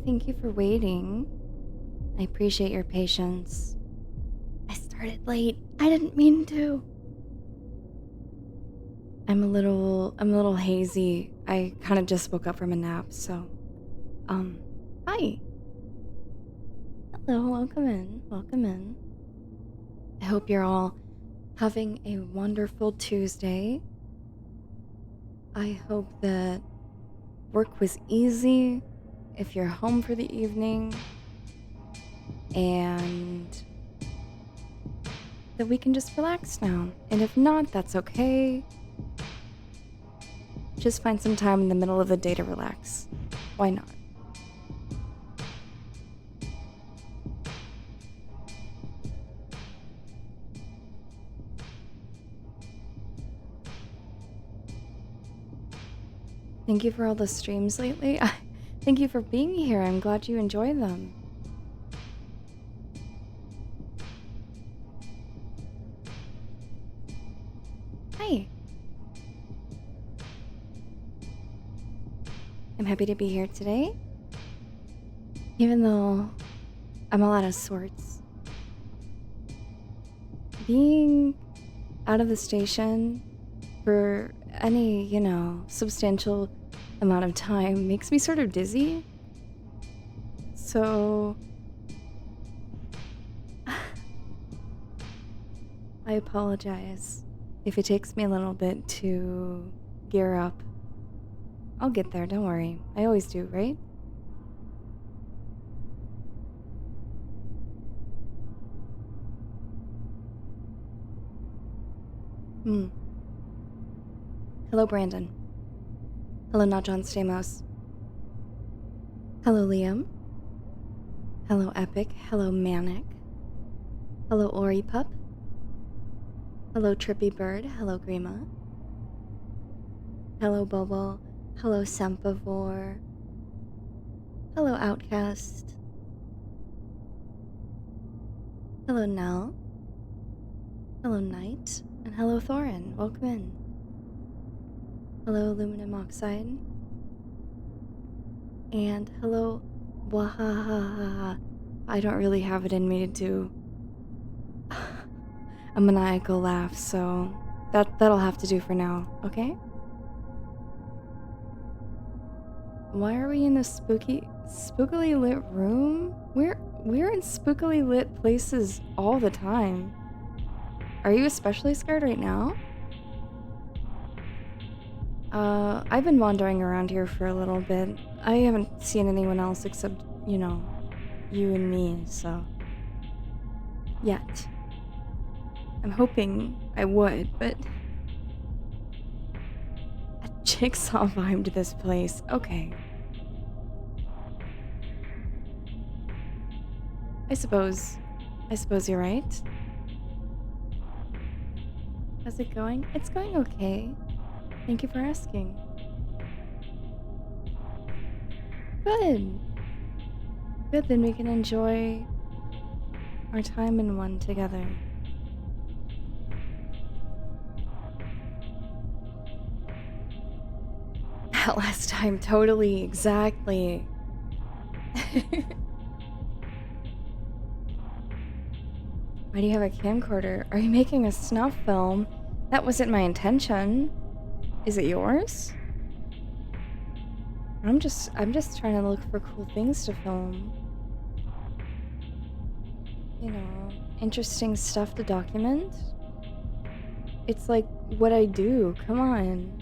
Thank you for waiting. I appreciate your patience. I started late. I didn't mean to. I'm a little hazy. I kind of just woke up from a nap, so um hi. Hello, welcome in. Welcome in. I hope you're all having a wonderful Tuesday. I hope that work was easy if you're home for the evening and that we can just relax now. And if not, that's okay. Just find some time in the middle of the day to relax. Why not? Thank you for all the streams lately. Thank you for being here. I'm glad you enjoy them. Hi. I'm happy to be here today. Even though I'm all out of sorts. Being out of the station for any, substantial amount of time makes me sort of dizzy. So I apologize if it takes me a little bit to gear up. I'll get there, don't worry. I always do, right? Hmm. Hello, Brandon. Hello, Not John Stamos. Hello, Liam. Hello, Epic. Hello, Manic. Hello, Ori Pup. Hello, Trippy Bird. Hello, Grima. Hello, Bobo. Hello, Sempivore. Hello, Outcast. Hello, Nell. Hello, Knight. And hello, Thorin. Welcome in. Hello, Aluminum Oxide. And hello, Wahahaha. I don't really have it in me to do a maniacal laugh, so that'll have to do for now, okay? Why are we in this spookily lit room? We're in spookily lit places all the time. Are you especially scared right now? I've been wandering around here for a little bit. I haven't seen anyone else except, you and me, so. Yet. I'm hoping I would, but. A jigsaw vibed this place. Okay. I suppose you're right. How's it going? It's going okay. Thank you for asking. Good. Good, then we can enjoy our time in one together. That last time, totally, exactly. Why do you have a camcorder? Are you making a snuff film? That wasn't my intention. Is it yours? I'm just trying to look for cool things to film. Interesting stuff to document. It's like what I do. Come on.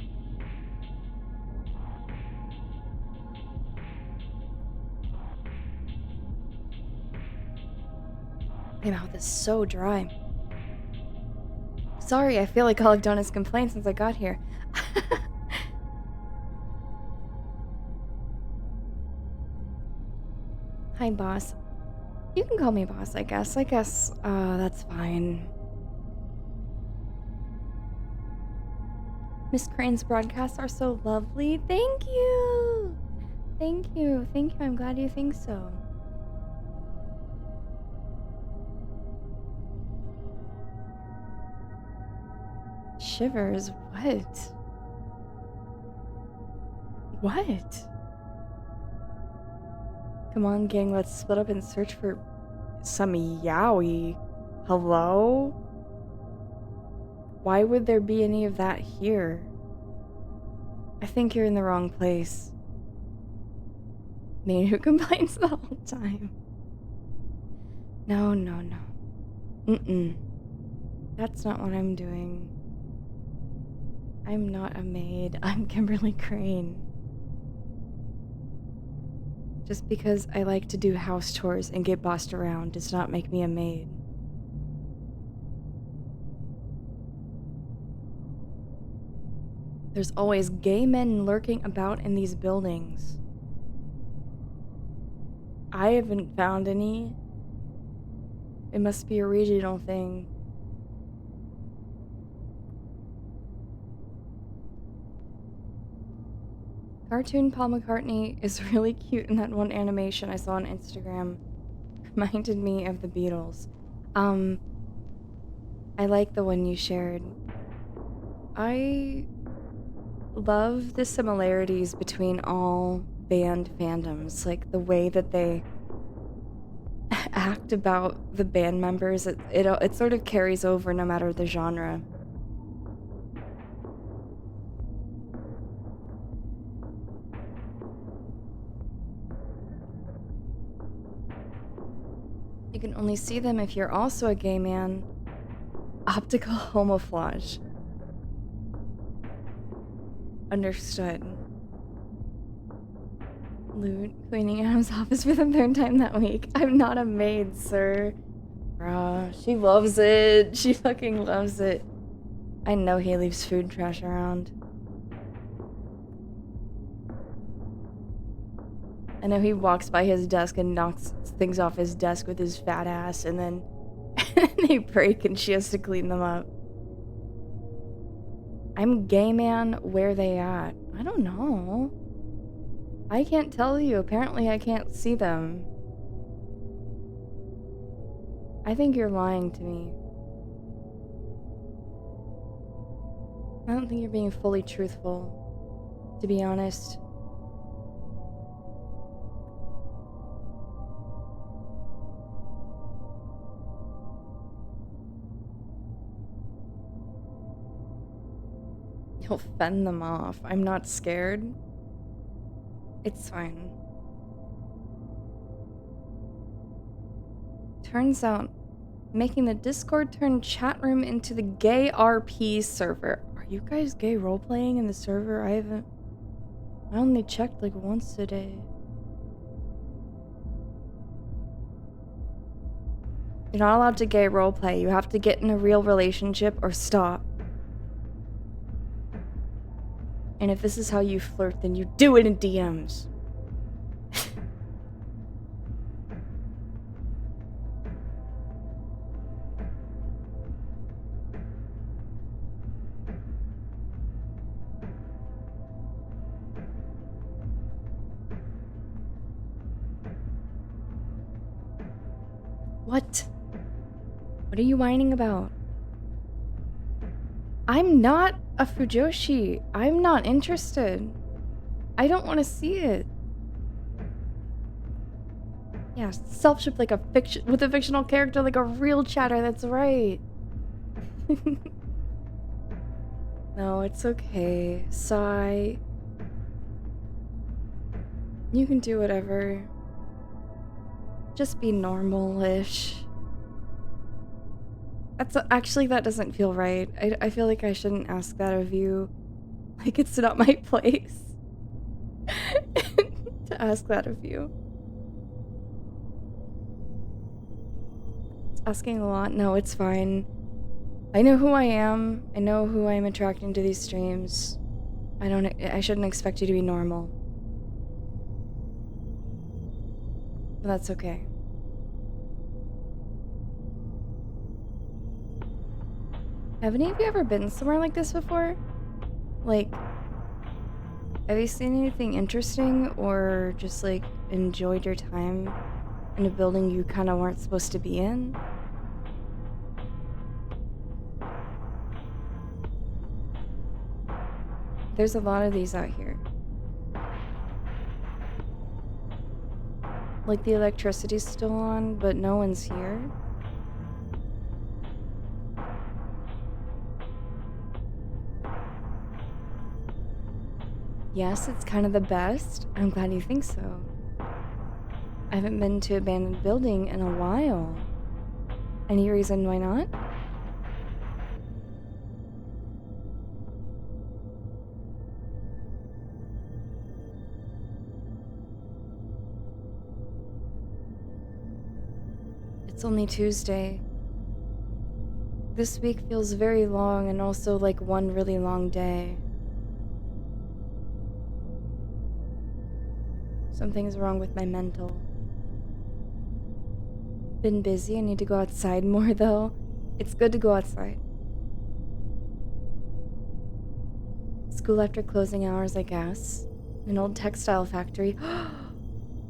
My mouth is so dry. Sorry, I feel like all I've done is complain since I got here. Hi, boss. You can call me boss, I guess. That's fine. Miss Crane's broadcasts are so lovely. Thank you! Thank you. Thank you. I'm glad you think so. Shivers? What? What? Come on, gang, let's split up and search for some yaoi. Hello? Why would there be any of that here? I think you're in the wrong place. Man who complains the whole time. No, no, no. Mm-mm. That's not what I'm doing. I'm not a maid. I'm Kimberly Crane. Just because I like to do house chores and get bossed around does not make me a maid. There's always gay men lurking about in these buildings. I haven't found any. It must be a regional thing. Cartoon Paul McCartney is really cute in that one animation I saw on Instagram. Reminded me of the Beatles. I like the one you shared. I love the similarities between all band fandoms, like the way that they act about the band members. It sort of carries over no matter the genre. You can only see them if you're also a gay man. Optical camouflage. Understood. Loot cleaning Adam's office for the third time that week. I'm not a maid, sir. Bruh, she loves it. She fucking loves it. I know he leaves food trash around. I know he walks by his desk and knocks things off his desk with his fat ass, and then they break and she has to clean them up. I'm gay man, where they at? I don't know. I can't tell you. Apparently I can't see them. I think you're lying to me. I don't think you're being fully truthful, to be honest. You'll fend them off. I'm not scared. It's fine. Turns out, making the Discord turn chat room into the gay RP server. Are you guys gay role-playing in the server? I only checked like once a day. You're not allowed to gay roleplay. You have to get in a real relationship or stop. And if this is how you flirt, then you do it in DMs. What? What are you whining about? I'm not a Fujoshi. I'm not interested. I don't want to see it. Yeah, self-ship like a fiction with a fictional character like a real chatter, that's right. No, it's okay. Sigh. You can do whatever. Just be normal-ish. Actually, that doesn't feel right. I feel like I shouldn't ask that of you. Like, it's not my place to ask that of you. It's asking a lot. No, it's fine. I know who I am. I know who I'm attracting to these streams. I shouldn't expect you to be normal. But that's okay. Have any of you ever been somewhere like this before? Like, have you seen anything interesting or just like enjoyed your time in a building you kind of weren't supposed to be in? There's a lot of these out here. Like the electricity's still on, but no one's here? Yes, it's kind of the best. I'm glad you think so. I haven't been to abandoned building in a while. Any reason why not? It's only Tuesday. This week feels very long and also like one really long day. Something's wrong with my mental. Been busy. I need to go outside more though. It's good to go outside. School after closing hours, I guess. An old textile factory.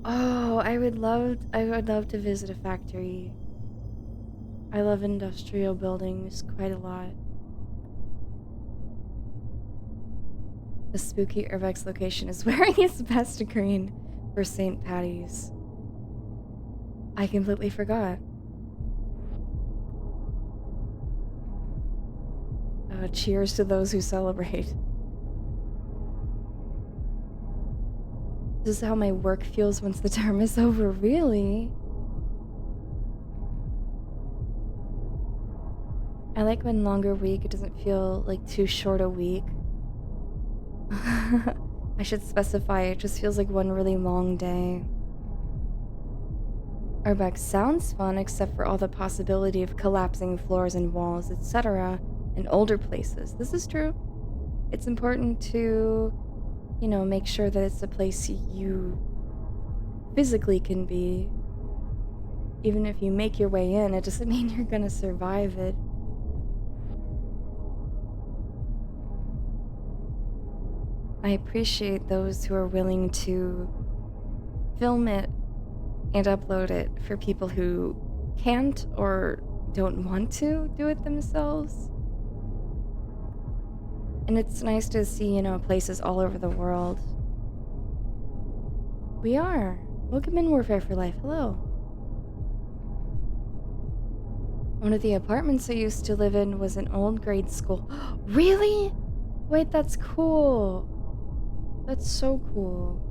Oh, I would love to visit a factory. I love industrial buildings quite a lot. The spooky Urbex location is wearing his best green for St. Patty's. I completely forgot. Cheers to those who celebrate. This is how my work feels once the term is over, really? I like when longer week, it doesn't feel like too short a week. I should specify, it just feels like one really long day. Urbex sounds fun except for all the possibility of collapsing floors and walls, etc. in older places. This is true. It's important to, make sure that it's a place you physically can be. Even if you make your way in, it doesn't mean you're gonna survive it. I appreciate those who are willing to film it and upload it for people who can't or don't want to do it themselves. And it's nice to see, places all over the world. We are. Welcome in Warfare for Life. Hello. One of the apartments I used to live in was an old grade school. Really? Wait, that's cool. That's so cool.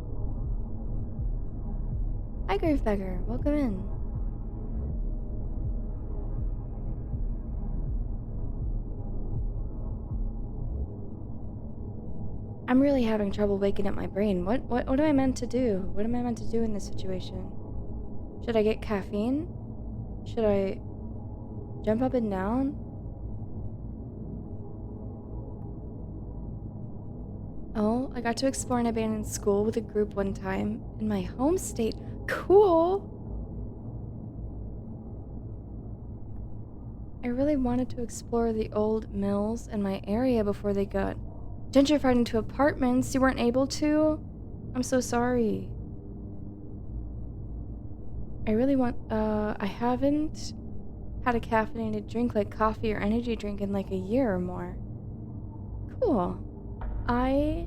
Hi, Gravebagger. Welcome in. I'm really having trouble waking up my brain. What am I meant to do? What am I meant to do in this situation? Should I get caffeine? Should I jump up and down? Oh, I got to explore an abandoned school with a group one time in my home state. Cool! I really wanted to explore the old mills in my area before they got gentrified into apartments. You weren't able to? I'm so sorry. I really want, I haven't had a caffeinated drink like coffee or energy drink in like a year or more. Cool. I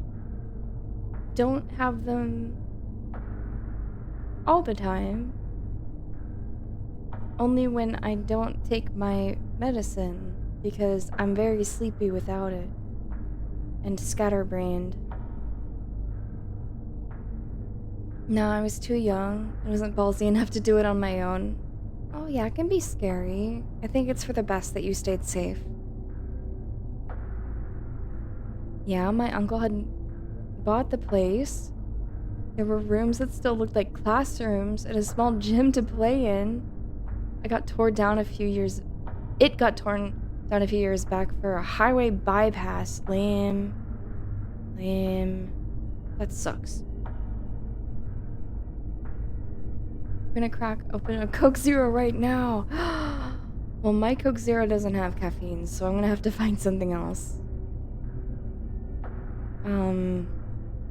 don't have them all the time. Only when I don't take my medicine, because I'm very sleepy without it. And scatterbrained. No, I was too young. I wasn't ballsy enough to do it on my own. Oh yeah, it can be scary. I think it's for the best that you stayed safe. Yeah, my uncle had bought the place. There were rooms that still looked like classrooms and a small gym to play in. It got torn down a few years back for a highway bypass. Lame. That sucks. I'm gonna crack open a Coke Zero right now. Well, my Coke Zero doesn't have caffeine, so I'm gonna have to find something else.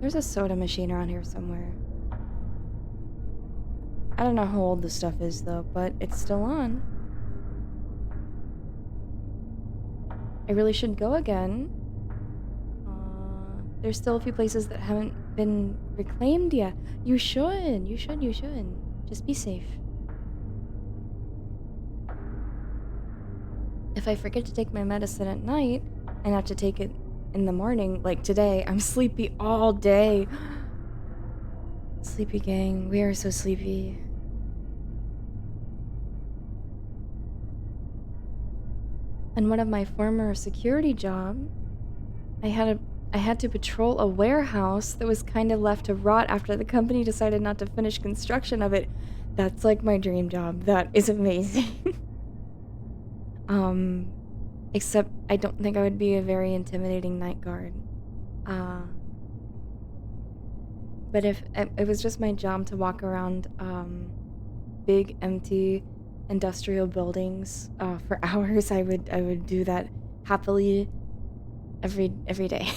There's a soda machine around here somewhere. I don't know how old this stuff is though, but it's still on. I really should go again. There's still a few places that haven't been reclaimed yet. You should. Just Just be safe. If I forget to take my medicine at night and have to take it in the morning, like today, I'm sleepy all day. Sleepy gang, we are so sleepy. In one of my former security jobs, I had to patrol a warehouse that was kind of left to rot after the company decided not to finish construction of it. That's like my dream job. That is amazing. um, except I don't think I would be a very intimidating night guard. But if it was just my job to walk around big empty industrial buildings for hours, I would do that happily every day.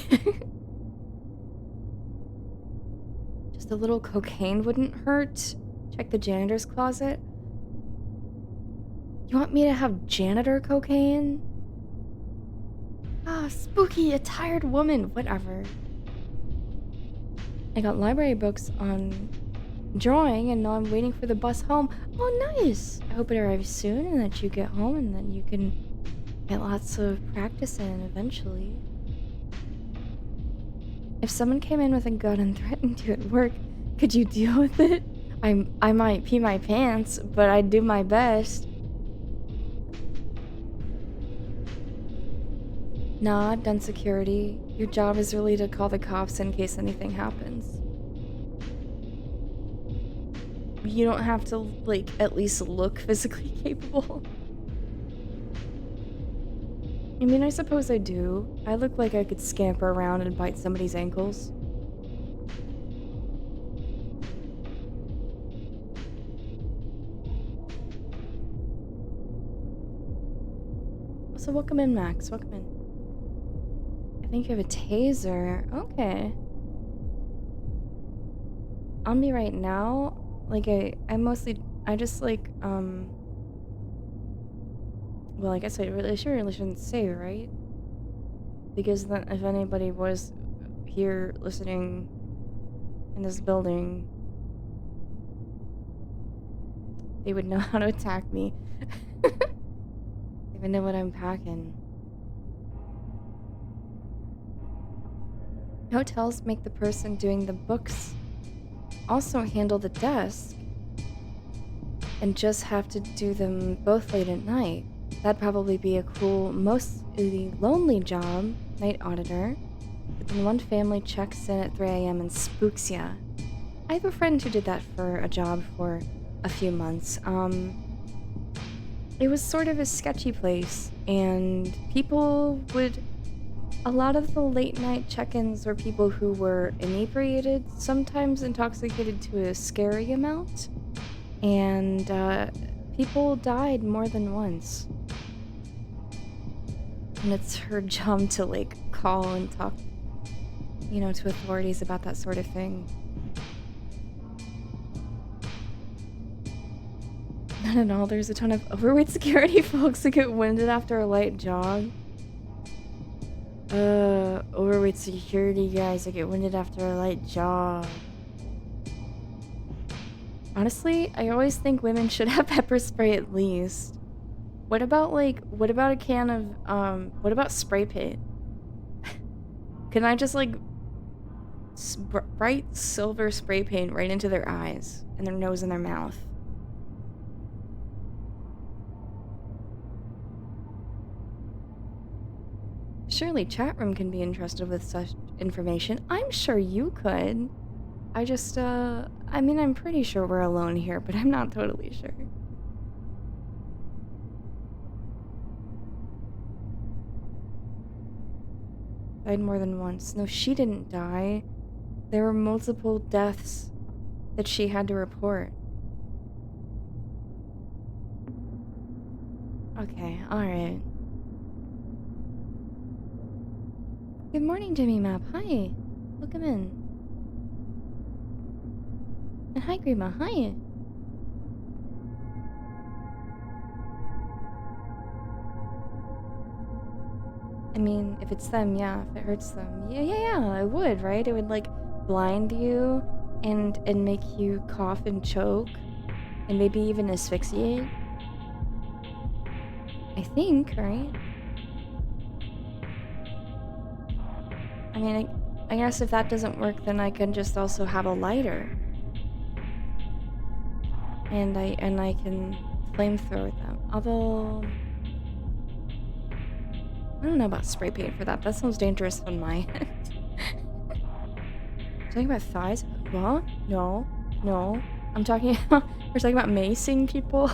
Just a little cocaine wouldn't hurt. Check the janitor's closet. You want me to have janitor cocaine? Ah, spooky, a tired woman, whatever. I got library books on drawing and now I'm waiting for the bus home. Oh, nice! I hope it arrives soon and that you get home and then you can get lots of practice in eventually. If someone came in with a gun and threatened you at work, could you deal with it? I might pee my pants, but I'd do my best. Nah, I've done security. Your job is really to call the cops in case anything happens. You don't have to, like, at least look physically capable. I mean, I suppose I do. I look like I could scamper around and bite somebody's ankles. So welcome in, Max. Welcome in. I think you have a taser. Okay. On me right now, like I just like, well, I guess I really shouldn't say, right? Because then if anybody was here listening in this building, they would know how to attack me. They would know what I'm packing. Hotels make the person doing the books also handle the desk and just have to do them both late at night. That'd probably be a cool, mostly lonely job, night auditor. But then one family checks in at 3 a.m. and spooks ya. I have a friend who did that for a job for a few months. It was sort of a sketchy place, and a lot of the late night check-ins were people who were inebriated, sometimes intoxicated to a scary amount, and people died more than once. And it's her job to, like, call and talk, to authorities about that sort of thing. Not at all, there's a ton of overweight security folks who get winded after a light jog. Overweight security guys that get winded after a light jog. Honestly, I always think women should have pepper spray at least. What about a can of, what about spray paint? Can I just, like, bright silver spray paint right into their eyes and their nose and their mouth? Surely chat room can be entrusted with such information. I'm sure you could. I mean, I'm pretty sure we're alone here, but I'm not totally sure. Died more than once. No, she didn't die. There were multiple deaths that she had to report. Okay, alright. Good morning, Jimmy Map. Hi. Welcome in. And hi, Grima. Hi. I mean, if it's them, yeah. If it hurts them, yeah, it would, right? It would, like, blind you and make you cough and choke. and maybe even asphyxiate. I think, right? I mean, I guess if that doesn't work, then I can just also have a lighter. And I can flamethrower them. Although I don't know about spray paint for that. That sounds dangerous on my end. Talking about thighs? What? No. No. I'm talking about we're talking about macing people.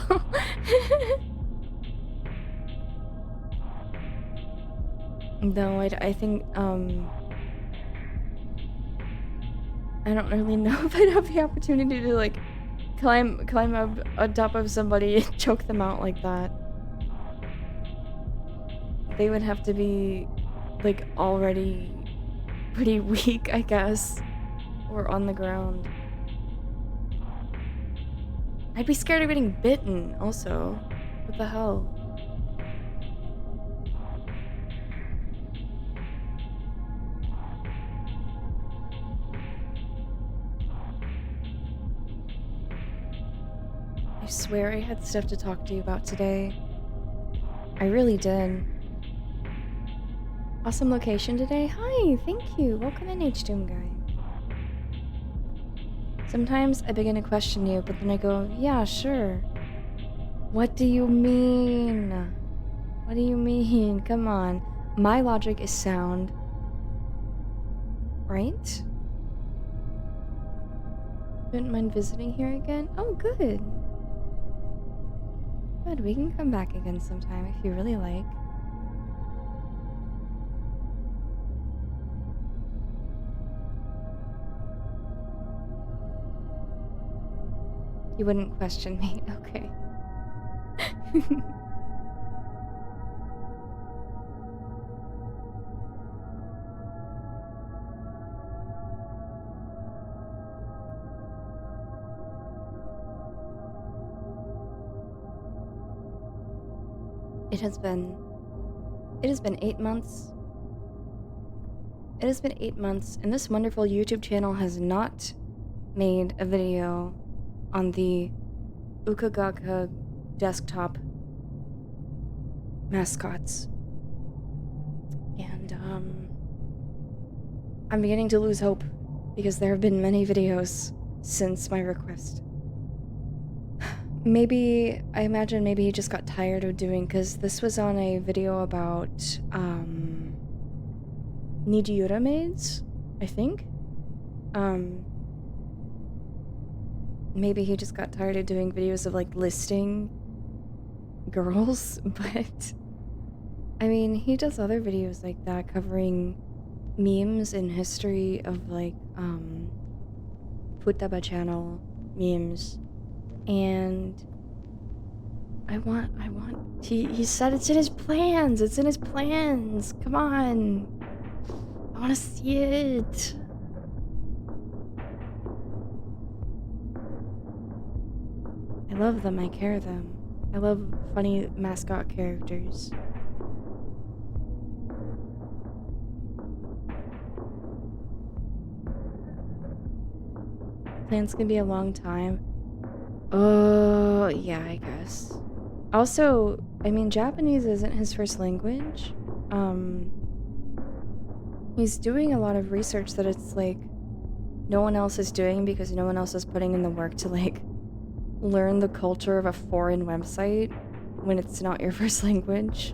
No, I think I don't really know if I'd have the opportunity to like climb up on top of somebody and choke them out like that. They would have to be like already pretty weak, I guess, or on the ground. I'd be scared of getting bitten also. What the hell? I swear I had stuff to talk to you about today. I really did. Awesome location today. Hi, thank you. Welcome in, H-Doom guy. Sometimes I begin to question you, but then I go, yeah, sure. What do you mean? What do you mean? Come on. My logic is sound. Right? Wouldn't mind visiting here again? Oh, good. Good, we can come back again sometime if you really like. You wouldn't question me, okay. It has been 8 months. It has been 8 months, and this wonderful YouTube channel has not made a video on the Ukagaga desktop mascots. And, I'm beginning to lose hope because there have been many videos since my request. Maybe, I imagine maybe he just got tired of doing, because this was on a video about, Nijiura maids, I think? Maybe he just got tired of doing videos of, like, listing girls, but... I mean, he does other videos like that, covering memes and history of, like, Futaba channel memes. And he said it's in his plans. It's in his plans. Come on. I want to see it. I love them. I care them. I love funny mascot characters. Plans can be a long time. Oh, yeah, I guess. Also, I mean, Japanese isn't his first language. He's doing a lot of research that it's like no one else is doing because no one else is putting in the work to like learn the culture of a foreign website when it's not your first language.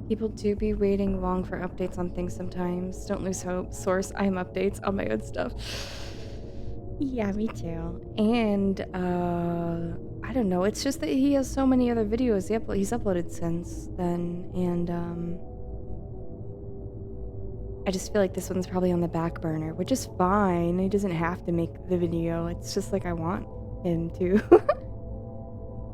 People do be waiting long for updates on things sometimes. Don't lose hope. Source, I am updates on my own stuff. Yeah, me too. And, I don't know. It's just that he has so many other videos he's uploaded since then. And, I just feel like this one's probably on the back burner, which is fine. He doesn't have to make the video. It's just like I want him to.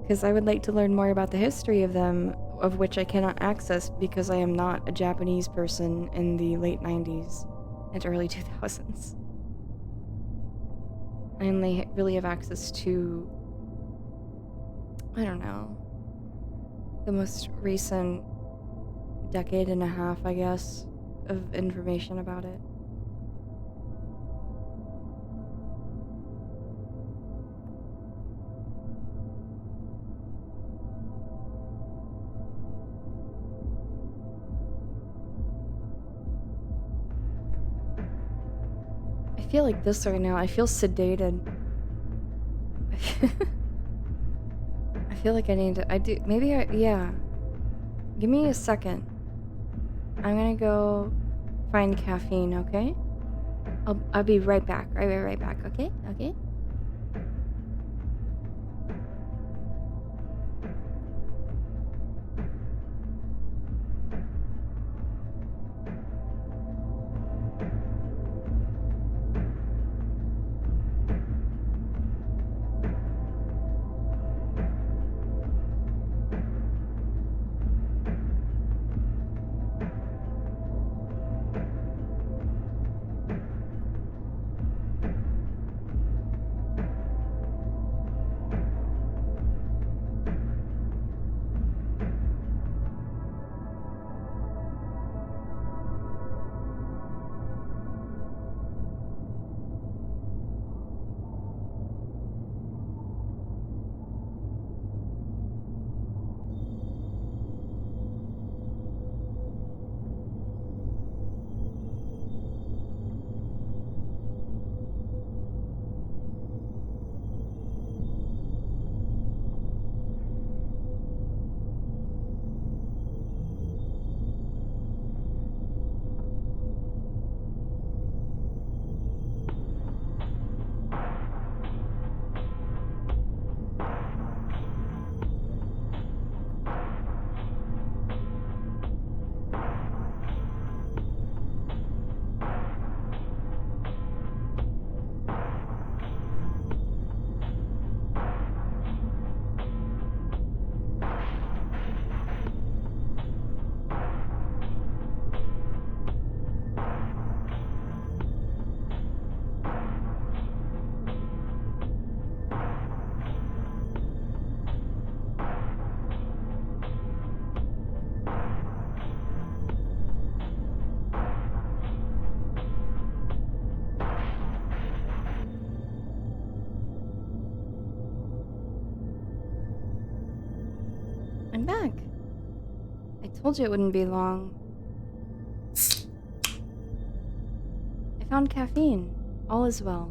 Because I would like to learn more about the history of them, of which I cannot access because I am not a Japanese person in the late 90s and early 2000s. I only really have access to, I don't know, the most recent decade and a half, I guess, of information about it. feel like this right now. I feel sedated. I feel like I need to. I do. Maybe I. Yeah. Give me a second. I'm gonna go find caffeine, okay? I'll be right back. Right back, okay? Okay? I'm back. I told you it wouldn't be long. I found caffeine. All is well.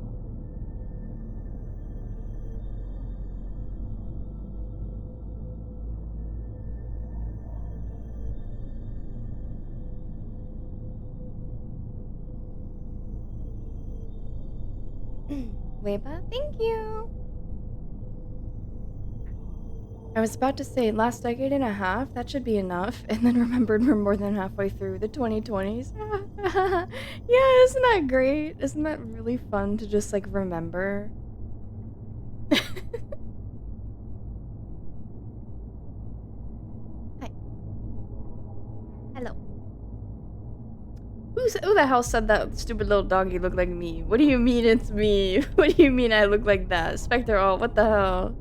Weba, thank you. I was about to say last decade and a half, that should be enough, and then remembered we're more than halfway through the 2020s. Yeah, isn't that great? Isn't that really fun to just like remember? Hi. Hello. Who the hell said that stupid little doggy looked like me? What do you mean it's me? What do you mean I look like that? Spectre, oh, what the hell?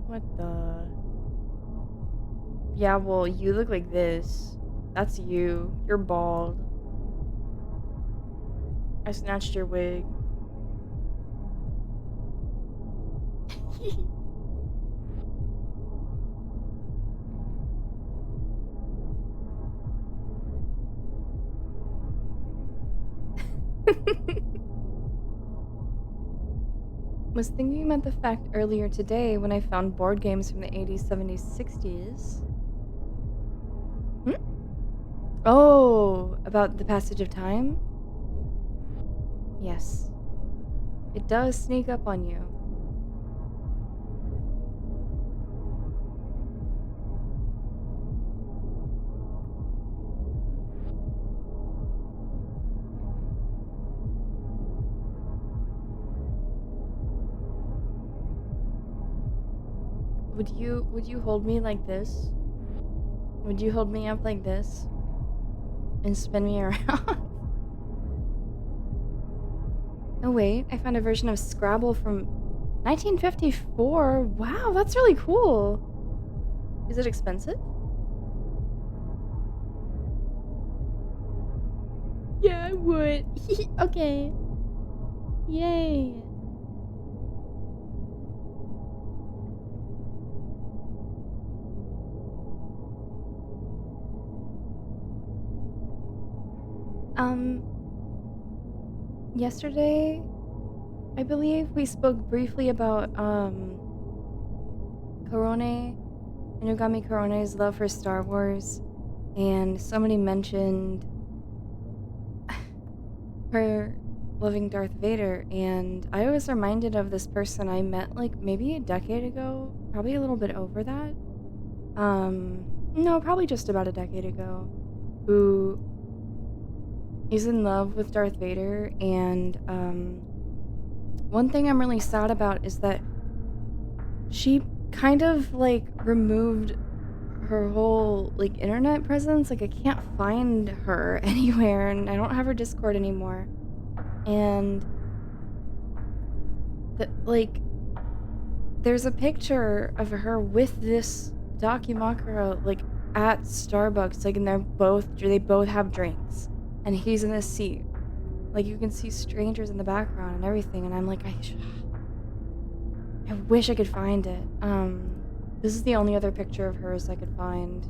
What the? Yeah, well, you look like this. That's you. You're bald. I snatched your wig. Was thinking about the fact earlier today when I found board games from the 80s, 70s, 60s. Hmm? Oh, about the passage of time? Yes. It does sneak up on you. Would you hold me like this? Would you hold me up like this? And spin me around? Oh wait, I found a version of Scrabble from 1954. Wow, that's really cool. Is it expensive? Yeah, I would. Okay. Yay. Um, Yesterday, I believe we spoke briefly about Korone, Inugami Korone's love for Star Wars, and somebody mentioned her loving Darth Vader, and I was reminded of this person I met like maybe a decade ago, probably a little bit over that. No, probably just about a decade ago, who is in love with Darth Vader, and one thing I'm really sad about is that she kind of like removed her whole like internet presence. Like I can't find her anywhere, and I don't have her Discord anymore. And like there's a picture of her with this Dakimakura like at Starbucks, like, and they both have drinks, and he's in this seat. Like you can see strangers in the background and everything, and I'm like, I wish I could find it. This is the only other picture of hers I could find.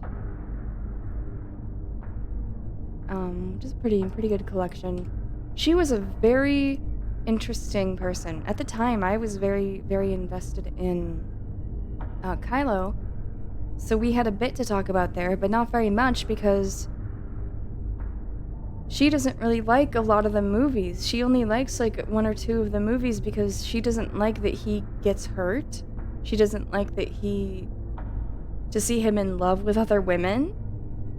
Which is a pretty good collection. She was a very interesting person. At the time, I was very invested in Kylo, so we had a bit to talk about there, but not very much because she doesn't really like a lot of the movies. She only likes like one or two of the movies because she doesn't like that he gets hurt. She doesn't like that to see him in love with other women.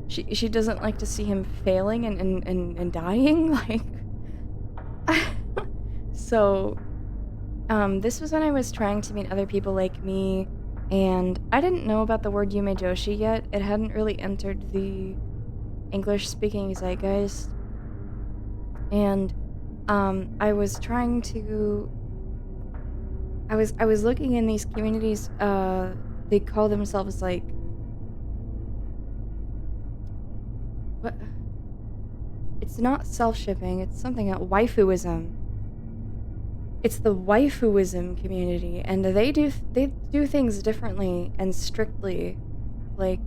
She doesn't like to see him failing and dying. Like, so, this was when I was trying to meet other people like me, and I didn't know about the word Yume Joshi yet. It hadn't really entered the English-speaking zeitgeist. And I was trying to I was looking in these communities, they call themselves like what, it's not self-shipping, it's something else. Waifuism. It's the waifuism community, and they do things differently and strictly. Like,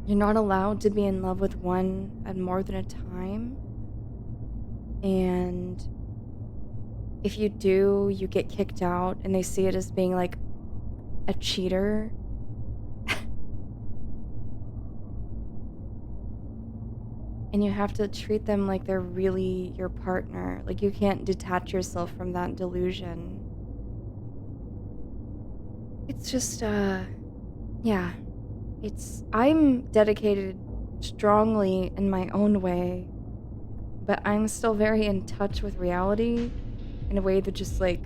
you're not allowed to be in love with one at more than a time. And if you do, you get kicked out, and they see it as being like a cheater. And you have to treat them like they're really your partner. Like, you can't detach yourself from that delusion. It's just, yeah. I'm dedicated strongly in my own way, but I'm still very in touch with reality in a way that just, like,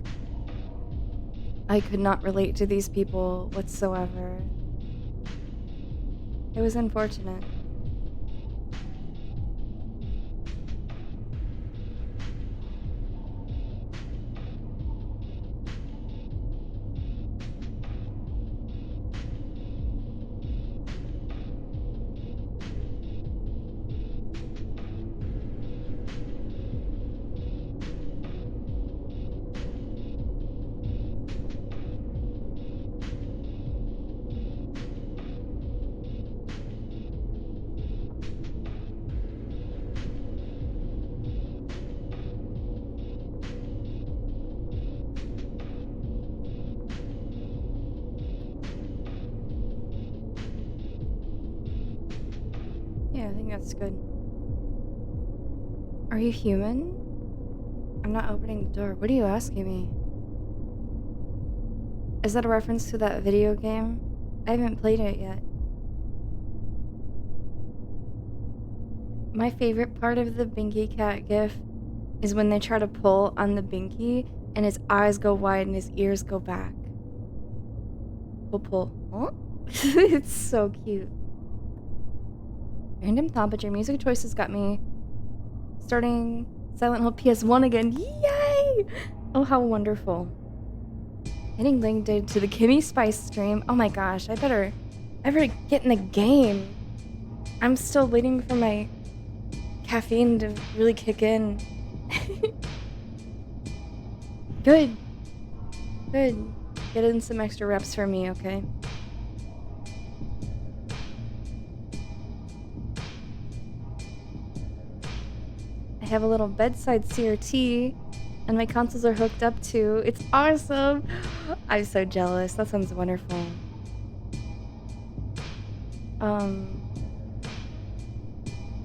I could not relate to these people whatsoever. It was unfortunate. Yeah, I think that's good. Are you human? I'm not opening the door. What are you asking me? Is that a reference to that video game? I haven't played it yet. My favorite part of the Binky Cat gif is when they try to pull on the Binky and his eyes go wide and his ears go back. Pull. Huh? It's so cute. Random thought, but your music choices got me starting Silent Hill PS1 again. Yay! Oh, how wonderful. Hitting link to the Kimmy Spice stream. Oh my gosh, I better get in the game. I'm still waiting for my caffeine to really kick in. Good. Get in some extra reps for me, okay? I have a little bedside CRT, and my consoles are hooked up too. It's awesome! I'm so jealous. That sounds wonderful.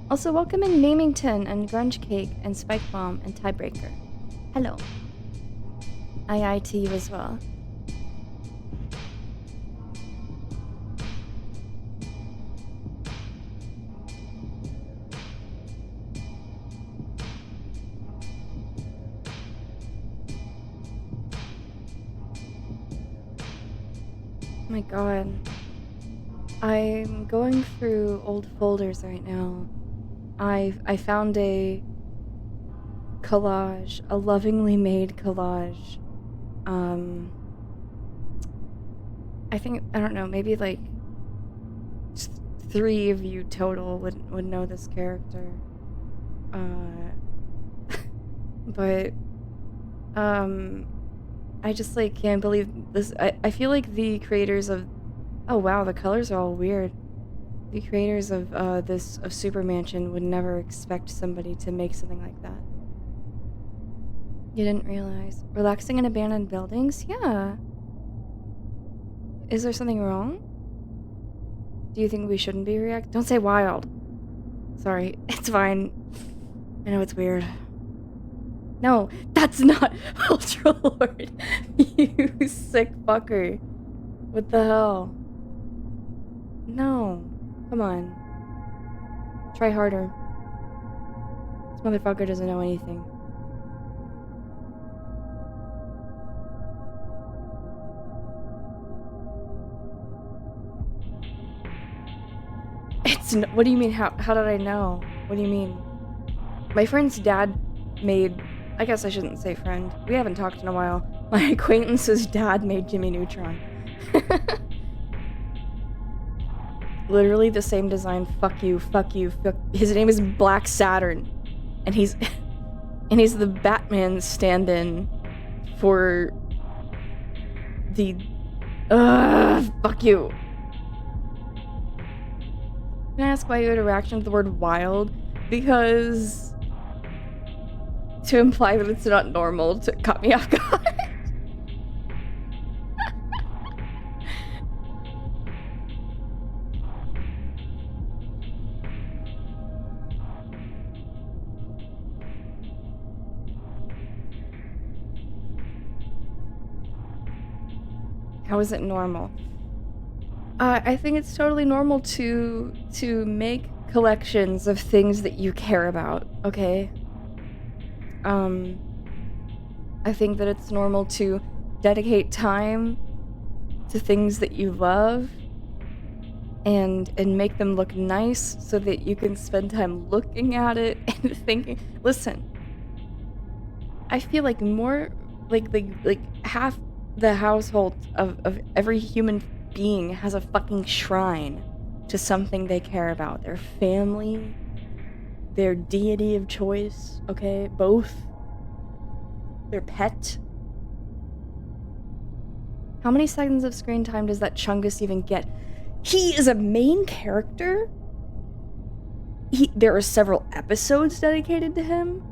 Also, welcome in Namington and Grunge Cake and Spike Bomb and Tiebreaker. Hello. Aye to you as well. Oh my god. I'm going through old folders right now. I found a collage, a lovingly made collage. I think, I don't know, maybe like 3 of you total would know this character. But I just like can't believe this. I feel like the creators of, oh wow, the colors are all weird. The creators of of Super Mansion would never expect somebody to make something like that. You didn't realize. Relaxing in abandoned buildings? Yeah. Is there something wrong? Do you think we shouldn't be react? Don't say wild. Sorry, it's fine. I know it's weird. No, that's not Ultra Lord. You sick fucker. What the hell? No. Come on. Try harder. This motherfucker doesn't know anything. It's no, what do you mean, how did I know? What do you mean? My friend's dad made, I guess I shouldn't say friend. We haven't talked in a while. My acquaintance's dad made Jimmy Neutron. Literally the same design. Fuck you, fuck you, fuck. His name is Black Saturn. And he's the Batman stand-in for the fuck you. Can I ask why you had a reaction to the word wild? Because to imply that it's not normal to cut me off guard. How is it normal? I think it's totally normal to make collections of things that you care about, okay? I think that it's normal to dedicate time to things that you love and make them look nice so that you can spend time looking at it and thinking. Listen, I feel like more like half the household of every human being has a fucking shrine to something they care about. Their family, their deity of choice, okay? Both. Their pet. How many seconds of screen time does that Chungus even get? He is a main character? There are several episodes dedicated to him?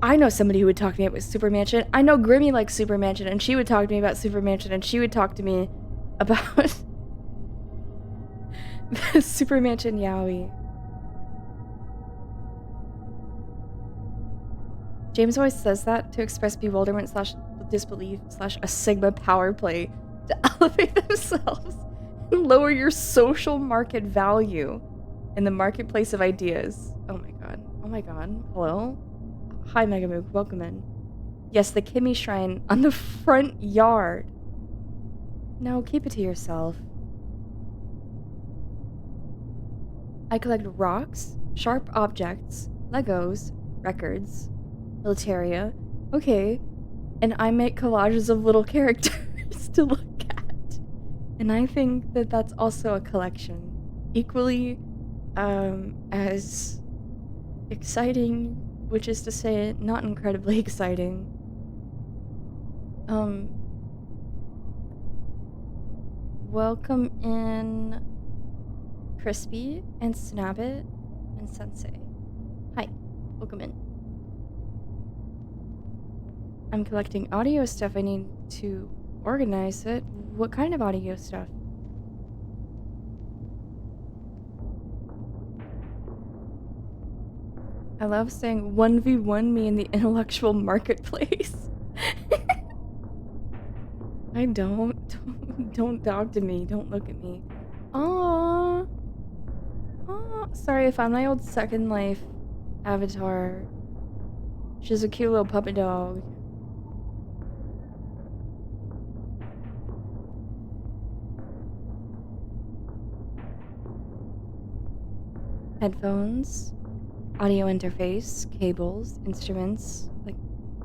I know somebody who would talk to me about Super Mansion. I know Grimmy likes Super Mansion, and she would talk to me about Super Mansion, and she would talk to me about the Super Mansion Yowie. James always says that to express bewilderment / disbelief / a Sigma power play to elevate themselves and lower your social market value in the marketplace of ideas. Oh my god. Oh my god. Hello? Hi, Megamook. Welcome in. Yes, the Kimmy Shrine on the front yard. No, keep it to yourself. I collect rocks, sharp objects, Legos, records, militaria. Okay. And I make collages of little characters to look at. And I think that that's also a collection. Equally as exciting, which is to say, not incredibly exciting. Welcome in Crispy and Snabbit and Sensei. Welcome in. I'm collecting audio stuff. I need to organize it. What kind of audio stuff? I love saying 1v1 me in the intellectual marketplace. I don't talk to me. Don't look at me. Aww. Aww. Sorry, I found my old Second Life avatar. She's a cute little puppy dog. Headphones, audio interface, cables, instruments, like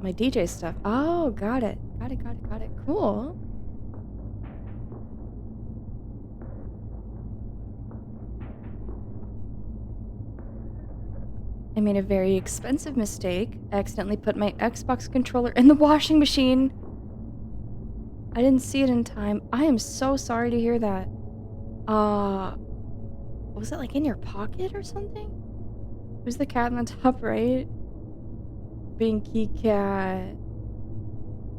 my DJ stuff. Oh, got it. Got it. Cool. I made a very expensive mistake. I accidentally put my Xbox controller in the washing machine. I didn't see it in time. I am so sorry to hear that. Was it like in your pocket or something? Who's the cat in the top right? Binky cat.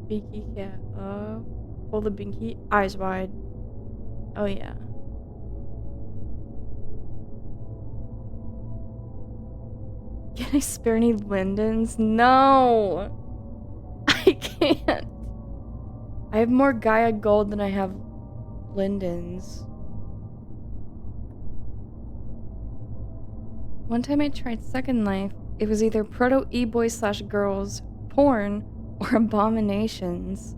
Binky cat. Hold the binky. Eyes wide. Oh yeah. Can I spare any lindens? No! I can't. I have more Gaia gold than I have lindens. One time I tried Second Life. It was either proto e-boy / girls, porn, or abominations.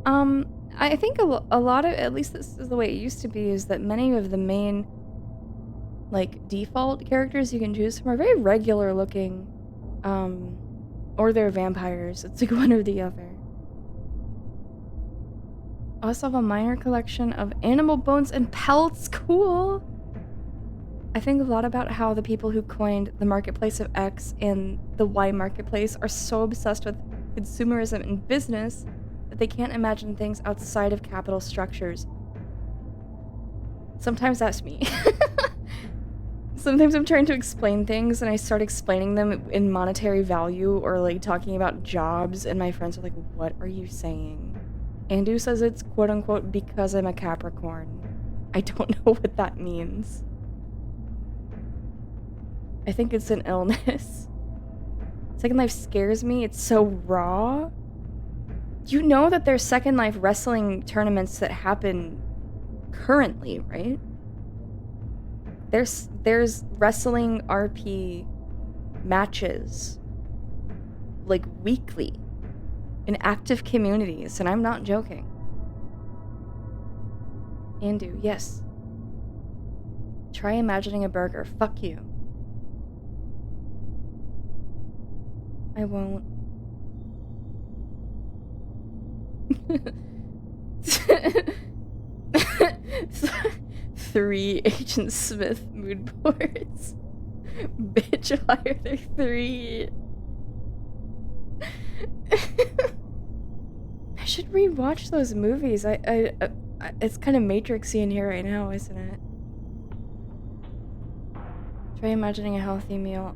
I think a lot of, at least this is the way it used to be, is that many of the main, like, default characters you can choose from are very regular looking, or they're vampires. It's like one or the other. I also have a minor collection of animal bones and pelts. Cool! I think a lot about how the people who coined the marketplace of X and the Y marketplace are so obsessed with consumerism and business that they can't imagine things outside of capital structures. Sometimes that's me. Sometimes I'm trying to explain things and I start explaining them in monetary value or like talking about jobs and my friends are like, what are you saying? Andu says it's quote unquote because I'm a Capricorn. I don't know what that means. I think it's an illness. Second Life scares me. It's so raw. You know that there's Second Life wrestling tournaments that happen currently, right? There's wrestling RP matches like weekly in active communities, and I'm not joking. Andu, yes. Try imagining a burger. Fuck you. I won't. Three Agent Smith mood boards. Bitch, why are there 3? I should rewatch those movies. It's kind of Matrixy in here right now, isn't it? Try imagining a healthy meal.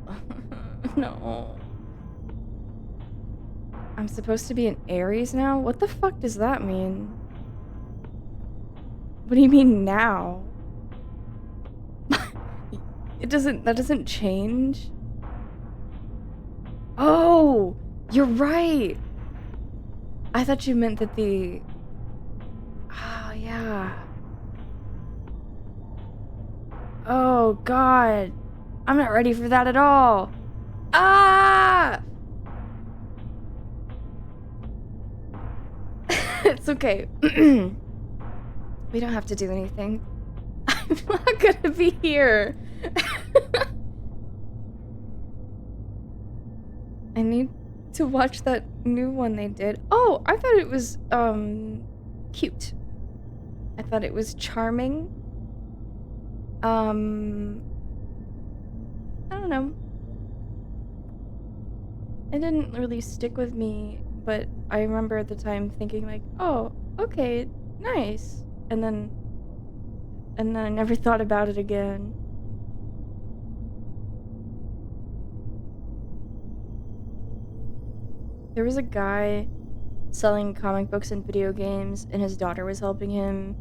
No. I'm supposed to be an Aries now? What the fuck does that mean? What do you mean now? That doesn't change? Oh! You're right! I thought you meant that the... Oh, yeah. Oh, God. I'm not ready for that at all. Ah! It's okay. We don't have to do anything. I'm not gonna be here. I need to watch that new one they did. Oh, I thought it was, cute. I thought it was charming. I don't know. It didn't really stick with me, but I remember at the time thinking like, oh, okay, nice. And then I never thought about it again. There was a guy selling comic books and video games, and his daughter was helping him,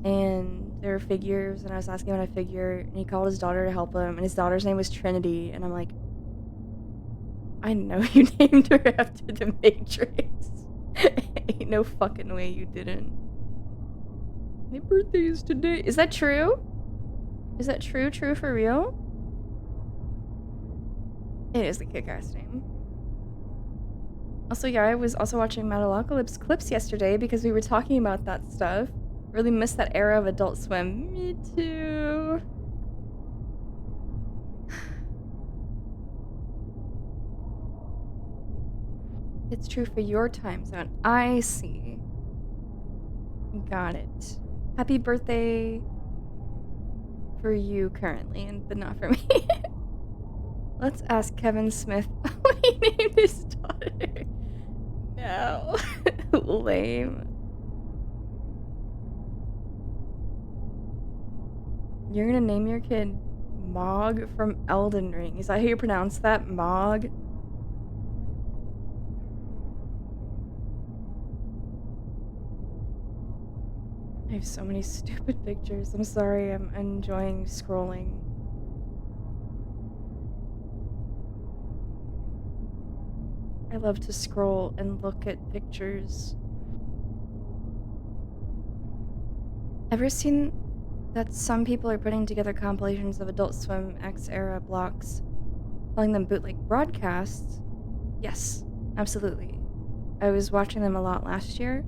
and there were figures, and I was asking about a figure, and he called his daughter to help him, and his daughter's name was Trinity, and I'm like, I know you named her after the Matrix. Ain't no fucking way you didn't. My birthday is today. Is that true? Is that true? True for real? It is the kick-ass name. Also, yeah, I was also watching Metalocalypse clips yesterday because we were talking about that stuff. Really missed that era of Adult Swim. Me too. It's true for your time zone. I see. Got it. Happy birthday for you currently, but not for me. Let's ask Kevin Smith what he named his daughter. No. Lame. You're gonna name your kid Mog from Elden Ring. Is that how you pronounce that? Mog? I have so many stupid pictures. I'm sorry, I'm enjoying scrolling. I love to scroll and look at pictures. Ever seen that some people are putting together compilations of Adult Swim X era blocks, calling them bootleg broadcasts? Yes, absolutely. I was watching them a lot last year.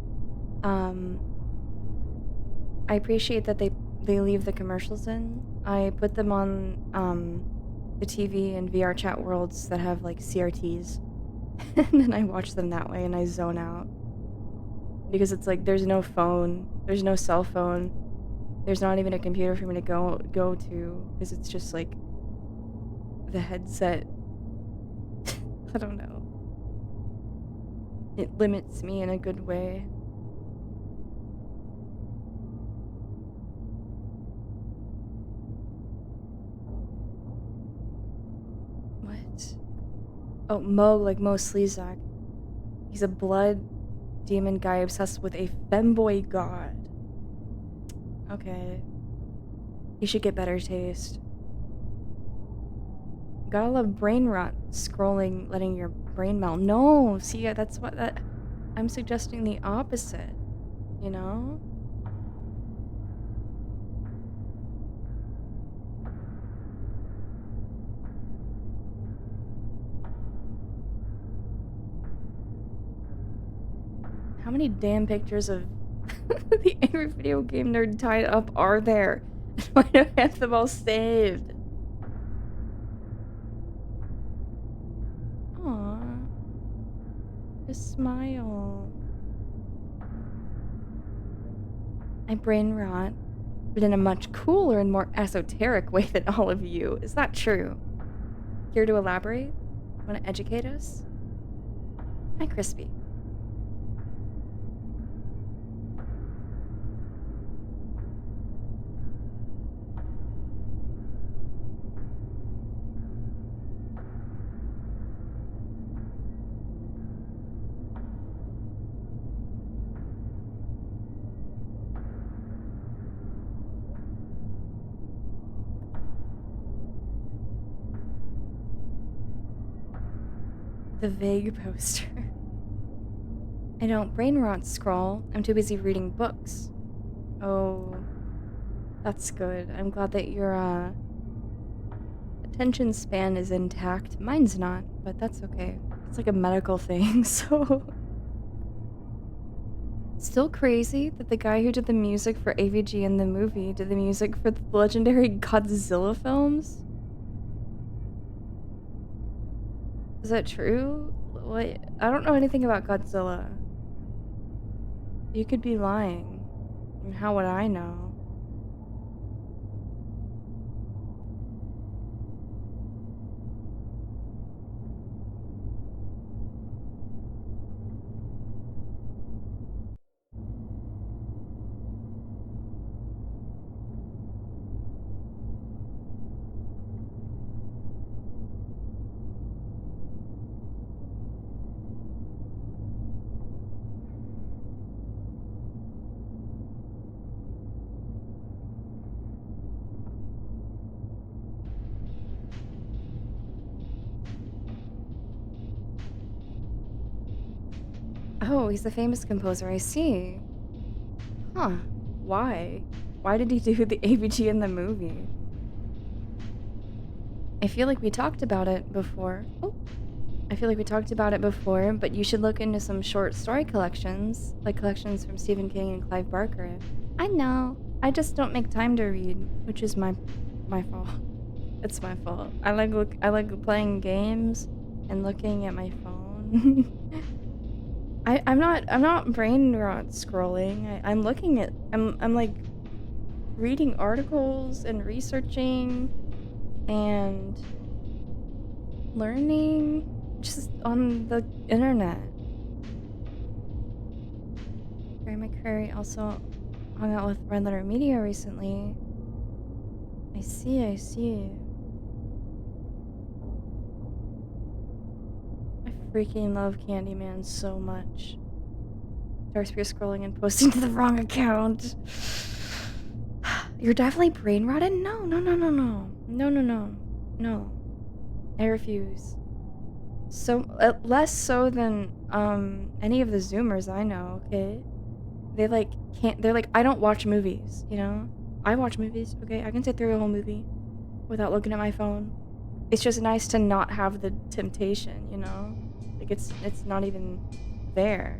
I appreciate that they leave the commercials in. I put them on the TV and VR chat worlds that have like CRTs. And then I watch them that way and I zone out. Because it's like there's no phone, there's no cell phone, there's not even a computer for me to go to, because it's just like the headset. I don't know. It limits me in a good way. What? Oh, Mo, like Mo Slezak. He's a blood demon guy obsessed with a femboy god. Okay. He should get better taste. Gotta love brain rot. Scrolling, letting your brain melt. No, see, that's what I'm suggesting the opposite, you know? How many damn pictures of the Angry Video Game Nerd tied up are there? Why do I have them all saved? Aww. Just smile. I brain rot, but in a much cooler and more esoteric way than all of you. Is that true? Here to elaborate? Want to educate us? Hi, Crispy. The vague poster. I don't brain rot scroll. I'm too busy reading books. Oh, that's good. I'm glad that your attention span is intact. Mine's not, but that's okay. It's like a medical thing, so. Still crazy that the guy who did the music for AVG in the movie did the music for the legendary Godzilla films? Is that true? What? I don't know anything about Godzilla. You could be lying. And how would I know? Oh, he's a famous composer, I see. Huh. Why? Why did he do the ABG in the movie? I feel like we talked about it before. Oh. I feel like we talked about it before, but you should look into some short story collections, like collections from Stephen King and Clive Barker. I know. I just don't make time to read, which is my fault. It's my fault. I like playing games and looking at my phone. I'm not brain rot scrolling. I'm like reading articles and researching and learning just on the internet. Gary McCrary also hung out with Red Letter Media recently. I see. I freaking love Candyman so much. Darkspear scrolling and posting to the wrong account. You're definitely brain rotted? No. No. I refuse. So, less so than, any of the Zoomers I know, okay? They're like, I don't watch movies, you know? I watch movies, okay? I can sit through a whole movie without looking at my phone. It's just nice to not have the temptation, you know? Like, it's not even there.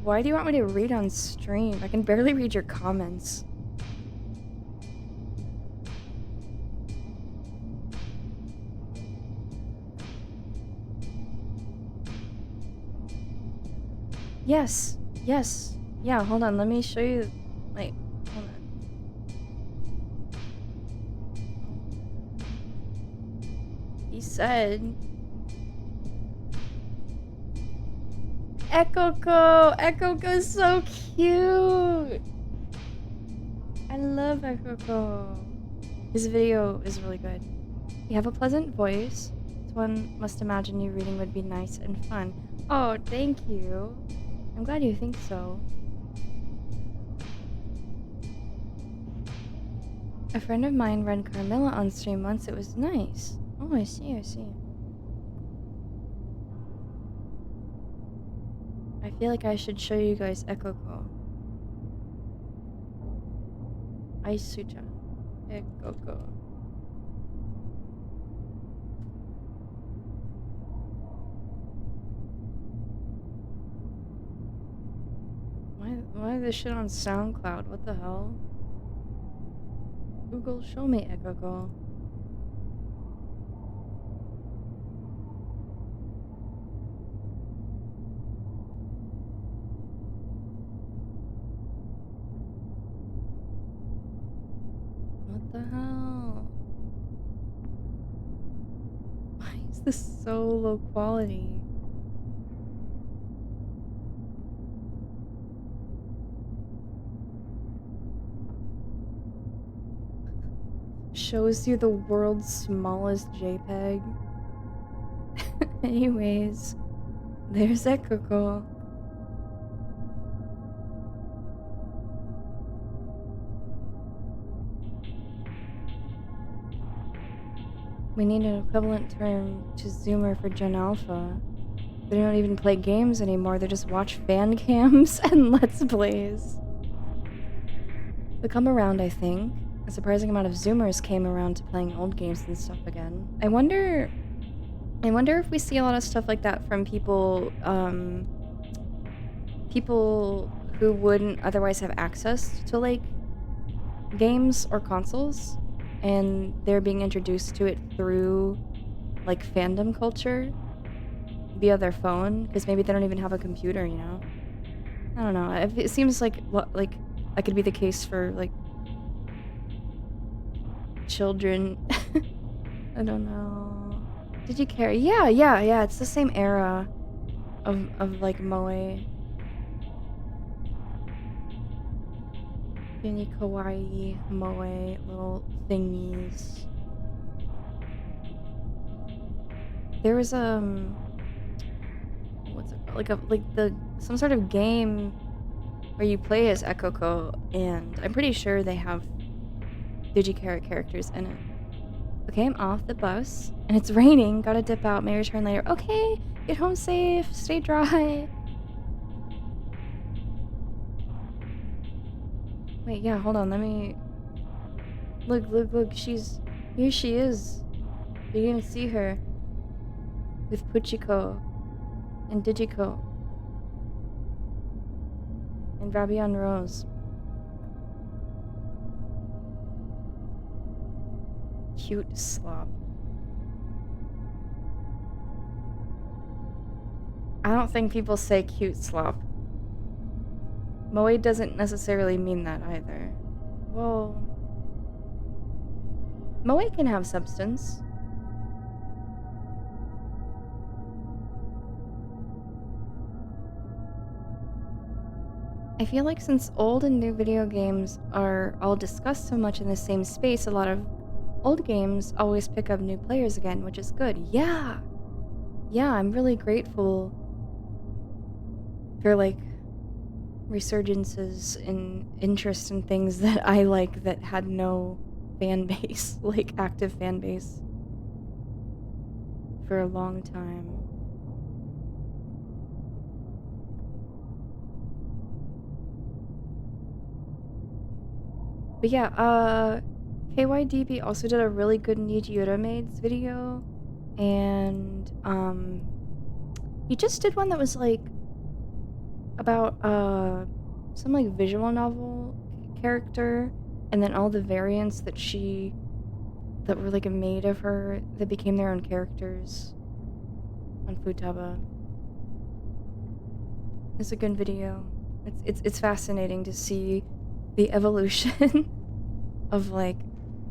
Why do you want me to read on stream? I can barely read your comments. Yes. Yeah, hold on, let me show you. Wait, hold on. He said... Ekoko is so cute! I love Ekoko. His video is really good. You have a pleasant voice. One must imagine you reading would be nice and fun. Oh, thank you. I'm glad you think so. A friend of mine read Carmilla on stream once. It was nice. Oh, I see. I feel like I should show you guys Ekoko. Aisucha. Ekoko. Why this shit on SoundCloud? What the hell? Google, show me Ekoko. What the hell? Why is this so low quality? Shows you the world's smallest JPEG. Anyways, there's Ekoko. We need an equivalent term to Zoomer for Gen Alpha. They don't even play games anymore, they just watch fan cams and Let's Plays. They'll come around, I think. A surprising amount of Zoomers came around to playing old games and stuff again. I wonder if we see a lot of stuff like that from people, people who wouldn't otherwise have access to, like, games or consoles, and they're being introduced to it through, like, fandom culture via their phone, because maybe they don't even have a computer, you know? I don't know. It seems like that could be the case for, like, children. I don't know. Did you care? Yeah. It's the same era of like moe. Really kawaii moe little thingies. There was what's it called? Some sort of game where you play as Ekoko, and I'm pretty sure they have Digicarrot characters in it. Okay, I'm off the bus, and it's raining. Gotta dip out. May return later. Okay, get home safe. Stay dry. Wait, yeah, hold on. Let me... Look. Here she is. You can see her. With Puchiko. And Digiko. And Rabian Rose. Cute slop. I don't think people say cute slop. Moe doesn't necessarily mean that either. Well... Moe can have substance. I feel like since old and new video games are all discussed so much in the same space, a lot of old games always pick up new players again, which is good. Yeah! Yeah, I'm really grateful for, like, resurgences in interest in things that I like that had no fan base, like, active fan base, for a long time. But yeah, KYDB also did a really good Nijiura Maids video, and, he just did one that was, like, about, some, like, visual novel character, and then all the variants that were, like, made of her, that became their own characters on Futaba. It's a good video. It's fascinating to see the evolution of, like,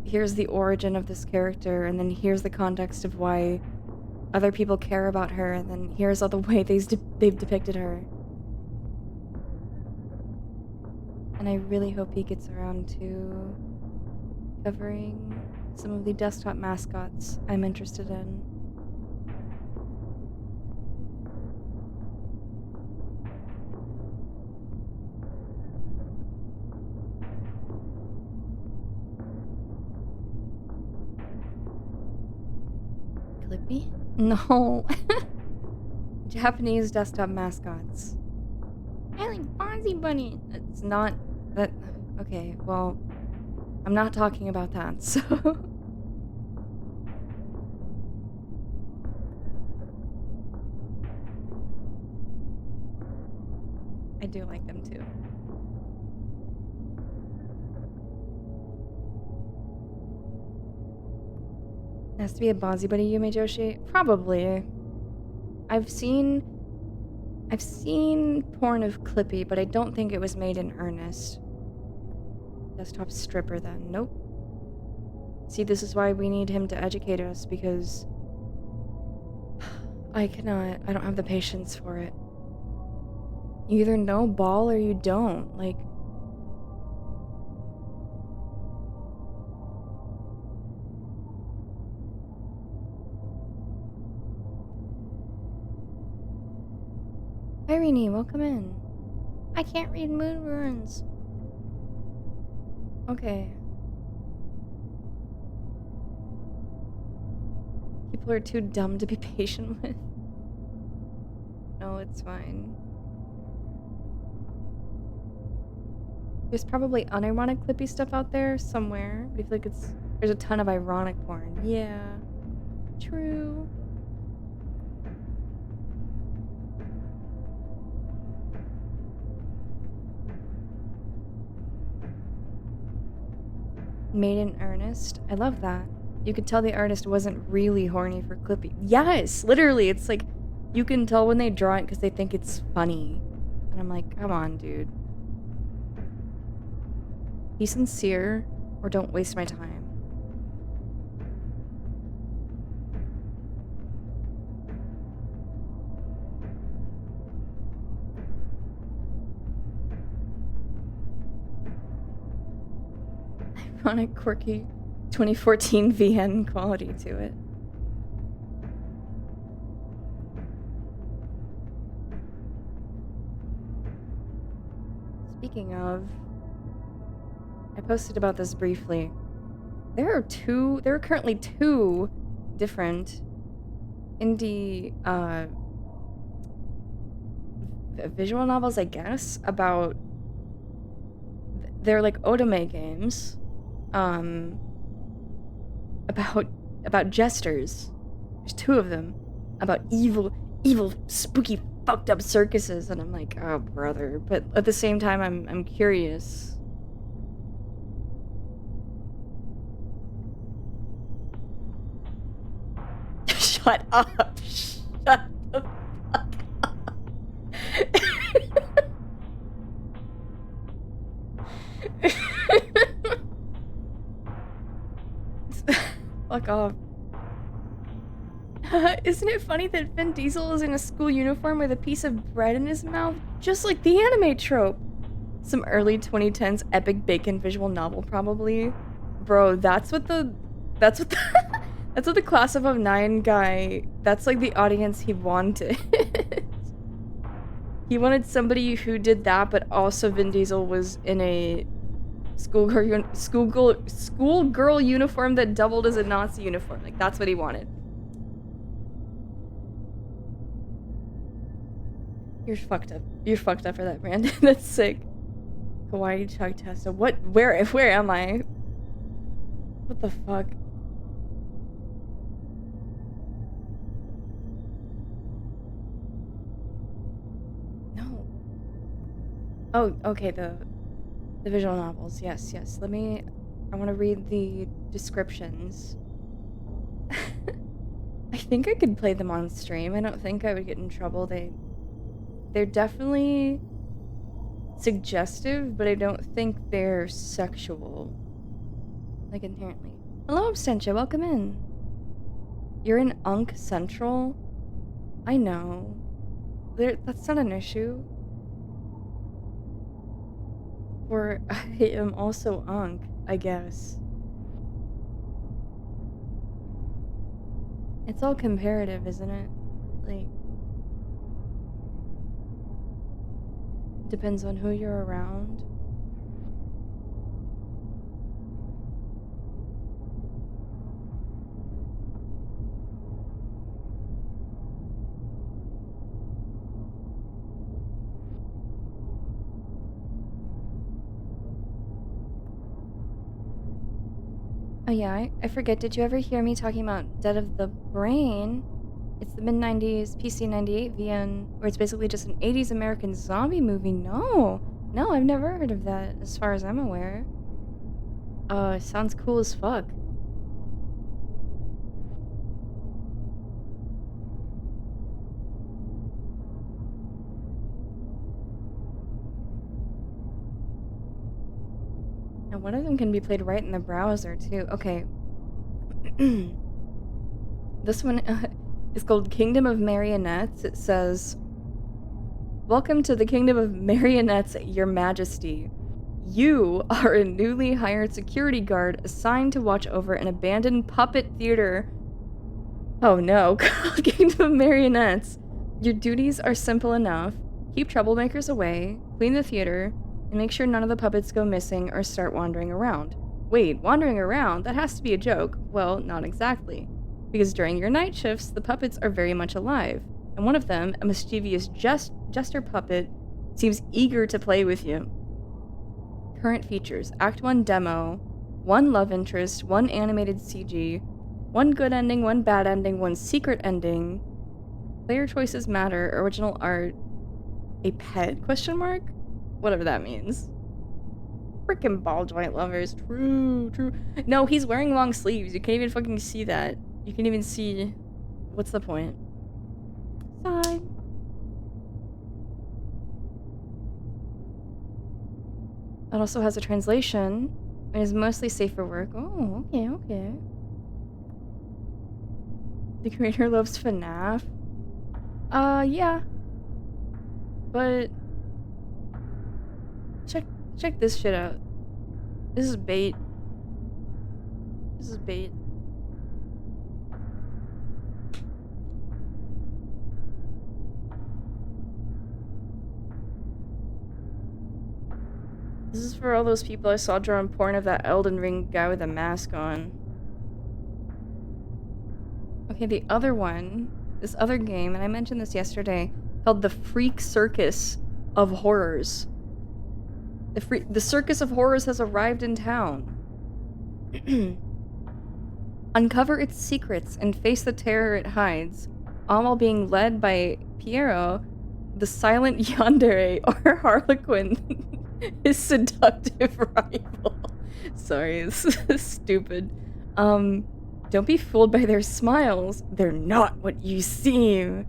here's the origin of this character, and then here's the context of why other people care about her, and then here's all the way they've depicted her. And I really hope he gets around to covering some of the desktop mascots I'm interested in. Clippy? No. Japanese desktop mascots. I like Bonzi Bunny. It's not that... Okay, well, I'm not talking about that, so... I do like them too. It has to be a Bonzi Bunny Yume Joshi? Probably. I've seen porn of Clippy, but I don't think it was made in earnest. Desktop stripper then. Nope. See, this is why we need him to educate us, because I don't have the patience for it. You either know ball or you don't. Like, Irene, welcome in. I can't read moon runes. Okay. People are too dumb to be patient with. No, it's fine. There's probably unironic Clippy stuff out there somewhere, but I feel like there's a ton of ironic porn. Yeah. True. Made in earnest. I love that. You could tell the artist wasn't really horny for Clippy. Yes, literally. It's like, you can tell when they draw it because they think it's funny. And I'm like, come on, dude. Be sincere, or don't waste my time. Ironic, quirky 2014 VN quality to it. Speaking of, I posted about this briefly There are currently two different indie visual novels, I guess, about they're like otome games, about jesters. There's two of them about evil, spooky, fucked up circuses, and I'm like, oh brother. But at the same time, I'm curious. Shut up! Shut the fuck up! Fuck off. Isn't it funny that Vin Diesel is in a school uniform with a piece of bread in his mouth? Just like the anime trope. Some early 2010s epic bacon visual novel, probably. Bro, that's what the that's what the Class of '09 guy, that's like the audience he wanted. He wanted somebody who did that, but also Vin Diesel was in a schoolgirl uniform that doubled as a Nazi uniform. Like, that's what he wanted. You're fucked up. You're fucked up for that, Brandon. That's sick. Hawaii Chug Testa. What? Where am I? What the fuck? No. Oh, okay, the visual novels. Yes. I want to read the descriptions. I think I could play them on stream. I don't think I would get in trouble. They're definitely suggestive, but I don't think they're sexual. Like, inherently. Hello, Abstentia. Welcome in. You're in Unk Central? I know. That's not an issue. Or I am also Unk, I guess. It's all comparative, isn't it? Like, depends on who you're around. Oh yeah, I forget, did you ever hear me talking about Dead of the Brain? It's the mid-90s PC 98 VN, where it's basically just an 80s American zombie movie. No, I've never heard of that, as far as I'm aware. Sounds cool as fuck. And one of them can be played right in the browser, too. Okay. This one is called Kingdom of Marionettes. It says, "Welcome to the Kingdom of Marionettes, Your Majesty. You are a newly hired security guard assigned to watch over an abandoned puppet theater. Oh no, called Kingdom of Marionettes. Your duties are simple enough. Keep troublemakers away, clean the theater, and make sure none of the puppets go missing or start wandering around." Wait, wandering around? That has to be a joke. Well, not exactly. Because during your night shifts, the puppets are very much alive, and one of them, a mischievous jester puppet, seems eager to play with you. Current features: Act 1 demo, 1 love interest, 1 animated CG, 1 good ending, 1 bad ending, 1 secret ending. Player choices matter, original art. A pet? Question mark? Whatever that means. Frickin' ball joint lovers. True. No, he's wearing long sleeves. You can't even fucking see that. You can't even see. What's the point? Sigh. It also has a translation and is mostly safe for work. Oh, okay. The creator loves FNAF. Yeah. But check this shit out. This is bait. This is for all those people I saw drawing porn of that Elden Ring guy with a mask on. Okay, the other one, this other game, and I mentioned this yesterday, called The Freak Circus of Horrors. The Circus of Horrors has arrived in town. Uncover its secrets and face the terror it hides, all while being led by Piero, the silent yandere, or Harlequin, his seductive rival. Sorry, this is stupid. Don't be fooled by their smiles. They're not what you seem.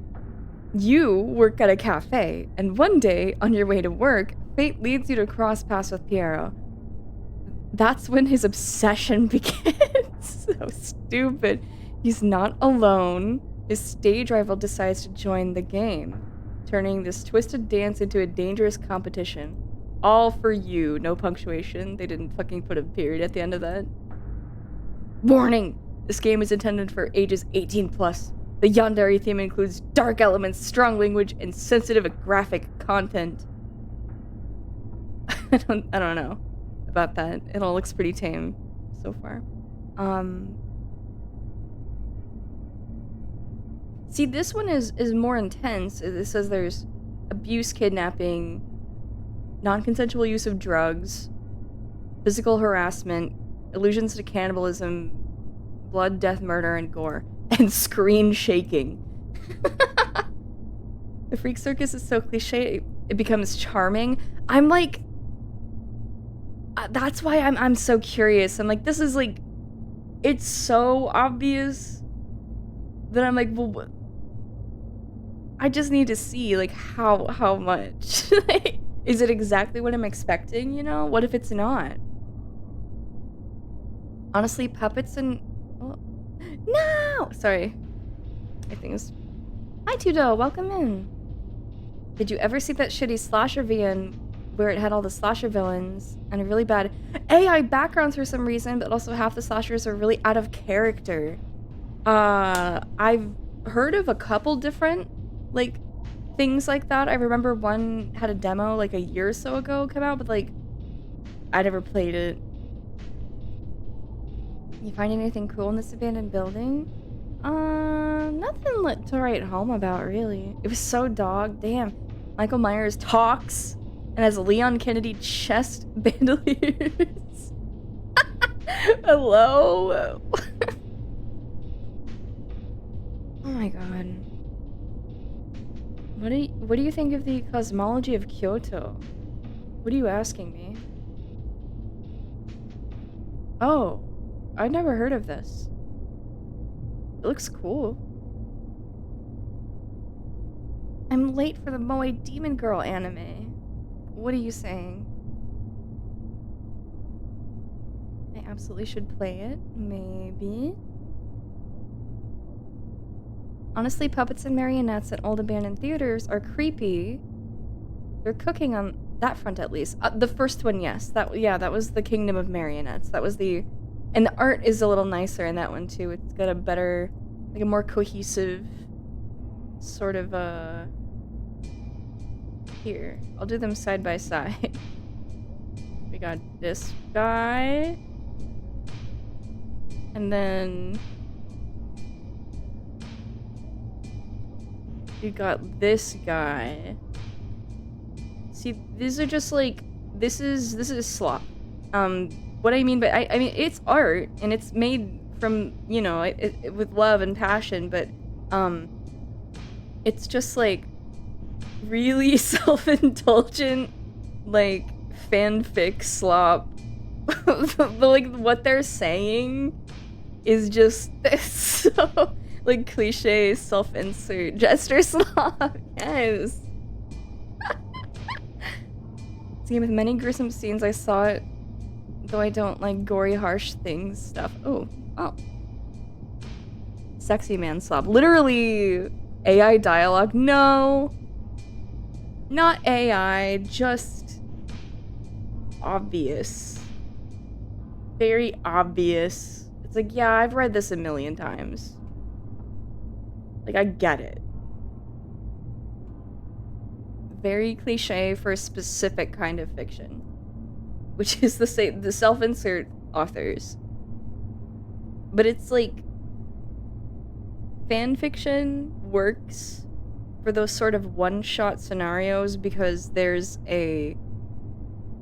You work at a cafe, and one day, on your way to work, fate leads you to cross paths with Piero. That's when his obsession begins. So stupid. He's not alone. His stage rival decides to join the game, turning this twisted dance into a dangerous competition. All for you. No punctuation. They didn't fucking put a period at the end of that. Warning! This game is intended for ages 18 plus. The yandere theme includes dark elements, strong language, and sensitive graphic content. I don't know about that. It all looks pretty tame so far. See, this one is more intense. It says there's abuse, kidnapping, non-consensual use of drugs, physical harassment, allusions to cannibalism, blood, death, murder, and gore, and screen shaking. The Freak Circus is so cliche, it becomes charming. I'm like, that's why I'm so curious. I'm like, this is like, it's so obvious that I'm like, well, I just need to see like how much. Like, is it exactly what I'm expecting? You know, what if it's not? Honestly, puppets and no, sorry. I think it's hi Tudo, welcome in. Did you ever see that shitty slasher VN where it had all the slasher villains and a really bad AI backgrounds for some reason, but also half the slashers are really out of character? I've heard of a couple different like things like that. I remember one had a demo like a year or so ago come out, but like I never played it. You find anything cool in this abandoned building? Nothing to write home about, really. It was so dog. Damn. Michael Myers talks and has Leon Kennedy chest bandoliers. Hello? Oh my god. What do you think of the cosmology of Kyoto? What are you asking me? Oh, I've never heard of this. It looks cool. I'm late for the Moe Demon Girl anime. What are you saying? I absolutely should play it. Maybe. Honestly, puppets and marionettes at old abandoned theaters are creepy. They're cooking on that front at least. The first one, yes. That was the Kingdom of Marionettes. That was the... And the art is a little nicer in that one, too. It's got a better... Like a more cohesive... Sort of, Here. I'll do them side by side. We got this guy. And then... You got this guy. See, these are just like... This is slop. What I mean by... I mean, it's art, and it's made from, you know, with love and passion, but, it's just, like, really self-indulgent, like, fanfic slop. Like, what they're saying is just so, like, cliche self-insert jester slop. Yes. It's a game with many gruesome scenes. I saw it, though I don't like gory, harsh things stuff. Oh. Sexy man slop. Literally AI dialogue. No. Not AI, just obvious. Very obvious. It's like, yeah, I've read this a million times. Like, I get it. Very cliche for a specific kind of fiction. which is the self-insert authors. But it's like fan fiction works for those sort of one-shot scenarios because there's an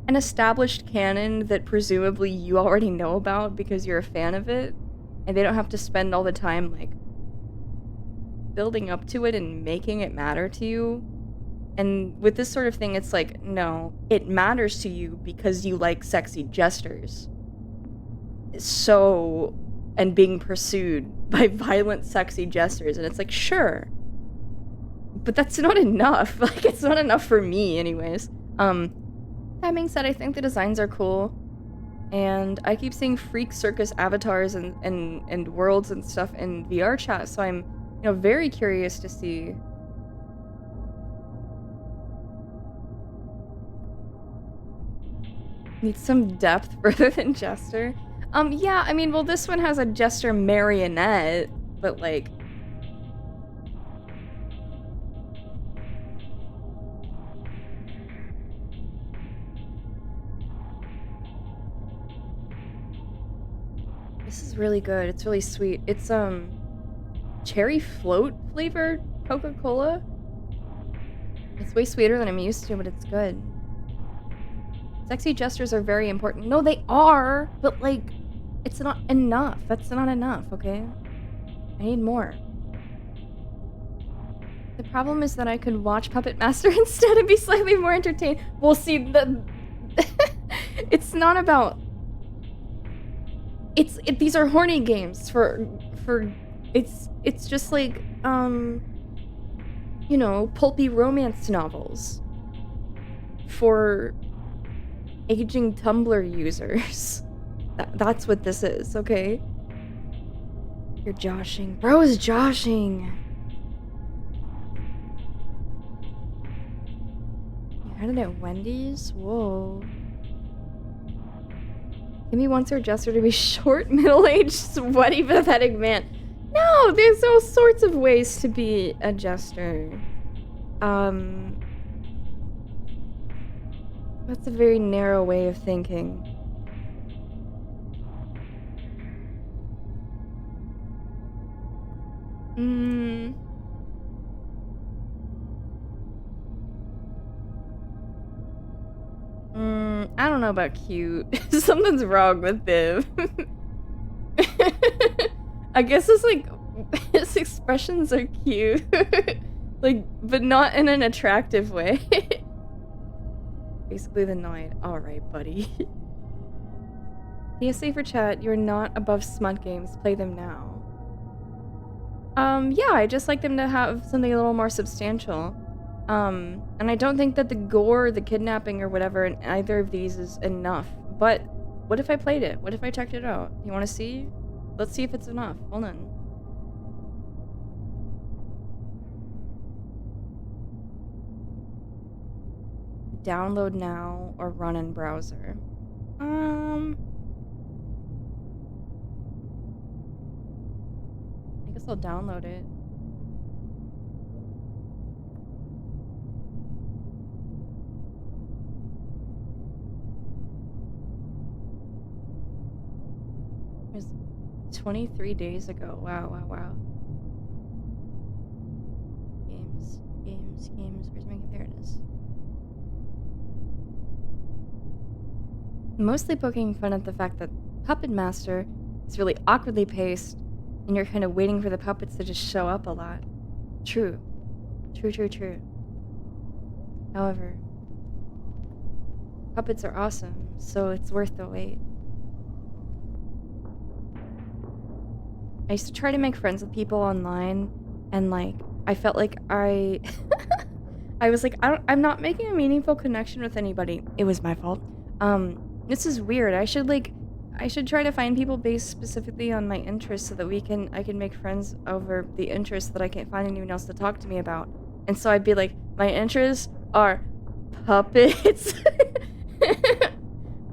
established canon that presumably you already know about because you're a fan of it, and they don't have to spend all the time like building up to it and making it matter to you. And with this sort of thing, it's like, no, it matters to you because you like sexy jesters. So, and being pursued by violent, sexy jesters. And it's like, sure. But that's not enough. Like, it's not enough for me, anyways. That being said, I think the designs are cool. And I keep seeing freak circus avatars and worlds and stuff in VR chat, so I'm, very curious to see. Needs some depth further than Jester. Yeah, I mean, well, this one has a Jester marionette, but like... This is really good. It's really sweet. It's, cherry float flavored Coca-Cola. It's way sweeter than I'm used to, but it's good. Sexy gestures are very important. No, they are, but like, it's not enough. That's not enough, okay? I need more. The problem is that I could watch Puppet Master instead and be slightly more entertained. Well, see, it's not about... These are horny games for it's just like, pulpy romance novels for aging Tumblr users. That's what this is, okay? You're joshing. Bro is joshing. You had it at Wendy's? Whoa. Give me once or Jester to be short, middle-aged, sweaty, pathetic man. No, there's all sorts of ways to be a Jester. That's a very narrow way of thinking. I don't know about cute. Something's wrong with them. I guess it's like his expressions are cute. Like, but not in an attractive way. Basically the Knight. Alright, buddy. PSA for chat, you're not above smut games. Play them now. Yeah, I just like them to have something a little more substantial. And I don't think that the gore, the kidnapping, or whatever in either of these is enough. But what if I played it? What if I checked it out? You want to see? Let's see if it's enough. Hold on. Download now or run in browser. I guess I'll download it. It was 23 days ago. Wow, wow, wow. Games. Where's my... There it is. Mostly poking fun at the fact that Puppet Master is really awkwardly paced, and you're kind of waiting for the puppets to just show up a lot. True. True. However, puppets are awesome, so it's worth the wait. I used to try to make friends with people online, and like, I felt like I was like, I'm not making a meaningful connection with anybody. It was my fault. This is weird. I should try to find people based specifically on my interests so that I can make friends over the interests that I can't find anyone else to talk to me about. And so I'd be like, my interests are puppets.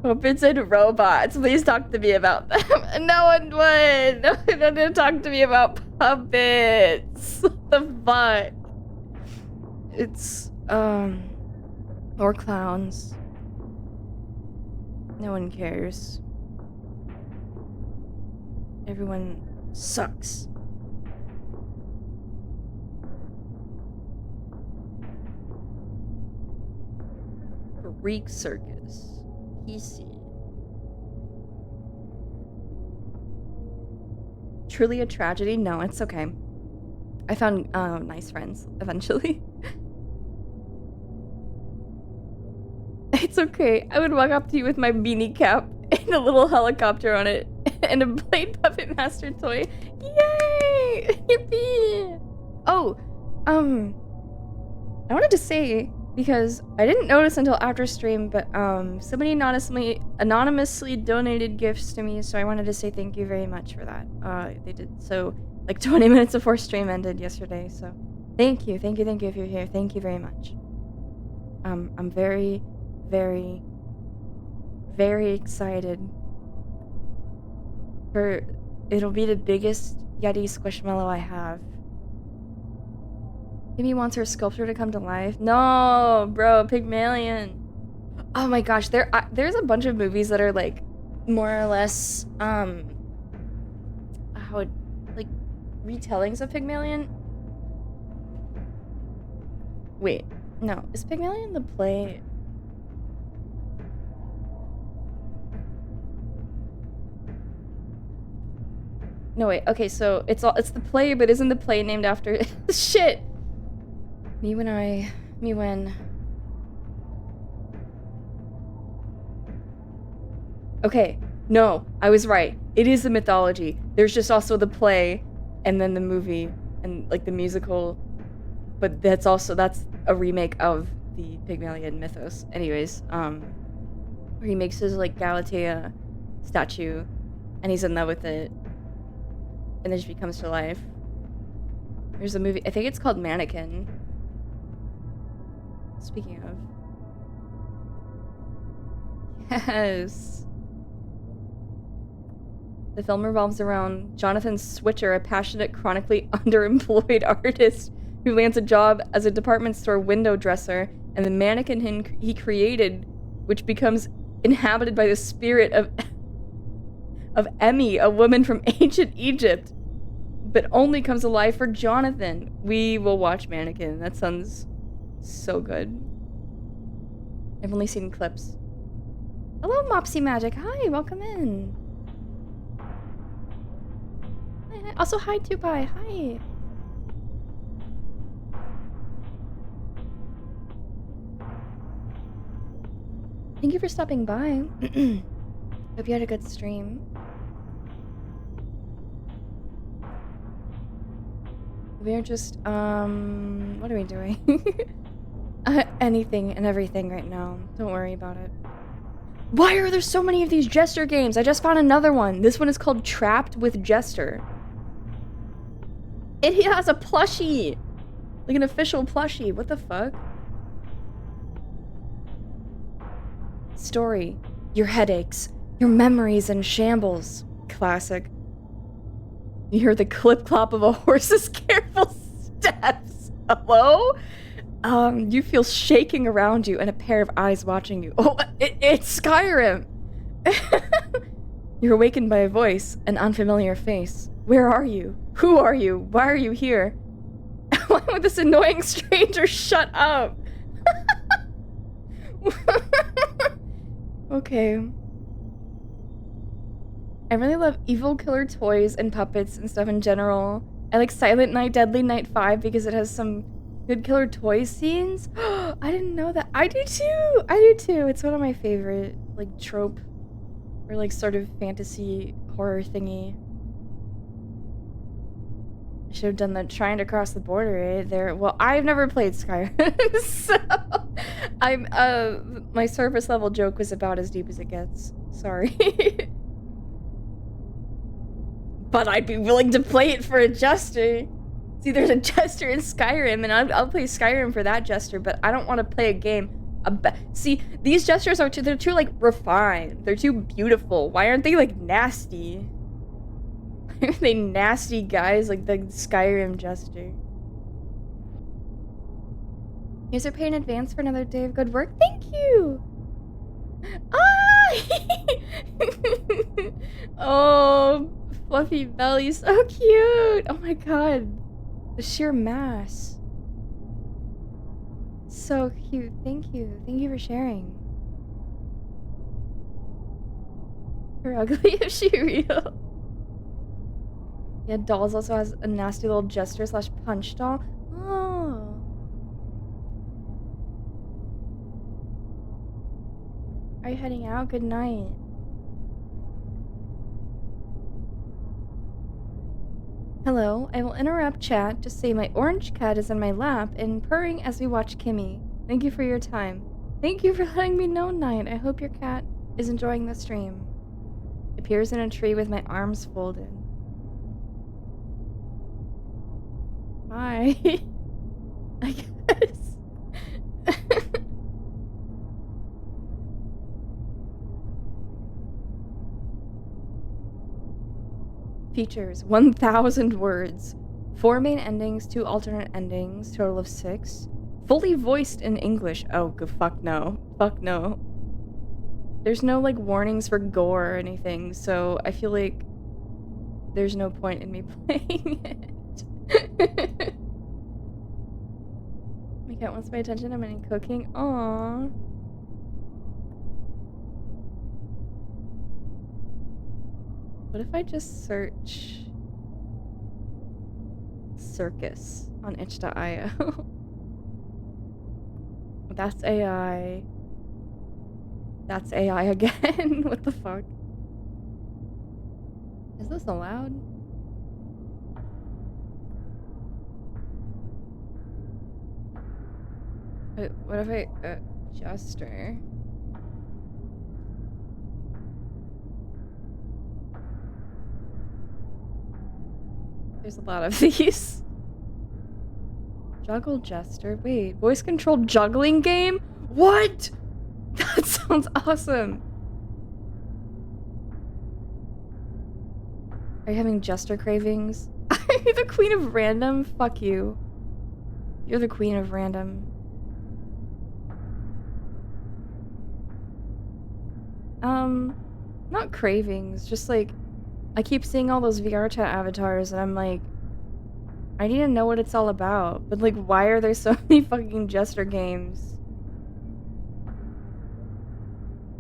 Puppets and robots. Please talk to me about them. No one would. No one would talk to me about puppets. What the fuck? It's, or clowns. No one cares. Everyone sucks. Greek Circus. PC. Truly a tragedy? No, it's okay. I found nice friends eventually. It's okay. I would walk up to you with my beanie cap and a little helicopter on it and a Blade Puppet Master toy. Yay! Yippee! Oh, I wanted to say, because I didn't notice until after stream, but somebody anonymously donated gifts to me, so I wanted to say thank you very much for that. They did so like 20 minutes before stream ended yesterday, so thank you if you're here. Thank you very much. I'm very, very, very excited for it'll be the biggest Yeti Squishmallow I have. Amy wants her sculpture to come to life. No, bro, Pygmalion. Oh my gosh, there's a bunch of movies that are like more or less retellings of Pygmalion. Wait, no, is Pygmalion the play? No wait, okay, so it's the play, but isn't the play named after shit? Me when. Okay, no, I was right. It is a mythology. There's just also the play, and then the movie, and like the musical. But that's a remake of the Pygmalion mythos. Anyways, where he makes his like Galatea statue, and he's in love with it, and then she comes to life. There's a movie. I think it's called Mannequin. Speaking of. Yes. The film revolves around Jonathan Switcher, a passionate, chronically underemployed artist who lands a job as a department store window dresser, and the mannequin he created, which becomes inhabited by the spirit of Emmy, a woman from ancient Egypt, but only comes alive for Jonathan. We will watch Mannequin. That sounds so good. I've only seen clips. Hello, Mopsy Magic. Hi, welcome in. Hi. Also, hi, Tupai. Hi. Thank you for stopping by. Hope you had a good stream. We're just, what are we doing? Anything and everything right now. Don't worry about it. Why are there so many of these Jester games? I just found another one. This one is called Trapped with Jester. It has a plushie. Like an official plushie. What the fuck? Story. Your headaches. Your memories in shambles. Classic. You hear the clip-clop of a horse's careful steps. Hello? You feel shaking around you and a pair of eyes watching you. Oh, it's Skyrim! You're awakened by a voice, an unfamiliar face. Where are you? Who are you? Why are you here? Why would this annoying stranger shut up? Okay. I really love evil killer toys and puppets and stuff in general. I like Silent Night, Deadly Night 5 because it has some good killer toy scenes. I didn't know that. I do too. It's one of my favorite, like, trope or, like, sort of fantasy horror thingy. I should have done the trying to cross the border right there. Well, I've never played Skyrim, so my surface level joke was about as deep as it gets. Sorry. But I'd be willing to play it for a Jester. See, there's a Jester in Skyrim, and I'll play Skyrim for that Jester, but I don't want to play a game. See, these Jesters they're too, like, refined. They're too beautiful. Why aren't they, like, nasty? Why are they nasty guys like the Skyrim Jester? User pay in advance for another day of good work? Thank you! Ah! Oh, fluffy belly, so cute. Oh my god. The sheer mass. So cute. Thank you. Thank you for sharing. Her ugly if she real. Yeah, Dolls also has a nasty little jester slash punch doll. Oh. Are you heading out? Good night. Hello, I will interrupt chat to say my orange cat is in my lap and purring as we watch Kimmy. Thank you for your time. Thank you for letting me know, Knight. I hope your cat is enjoying the stream. Appears in a tree with my arms folded. Hi. I guess. Features 1,000 words. 4 main endings, 2 alternate endings, total of 6. Fully voiced in English. Oh, fuck no. Fuck no. There's no, like, warnings for gore or anything, so I feel like there's no point in me playing it. My cat wants my attention. I'm in cooking. Aww. What if I just search circus on itch.io? That's AI. That's AI again. What the fuck? Is this allowed? What if I jester? There's a lot of these. Juggle jester. Wait, voice controlled juggling game? What? That sounds awesome. Are you having jester cravings? Are you the queen of random? Fuck you. You're the queen of random. Not cravings, just like, I keep seeing all those VR chat avatars and I'm like, I need to know what it's all about. But like, why are there so many fucking jester games?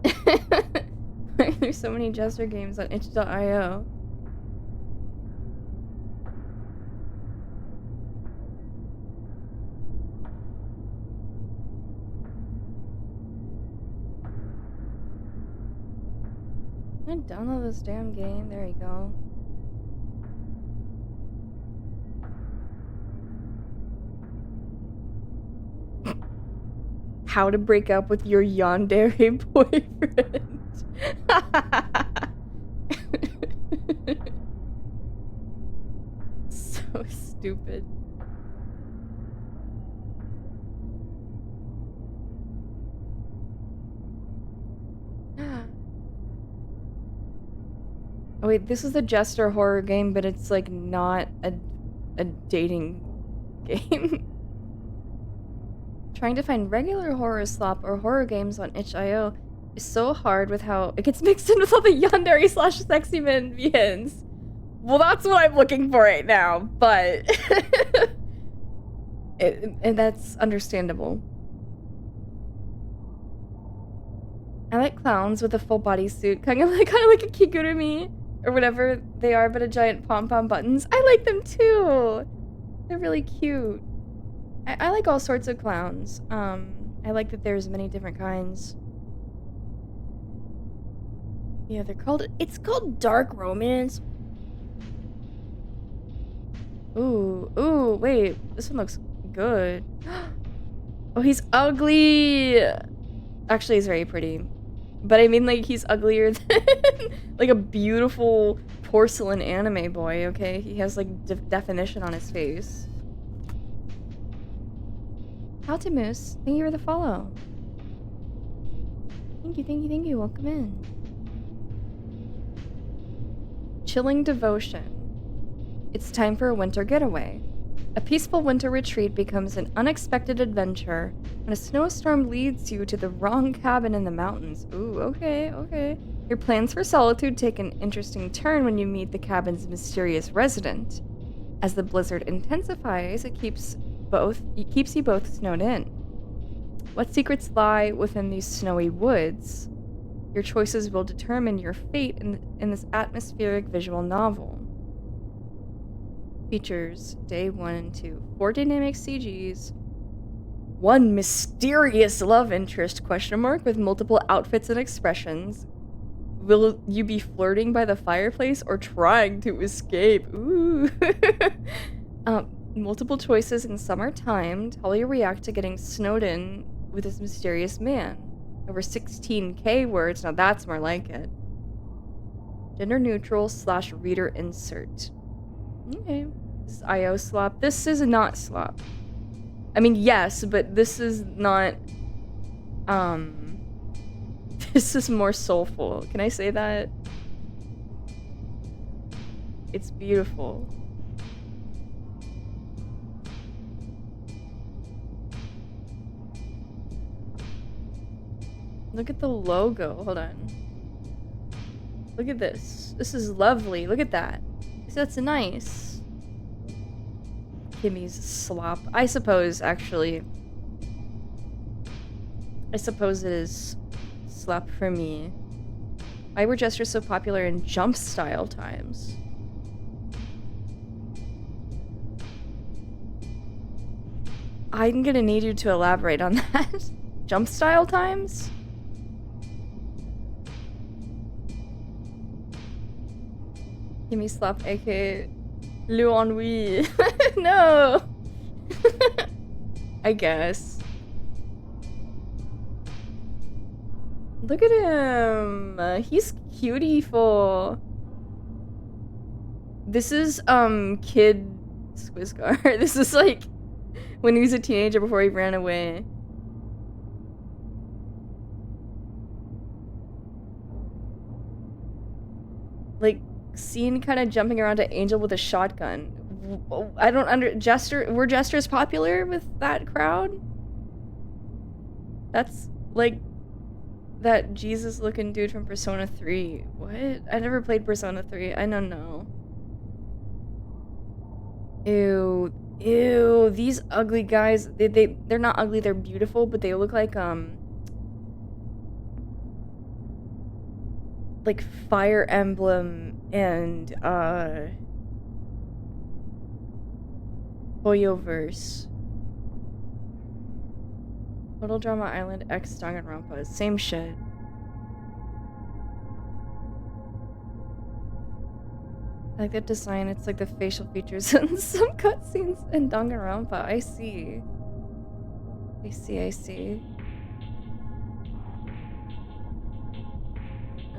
Why are there so many jester games on itch.io? I download this damn game. There you go. How to break up with your yandere boyfriend. So stupid. Oh wait, this is a jester horror game, but it's like not a dating game. Trying to find regular horror slop or horror games on itch.io is so hard with how it gets mixed in with all the yandere slash sexy men VNs. Well, that's what I'm looking for right now, but and that's understandable. I like clowns with a full bodysuit, kind of like a kigurumi or whatever they are, but a giant pom-pom buttons. I like them too. They're really cute. I like all sorts of clowns. I like that there's many different kinds. Yeah, it's called Dark Romance. Ooh, wait, this one looks good. Oh, he's ugly. Actually, he's very pretty. But I mean, like, he's uglier than, like, a beautiful porcelain anime boy, okay? He has, like, definition on his face. Altimus, thank you for the follow. Thank you. Welcome in. Chilling devotion. It's time for a winter getaway. A peaceful winter retreat becomes an unexpected adventure when a snowstorm leads you to the wrong cabin in the mountains. Ooh, okay, okay. Your plans for solitude take an interesting turn when you meet the cabin's mysterious resident. As the blizzard intensifies, it keeps you both snowed in. What secrets lie within these snowy woods? Your choices will determine your fate in this atmospheric visual novel. Features day 1 and 2. 4 dynamic CGs. 1 mysterious love interest ? With multiple outfits and expressions. Will you be flirting by the fireplace or trying to escape? Ooh. Multiple choices in summer timed. How will you react to getting snowed in with this mysterious man? Over 16K words. Now that's more like it. Gender neutral / reader insert. Okay. This is IO slop. This is not slop. I mean, yes, but this is not, this is more soulful. Can I say that? It's beautiful. Look at the logo. Hold on. Look at this. This is lovely. Look at that. That's nice. Kimmy's slop. I suppose, actually. I suppose it is slop for me. Why were gestures so popular in jump style times? I'm gonna need you to elaborate on that. Jump style times? Kimmy slop, aka Le Ennui. No! I guess. Look at him! He's cutie-ful. This is, Kid Squizgar. This is like when he was a teenager before he ran away. Like, seen kind of jumping around to Angel with a shotgun. I don't were Jesters popular with that crowd? That's like that Jesus looking dude from Persona 3. What? I never played Persona 3. I don't know. Ew. Ew. These ugly guys, they're not ugly, they're beautiful, but they look like Fire Emblem and Hoyoverse. Total Drama Island X Danganronpa. Same shit. I like that design. It's like the facial features in some cutscenes in Danganronpa. I see. I see.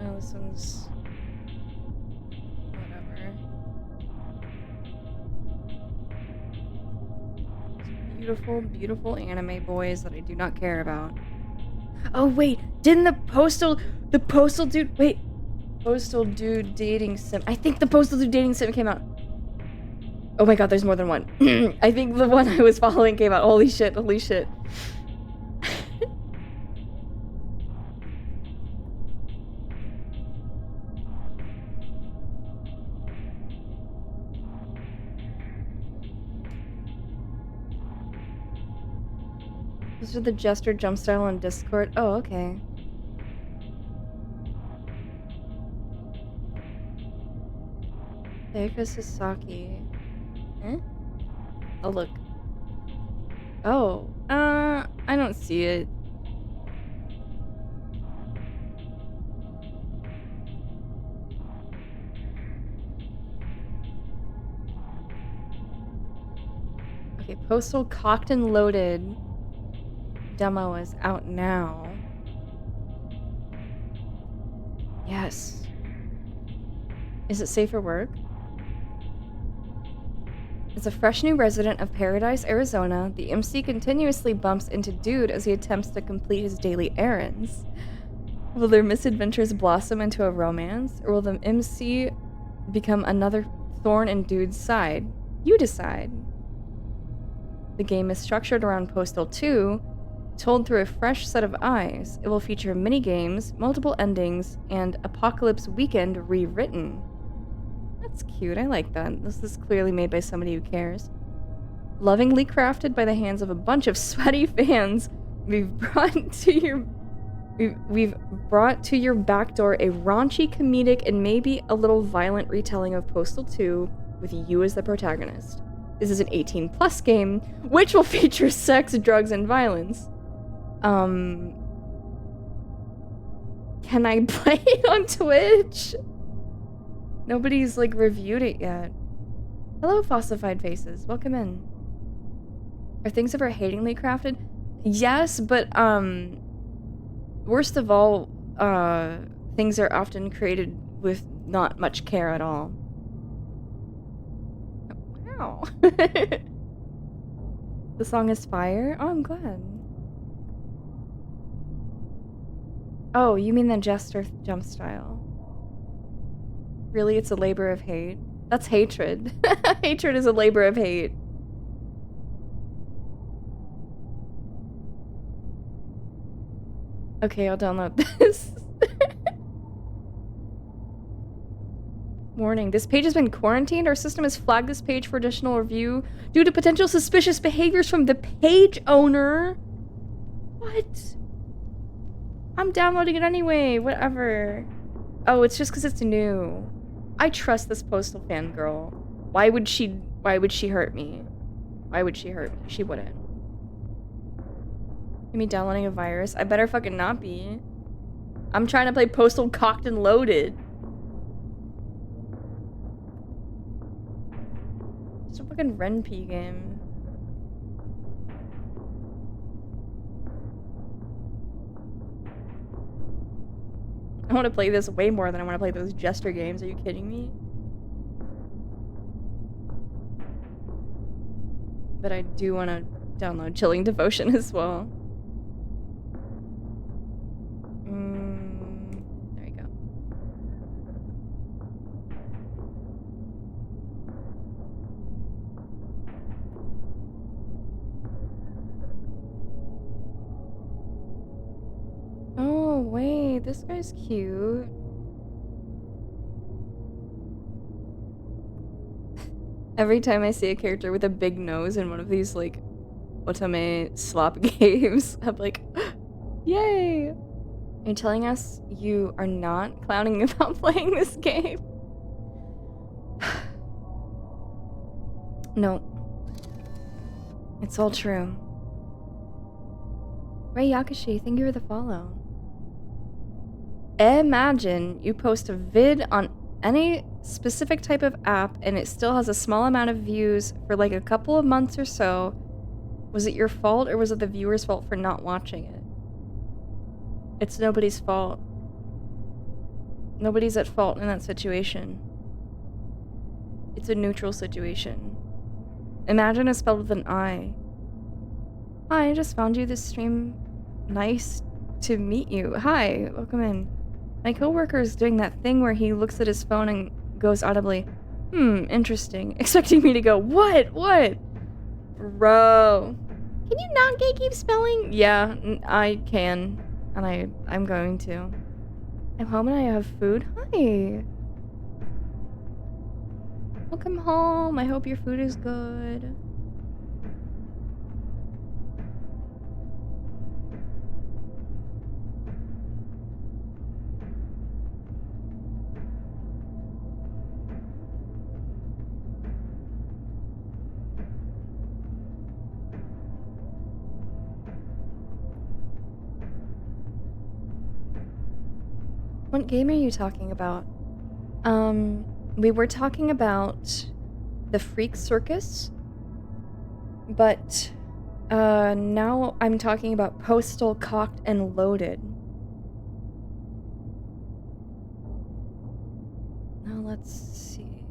Oh, this one's... whatever. Beautiful, beautiful anime boys that I do not care about. Oh wait, didn't the postal dude dating sim, I think the postal dude dating sim came out. Oh my god, there's more than one. I think the one I was following came out. Holy shit. Those are the Jester jump style on Discord. Oh, okay. Seika Sasaki. Eh? Oh, look. Oh, I don't see it. Okay, Postal Cocked and Loaded demo is out now. Yes. Is it safe for work? As a fresh new resident of Paradise, Arizona, the MC continuously bumps into Dude as he attempts to complete his daily errands. Will their misadventures blossom into a romance, or will the MC become another thorn in Dude's side? You decide. The game is structured around Postal 2, told through a fresh set of eyes. It will feature mini-games, multiple endings, and Apocalypse Weekend rewritten. That's cute, I like that. This is clearly made by somebody who cares. Lovingly crafted by the hands of a bunch of sweaty fans, we've brought to your back door a raunchy, comedic, and maybe a little violent retelling of Postal 2 with you as the protagonist. This is an 18+ game, which will feature sex, drugs, and violence. Can I play it on Twitch? Nobody's, like, reviewed it yet. Hello, Fossified Faces. Welcome in. Are things ever hatingly crafted? Yes, but, worst of all, things are often created with not much care at all. Wow. The song is fire? Oh, I'm glad. Oh, you mean the Jester jump style. Really, it's a labor of hate? That's hatred. Hatred is a labor of hate. Okay, I'll download this. Warning, this page has been quarantined. Our system has flagged this page for additional review due to potential suspicious behaviors from the page owner. What? I'm downloading it anyway, whatever. Oh, it's just because it's new. I trust this Postal fangirl. Why would she hurt me? Why would she hurt me? She wouldn't. You mean downloading a virus? I better fucking not be. I'm trying to play Postal Cocked and Loaded. It's a fucking Ren'Py game. I want to play this way more than I want to play those Jester games. Are you kidding me? But I do want to download Chilling Devotion as well. There you go. Oh, wait, this guy's cute. Every time I see a character with a big nose in one of these, like, otome slop games, I'm like, yay! Are you telling us you are not clowning about playing this game? No. It's all true. Ray Yakushi, thank you for the follow. Imagine you post a vid on any specific type of app and it still has a small amount of views for like a couple of months or so. Was it your fault or was it the viewer's fault for not watching it? It's nobody's fault. Nobody's at fault in that situation. It's a neutral situation. Imagine it's spelled with an I. Hi, I just found you this stream. Nice to meet you. Hi, welcome in. My coworker is doing that thing where he looks at his phone and goes audibly, interesting. Expecting me to go, what? What? Bro. Can you not gatekeep spelling? Yeah, I can. And I'm going to. I'm home and I have food. Hi. Welcome home. I hope your food is good. What game are you talking about? We were talking about the Freak Circus, but now I'm talking about Postal Cocked and Loaded. Now let's see.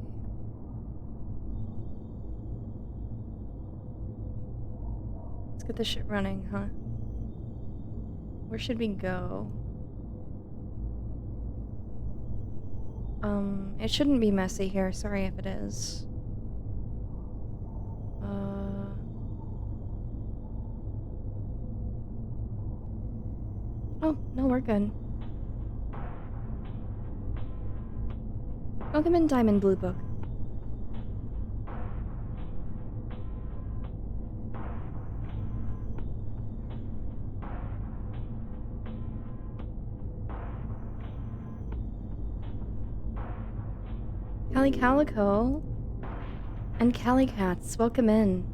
Let's get this shit running, huh? Where should we go? It shouldn't be messy here. Sorry if it is. Oh, no, we're good. Welcome in, Diamond Blue Book. Callie Calico and Callie Cats, welcome in.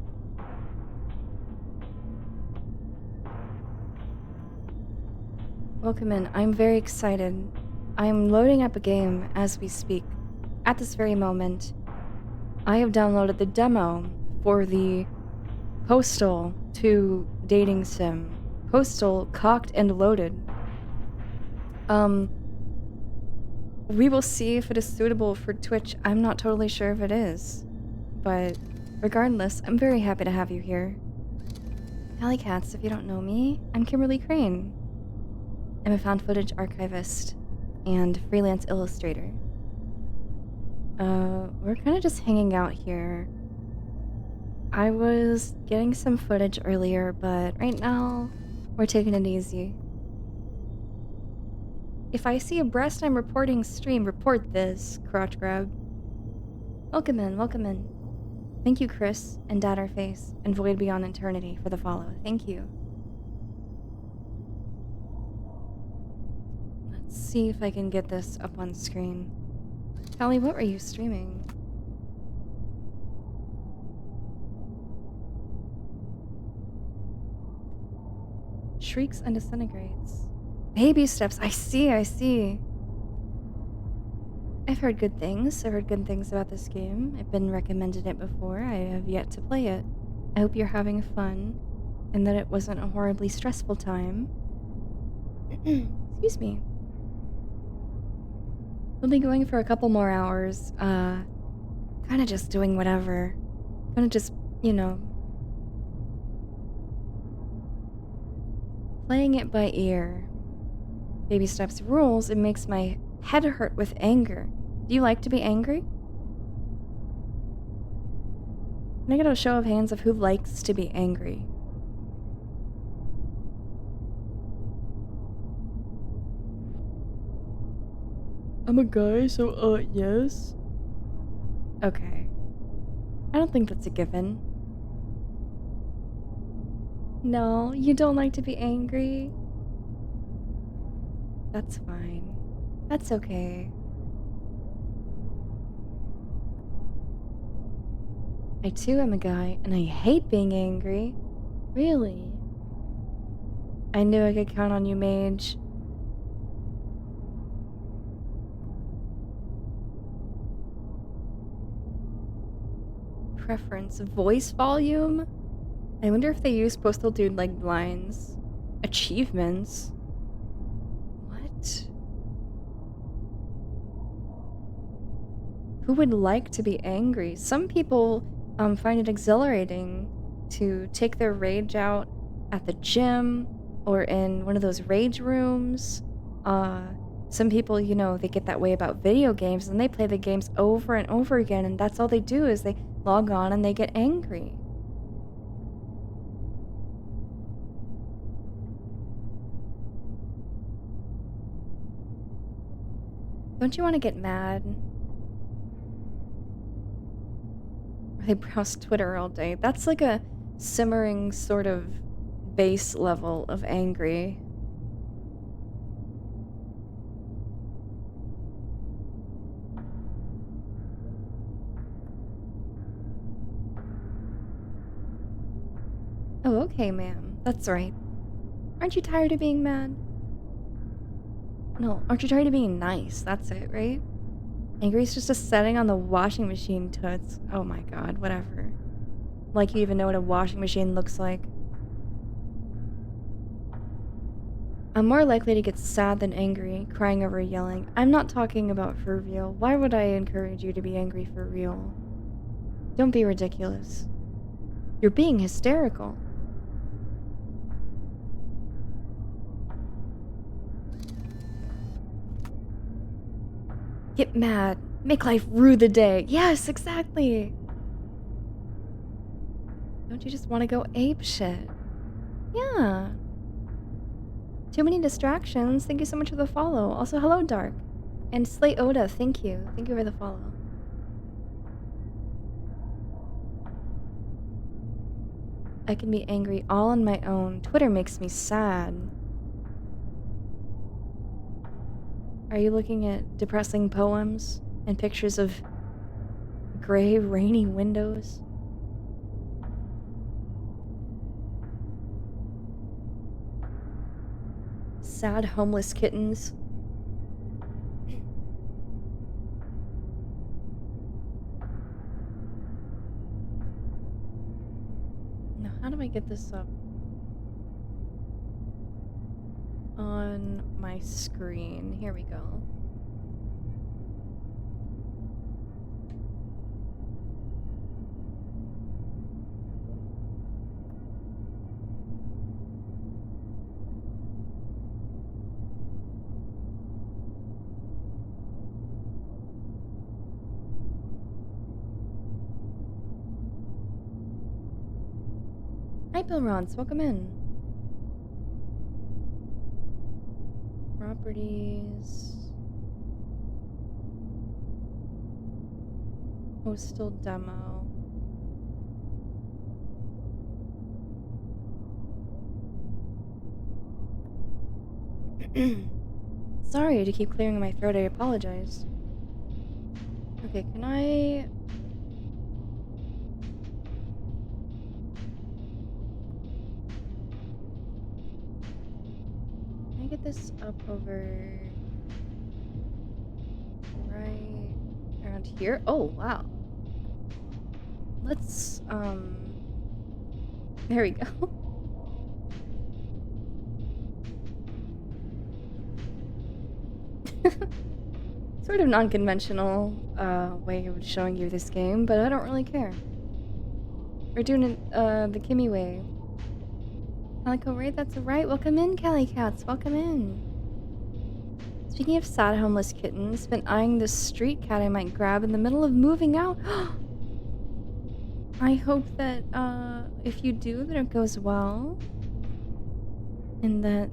Welcome in. I'm very excited. I'm loading up a game as we speak. At this very moment, I have downloaded the demo for the Postal 2 dating sim. Postal Cocked and Loaded. We will see if it is suitable for Twitch. I'm not totally sure if it is. But regardless, I'm very happy to have you here. Callie Cats, if you don't know me, I'm Kimberly Crane. I'm a found footage archivist and freelance illustrator. We're kind of just hanging out here. I was getting some footage earlier, but right now, we're taking it easy. If I see a breast I'm reporting stream, report this, crotch grab. Welcome in, welcome in. Thank you, Chris, and Datterface, and Void Beyond Eternity for the follow. Thank you. Let's see if I can get this up on screen. Callie, what were you streaming? Shrieks and Disintegrates. Baby steps. I see, I see. I've heard good things. I've heard good things about this game. I've been recommended it before. I have yet to play it. I hope you're having fun and that it wasn't a horribly stressful time. Excuse me. We'll be going for a couple more hours. Kind of just doing whatever. Kind of just, you know, playing it by ear. Baby steps rules. It makes my head hurt with anger. Do you like to be angry? Can I get a show of hands of who likes to be angry? I'm a guy, so, yes. Okay. I don't think that's a given. No, you don't like to be angry? That's fine. That's okay. I too am a guy, and I hate being angry. Really? I knew I could count on you, Mage. Preference. Voice volume? I wonder if they use Postal Dude like blinds. Achievements? What? Who would like to be angry? Some people find it exhilarating to take their rage out at the gym or in one of those rage rooms. Some people, you know, they get that way about video games and they play the games over and over again, and that's all they do is they log on and they get angry. Don't you want to get mad? Or they browse Twitter all day. That's like a simmering sort of base level of angry. Oh, okay, ma'am. That's right. Aren't you tired of being mad? No, aren't you tired of being nice? That's it, right? Angry's just a setting on the washing machine, toots. Oh my god, whatever. Like you even know what a washing machine looks like. I'm more likely to get sad than angry, crying over yelling. I'm not talking about for real. Why would I encourage you to be angry for real? Don't be ridiculous. You're being hysterical. Get mad. Make life rue the day. Yes, exactly. Don't you just want to go ape shit? Yeah. Too many distractions. Thank you so much for the follow. Also, hello, Dark. And Slate Oda, thank you. Thank you for the follow. I can be angry all on my own. Twitter makes me sad. Are you looking at depressing poems and pictures of gray, rainy windows? Sad homeless kittens. Now, how do I get this up on my screen? Here we go. Hi, Bill Rons. Welcome in. Properties. Postal demo. Sorry to keep clearing my throat. I apologize. Okay, can I get this up over right around here? Oh, wow. Let's, there we go. Sort of non-conventional way of showing you this game, but I don't really care. We're doing it the Kimmy way. Calico Raid, that's right. Welcome in, Cali Cats. Welcome in. Speaking of sad homeless kittens, been eyeing this street cat I might grab in the middle of moving out. I hope that if you do, that it goes well. And that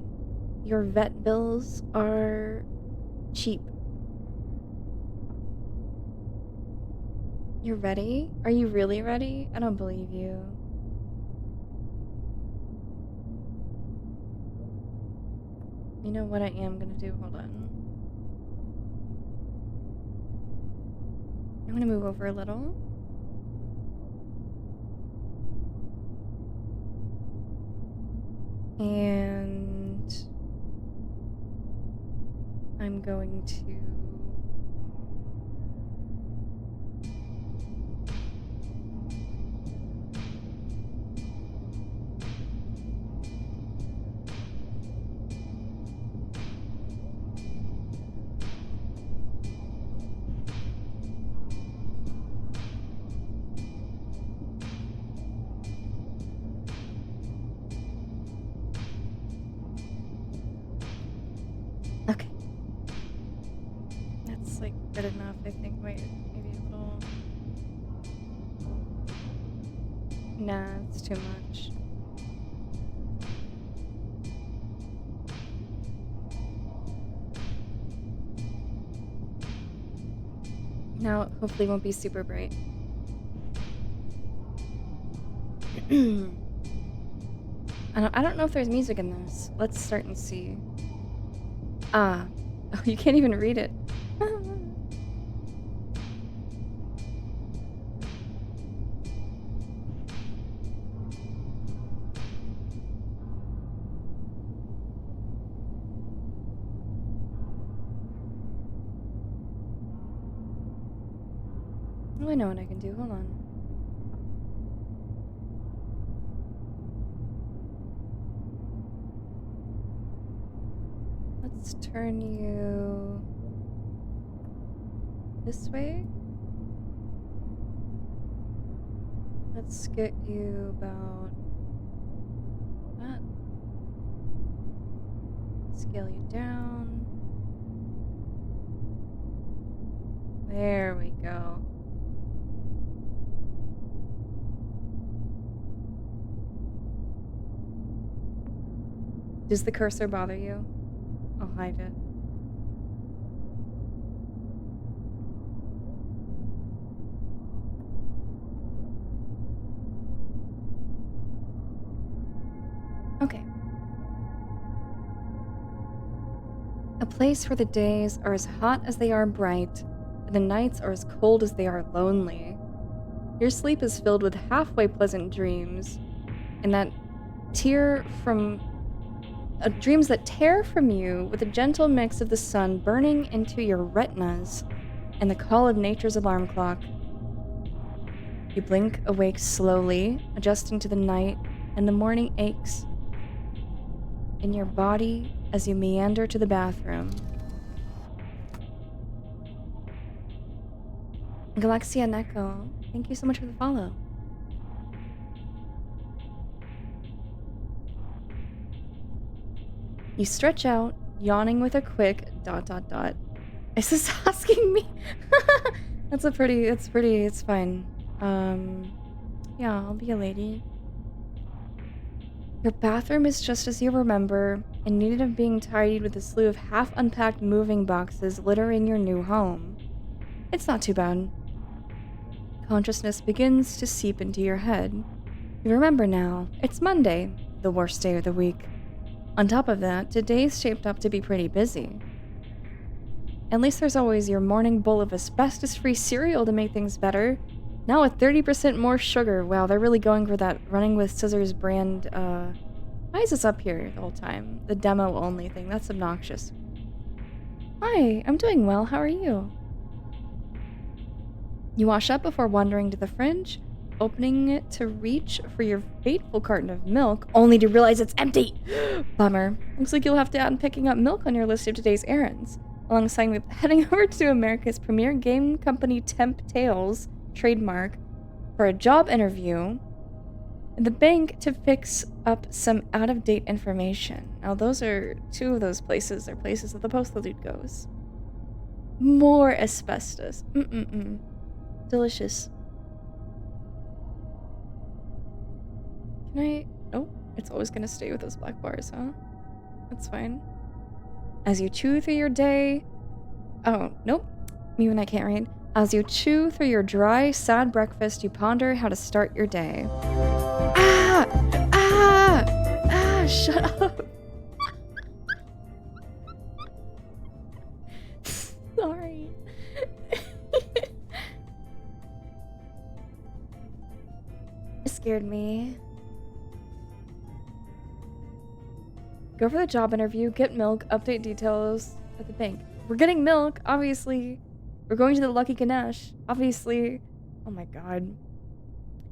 your vet bills are cheap. You're ready? Are you really ready? I don't believe you. You know what I am gonna do? Hold on. I'm gonna move over a little. And I'm going to okay. That's like good enough, I think. Wait, maybe a little. Nah, it's too much. Now, it hopefully won't be super bright. I don't know if there's music in this. Let's start and see. Ah. Oh, you can't even read it. Oh, I know what I can do. Hold on. Let's turn you this way. Let's get you about that. Scale you down. There we go. Does the cursor bother you? I'll hide it. Okay. A place where the days are as hot as they are bright, and the nights are as cold as they are lonely. Your sleep is filled with halfway pleasant dreams, and that tear from dreams that tear from you with a gentle mix of the sun burning into your retinas and the call of nature's alarm clock. You blink awake slowly, adjusting to the night, and the morning aches in your body as you meander to the bathroom. Galaxia Neko, thank you so much for the follow. You stretch out, yawning with a quick ... Is this asking me? It's fine. Yeah, I'll be a lady. Your bathroom is just as you remember, in need of being tidied with a slew of half-unpacked moving boxes littering your new home. It's not too bad. Consciousness begins to seep into your head. You remember now, it's Monday, the worst day of the week. On top of that, today's shaped up to be pretty busy. At least there's always your morning bowl of asbestos-free cereal to make things better. Now with 30% more sugar. Wow, they're really going for that Running with Scissors brand, Why is this up here the whole time? The demo only thing. That's obnoxious. Hi, I'm doing well. How are you? You wash up before wandering to the fridge, opening it to reach for your fateful carton of milk, only to realize it's empty. Bummer. Looks like you'll have to add picking up milk on your list of today's errands, alongside with heading over to America's premier game company Temp Tales, trademark, for a job interview, and the bank to fix up some out-of-date information. Now those are two of those places, are places that the postal dude goes. More asbestos. Delicious. Can I... Oh, it's always gonna stay with those black bars, huh? That's fine. As you chew through your day... Oh, nope. Even I can't read. As you chew through your dry, sad breakfast, you ponder how to start your day. Ah! Ah! Ah! Shut up! Sorry. It scared me. Go for the job interview, get milk, update details at the bank. We're getting milk, obviously. We're going to the Lucky Ganesh, obviously. Oh my god.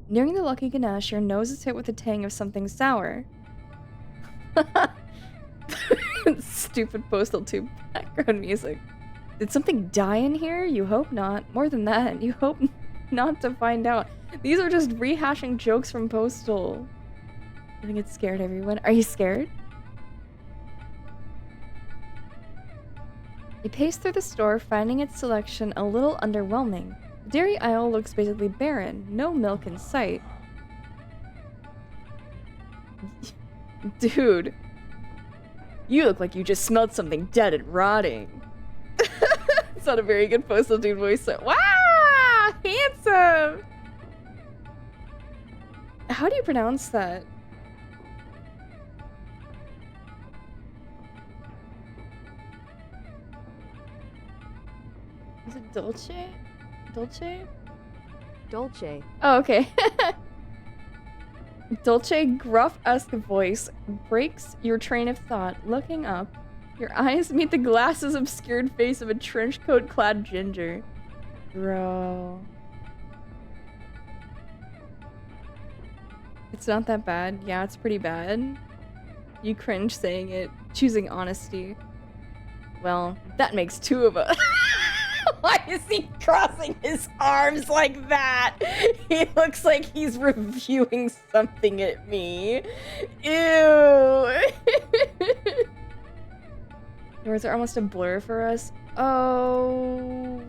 Nearing the Lucky Ganesh, your nose is hit with the tang of something sour. Stupid postal tube background music. Did something die in here? You hope not. More than that, you hope not to find out. These are just rehashing jokes from Postal. I think it scared everyone. Are you scared? You pace through the store, finding its selection a little underwhelming. The dairy aisle looks basically barren, no milk in sight. Dude, you look like you just smelled something dead and rotting. It's not a very good postal dude voice. So, wow, handsome. How do you pronounce that? Is it Dolce? Dolce? Dolce. Oh, okay. Dolce gruff-esque voice breaks your train of thought. Looking up, your eyes meet the glasses obscured face of a trench coat clad ginger. Bro. It's not that bad. Yeah, it's pretty bad. You cringe saying it, choosing honesty. Well, that makes two of us. Why is he crossing his arms like that? He looks like he's reviewing something at me. Ew. Doors are almost a blur for us. Oh.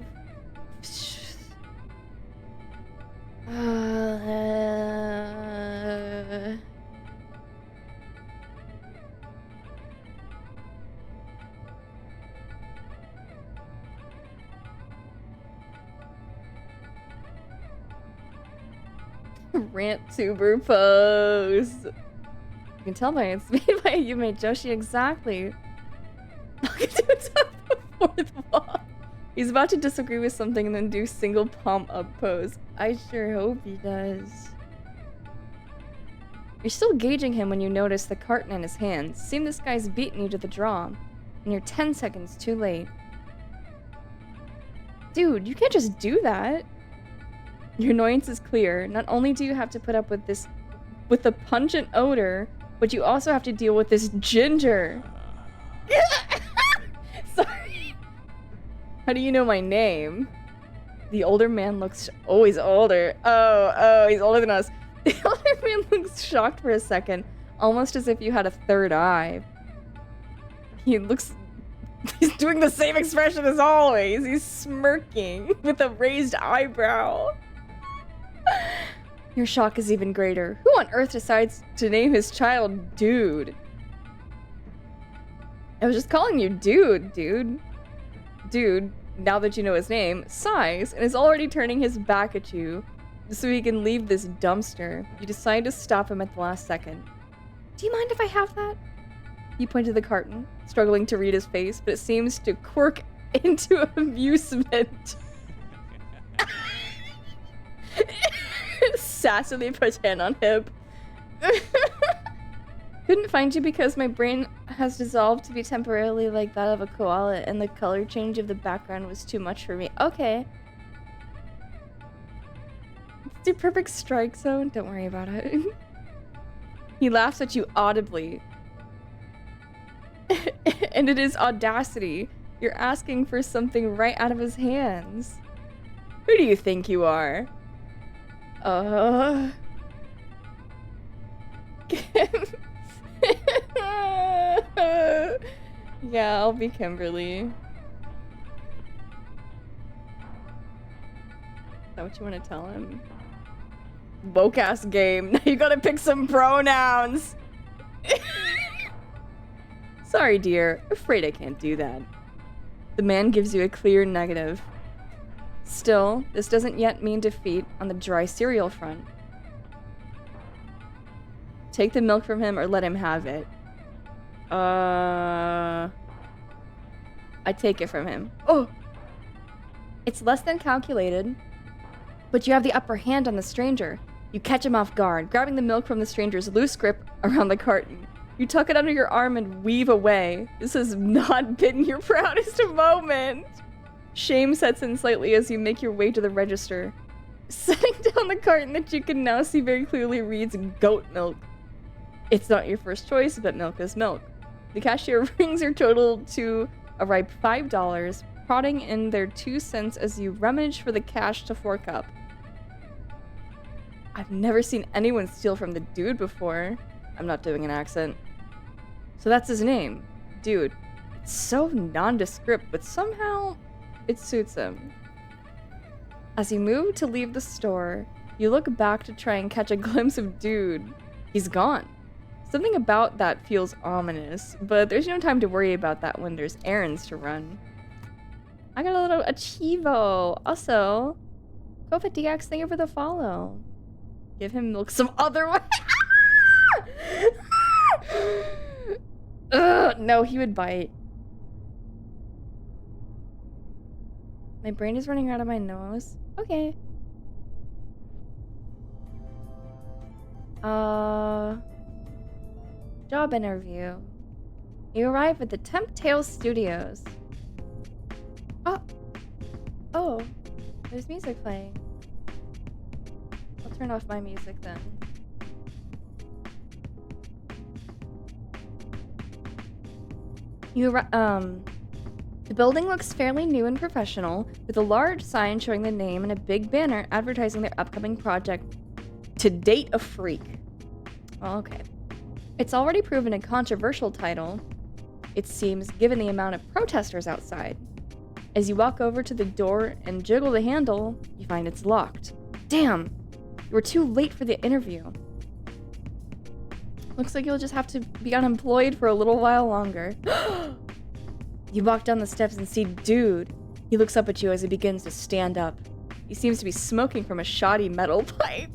rant tuber pose. You can tell by it's made by Yume Joshi exactly. Welcome to a top fourth wall. He's about to disagree with something and then do single palm up pose. I sure hope he does. You're still gauging him when you notice the carton in his hands. Seem this guy's beaten you to the draw, and you're 10 seconds too late. Dude, you can't just do that. Your annoyance is clear. Not only do you have to put up with the pungent odor, but you also have to deal with this ginger. Sorry. How do you know my name? The older man looks... Oh, he's older. Oh, he's older than us. The older man looks shocked for a second, almost as if you had a third eye. He's doing the same expression as always. He's smirking with a raised eyebrow. Your shock is even greater. Who on earth decides to name his child Dude? I was just calling you Dude. Dude, now that you know his name, sighs and is already turning his back at you so he can leave this dumpster. You decide to stop him at the last second. Do you mind if I have that? You point to the carton, struggling to read his face, but it seems to quirk into amusement. Sassily puts hand on hip. Couldn't find you because my brain has dissolved to be temporarily like that of a koala, and the color change of the background was too much for me. Okay. It's a perfect strike zone. Don't worry about it. He laughs at you audibly. And it is audacity. You're asking for something right out of his hands. Who do you think you are? Yeah, I'll be Kimberly. Is that what you want to tell him? Woke ass game. Now you gotta pick some pronouns. Sorry, dear. Afraid I can't do that. The man gives you a clear negative. Still, this doesn't yet mean defeat on the dry cereal front. Take the milk from him or let him have it. I take it from him. Oh! It's less than calculated, but you have the upper hand on the stranger. You catch him off guard, grabbing the milk from the stranger's loose grip around the carton. You tuck it under your arm and weave away. This has not been your proudest moment. Shame sets in slightly as you make your way to the register. Setting down the carton that you can now see very clearly reads goat milk. It's not your first choice, but milk is milk. The cashier rings your total to a ripe $5, prodding in their 2 cents as you rummage for the cash to fork up. I've never seen anyone steal from the dude before. I'm not doing an accent. So that's his name, Dude. It's so nondescript, but somehow it suits him. As you move to leave the store, you look back to try and catch a glimpse of Dude. He's gone. Something about that feels ominous, but there's no time to worry about that when there's errands to run. I got a little Achievo. Also, Kofa DX, thank you for the follow. Give him milk some other way. No, he would bite. My brain is running out of my nose. Okay. Job interview. You arrive at the Temp Tales Studios. Oh, there's music playing. I'll turn off my music then. The building looks fairly new and professional, with a large sign showing the name and a big banner advertising their upcoming project, To Date a Freak. Oh, okay. It's already proven a controversial title, it seems, given the amount of protesters outside. As you walk over to the door and jiggle the handle, you find it's locked. Damn! You were too late for the interview. Looks like you'll just have to be unemployed for a little while longer. You walk down the steps and see Dude. He looks up at you as he begins to stand up. He seems to be smoking from a shoddy metal pipe.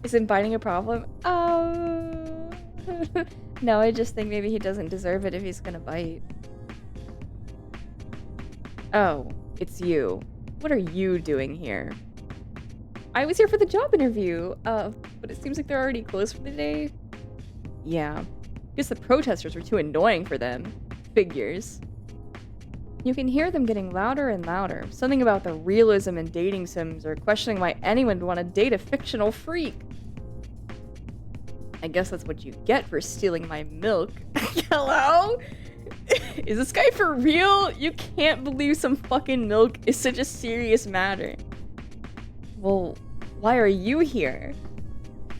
Isn't biting a problem? Oh. No, I just think maybe he doesn't deserve it if he's gonna bite. Oh, it's you. What are you doing here? I was here for the job interview, but it seems like they're already closed for the day. Yeah. Guess the protesters were too annoying for them. Figures. You can hear them getting louder and louder. Something about the realism in dating sims, or questioning why anyone would want to date a fictional freak. I guess that's what you get for stealing my milk. Hello? Is this guy for real? You can't believe some fucking milk is such a serious matter. Well, why are you here?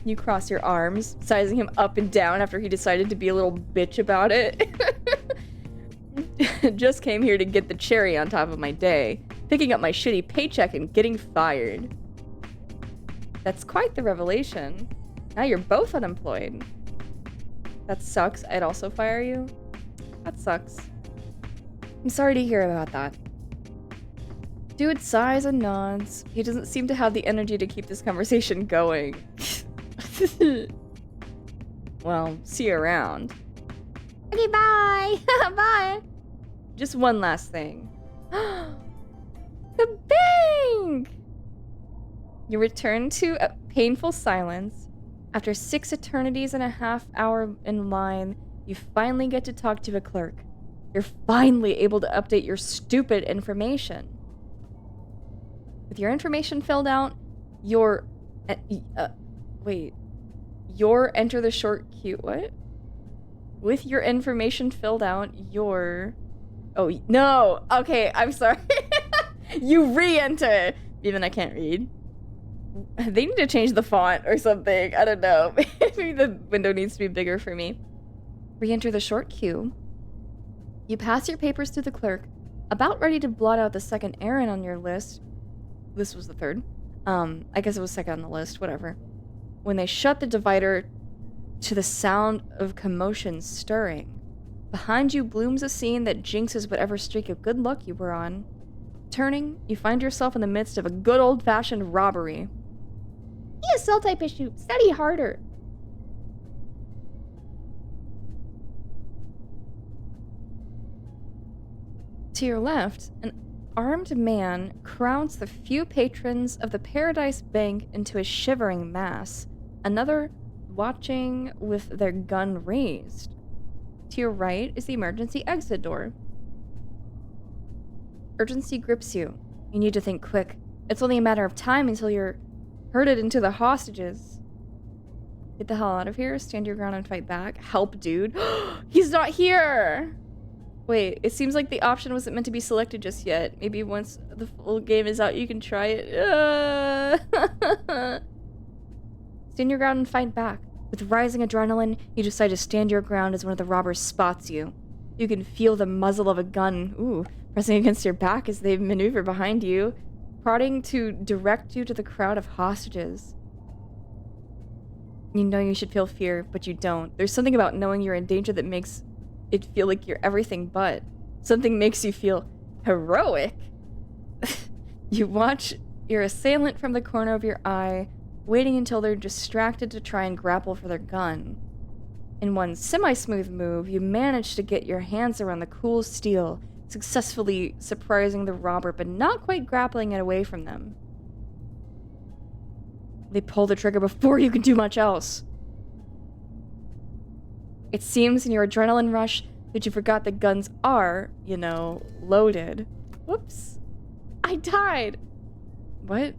You cross your arms, sizing him up and down after he decided to be a little bitch about it. Just came here to get the cherry on top of my day, picking up my shitty paycheck and getting fired. That's quite the revelation. Now you're both unemployed. That sucks. I'd also fire you. That sucks. I'm sorry to hear about that. Dude sighs and nods. He doesn't seem to have the energy to keep this conversation going. Well, see you around. Okay, bye! Bye! Just one last thing. The bank! You return to a painful silence. After 6 eternities and a half hour in line, you finally get to talk to a clerk. You're finally able to update your stupid information. With your information filled out, your enter the short queue. What? With your information filled out, your... Oh, no! Okay, I'm sorry. You re-enter! Even I can't read. They need to change the font or something. I don't know. Maybe the window needs to be bigger for me. Re-enter the short queue. You pass your papers to the clerk, about ready to blot out the second errand on your list. This was the third. I guess it was second on the list, whatever. When they shut the divider to the sound of commotion stirring. Behind you blooms a scene that jinxes whatever streak of good luck you were on. Turning, you find yourself in the midst of a good old-fashioned robbery. ESL type issue. Study harder. To your left, an armed man crowds the few patrons of the Paradise Bank into a shivering mass, another watching with their gun raised. To your right is the emergency exit door. Urgency grips you. You need to think quick. It's only a matter of time until you're herded into the hostages. Get the hell out of here, stand your ground and fight back. Help, dude. He's not here! Wait, it seems like the option wasn't meant to be selected just yet. Maybe once the full game is out, you can try it. Stand your ground and fight back. With rising adrenaline, you decide to stand your ground as one of the robbers spots you. You can feel the muzzle of a gun, pressing against your back as they maneuver behind you, prodding to direct you to the crowd of hostages. You know you should feel fear, but you don't. There's something about knowing you're in danger that makes it feel like you're everything but. Something makes you feel heroic. You watch your assailant from the corner of your eye, waiting until they're distracted to try and grapple for their gun. In one semi-smooth move, you manage to get your hands around the cool steel, successfully surprising the robber but not quite grappling it away from them. They pull the trigger before you can do much else. It seems in your adrenaline rush that you forgot that guns are, loaded. Whoops. I died! What?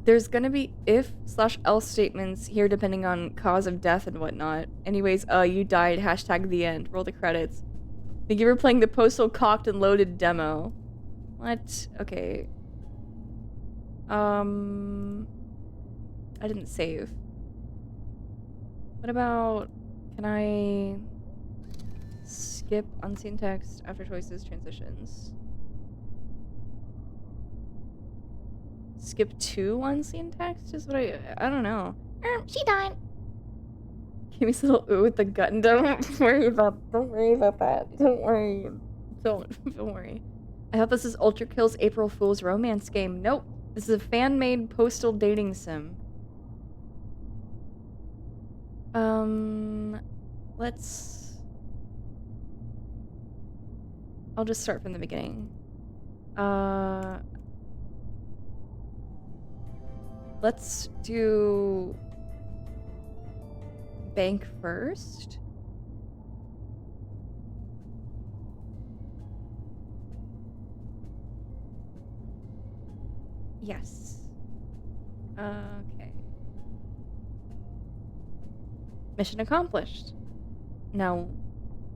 There's gonna be if/else statements here depending on cause of death and whatnot. Anyways, you died, #the end. Roll the credits. Think you were playing the Postal Cocked and Loaded demo. What? Okay. I didn't save. What about... Can I... skip unseen text, after choices, transitions? Skip to unseen text is what I don't know. She died. Give me a little ooh with the gun. Don't worry about that. Don't worry. Don't worry. I thought this is Ultra Kill's April Fool's romance game. Nope. This is a fan-made postal dating sim. I'll just start from the beginning. Let's do bank first. Yes. Okay. Mission accomplished. Now,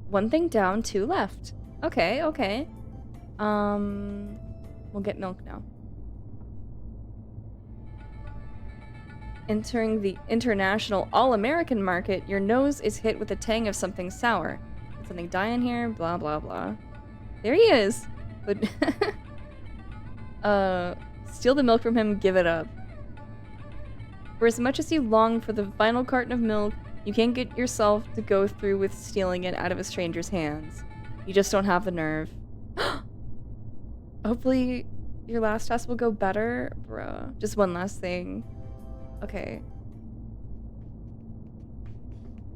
one thing down, 2 left. Okay, okay. We'll get milk now. Entering the international all-American market, your nose is hit with a tang of something sour. Did something die in here? Blah, blah, blah. There he is! But steal the milk from him, give it up. For as much as you long for the final carton of milk, you can't get yourself to go through with stealing it out of a stranger's hands. You just don't have the nerve. Hopefully your last test will go better, bruh. Just one last thing. Okay.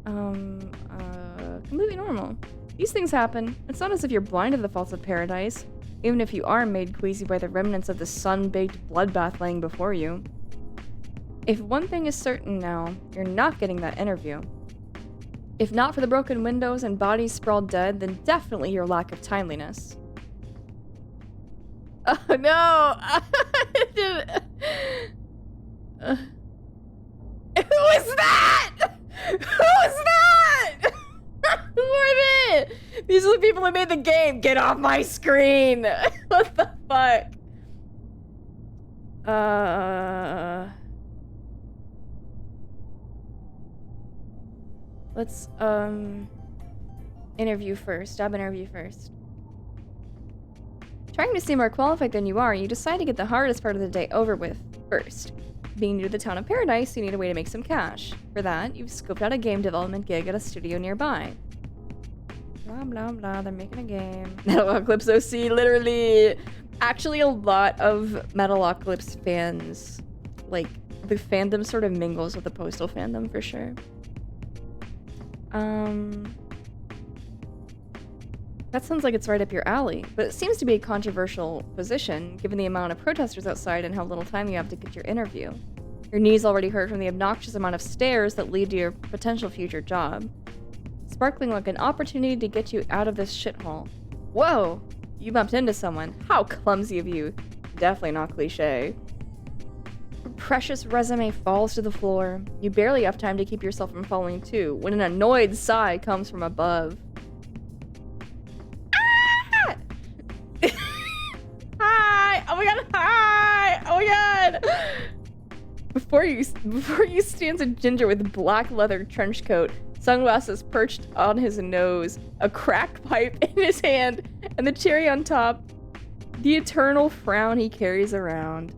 Completely normal. These things happen. It's not as if you're blind to the faults of paradise, even if you are made queasy by the remnants of the sun-baked bloodbath laying before you. If one thing is certain now, you're not getting that interview. If not for the broken windows and bodies sprawled dead, then definitely your lack of timeliness. Oh no! Who is that? Who is that? Who are they? These are the people who made the game. Get off my screen. What the fuck? Let's interview first. Job interview first. Trying to seem more qualified than you are, you decide to get the hardest part of the day over with first. Being new to the town of Paradise, you need a way to make some cash. For that, you've scoped out a game development gig at a studio nearby. Blah, blah, blah, they're making a game. Metalocalypse OC, literally. Actually, a lot of Metalocalypse fans, like, the fandom sort of mingles with the Postal fandom, for sure. That sounds like it's right up your alley, but it seems to be a controversial position, given the amount of protesters outside and how little time you have to get your interview. Your knees already hurt from the obnoxious amount of stairs that lead to your potential future job. Sparkling like an opportunity to get you out of this shithole. Whoa! You bumped into someone. How clumsy of you. Definitely not cliche. Your precious resume falls to the floor. You barely have time to keep yourself from falling too, when an annoyed sigh comes from above. Ah! Hi! Oh my god, hi! Oh my god! Before you stands a ginger with a black leather trench coat, sunglasses perched on his nose, a crack pipe in his hand, and the cherry on top, the eternal frown he carries around.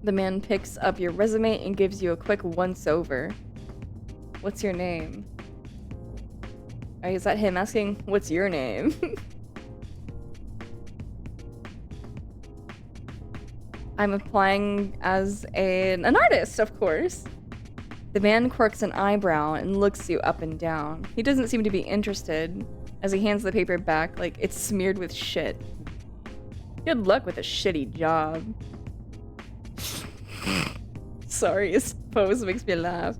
The man picks up your resume and gives you a quick once-over. What's your name? Is that him asking, what's your name? I'm applying as an artist, of course. The man quirks an eyebrow and looks you up and down. He doesn't seem to be interested as he hands the paper back like it's smeared with shit. Good luck with a shitty job. Sorry, his pose makes me laugh.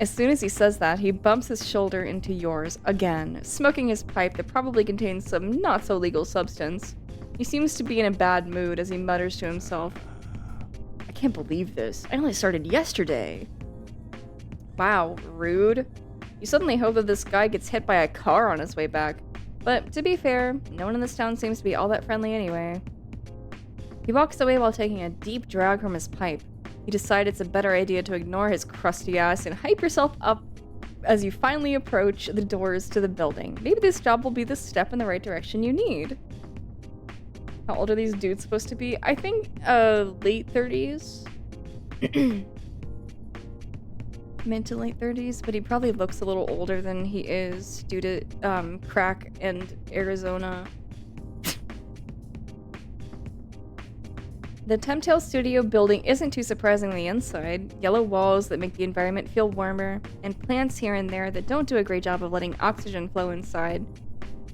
As soon as he says that, he bumps his shoulder into yours again, smoking his pipe that probably contains some not-so-legal substance. He seems to be in a bad mood as he mutters to himself. I can't believe this. I only started yesterday. Wow, rude. You suddenly hope that this guy gets hit by a car on his way back. But to be fair, no one in this town seems to be all that friendly anyway. He walks away while taking a deep drag from his pipe. You decide it's a better idea to ignore his crusty ass and hype yourself up as you finally approach the doors to the building. Maybe this job will be the step in the right direction you need. How old are these dudes supposed to be? I think late 30s. Mid to late 30s, but he probably looks a little older than he is due to crack and Arizona. The Temptail Studio building isn't too surprising on the inside. Yellow walls that make the environment feel warmer, and plants here and there that don't do a great job of letting oxygen flow inside,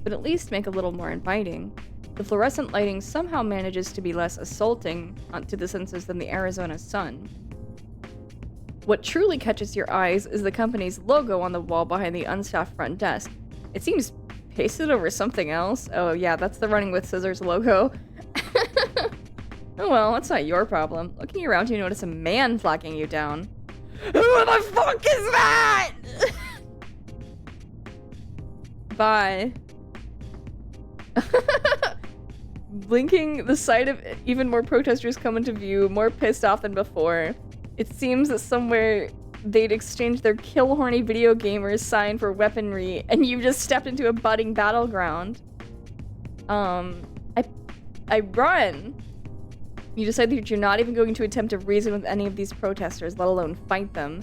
but at least make a little more inviting. The fluorescent lighting somehow manages to be less assaulting to the senses than the Arizona sun. What truly catches your eyes is the company's logo on the wall behind the unstaffed front desk. It seems pasted over something else. Oh yeah, that's the Running with Scissors logo. Oh well, that's not your problem. Looking around, you notice a man flagging you down. Who the fuck is that? Bye. Blinking, the sight of even more protesters come into view, more pissed off than before. It seems that somewhere they'd exchanged their kill-horny video gamers sign for weaponry, and you've just stepped into a budding battleground. I run. You decide that you're not even going to attempt to reason with any of these protesters, let alone fight them.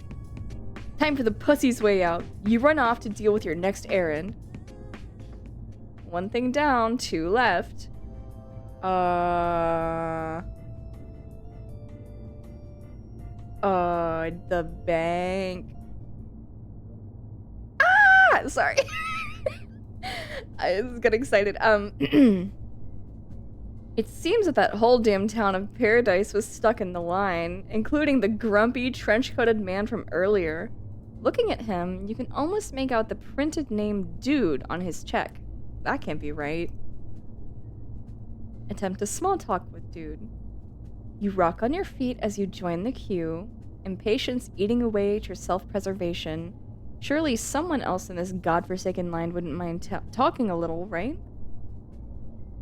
Time for the pussy's way out. You run off to deal with your next errand. One thing down, two left. The bank. Ah! Sorry. I just got excited. It seems that whole damn town of Paradise was stuck in the line, including the grumpy, trench-coated man from earlier. Looking at him, you can almost make out the printed name Dude on his check. That can't be right. Attempt a small talk with Dude. You rock on your feet as you join the queue, impatience eating away at your self-preservation. Surely someone else in this godforsaken line wouldn't mind talking a little, right?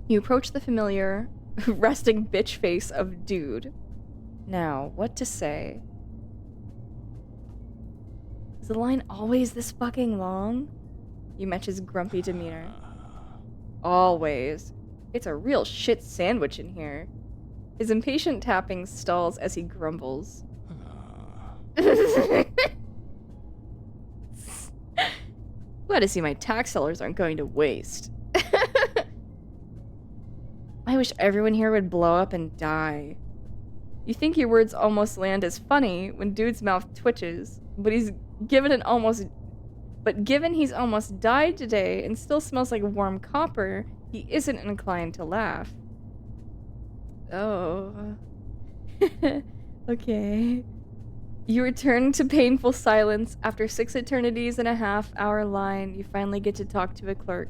You approach the familiar, resting bitch face of Dude. Now, what to say? Is the line always this fucking long? You match his grumpy demeanor. Always. It's a real shit sandwich in here. His impatient tapping stalls as he grumbles. Glad to see my tax dollars aren't going to waste. I wish everyone here would blow up and die. You think your words almost land as funny when Dude's mouth twitches, but given he's almost died today and still smells like warm copper, he isn't inclined to laugh. Oh. Okay. You return to painful silence. After 6 eternities and a half-hour line, you finally get to talk to a clerk.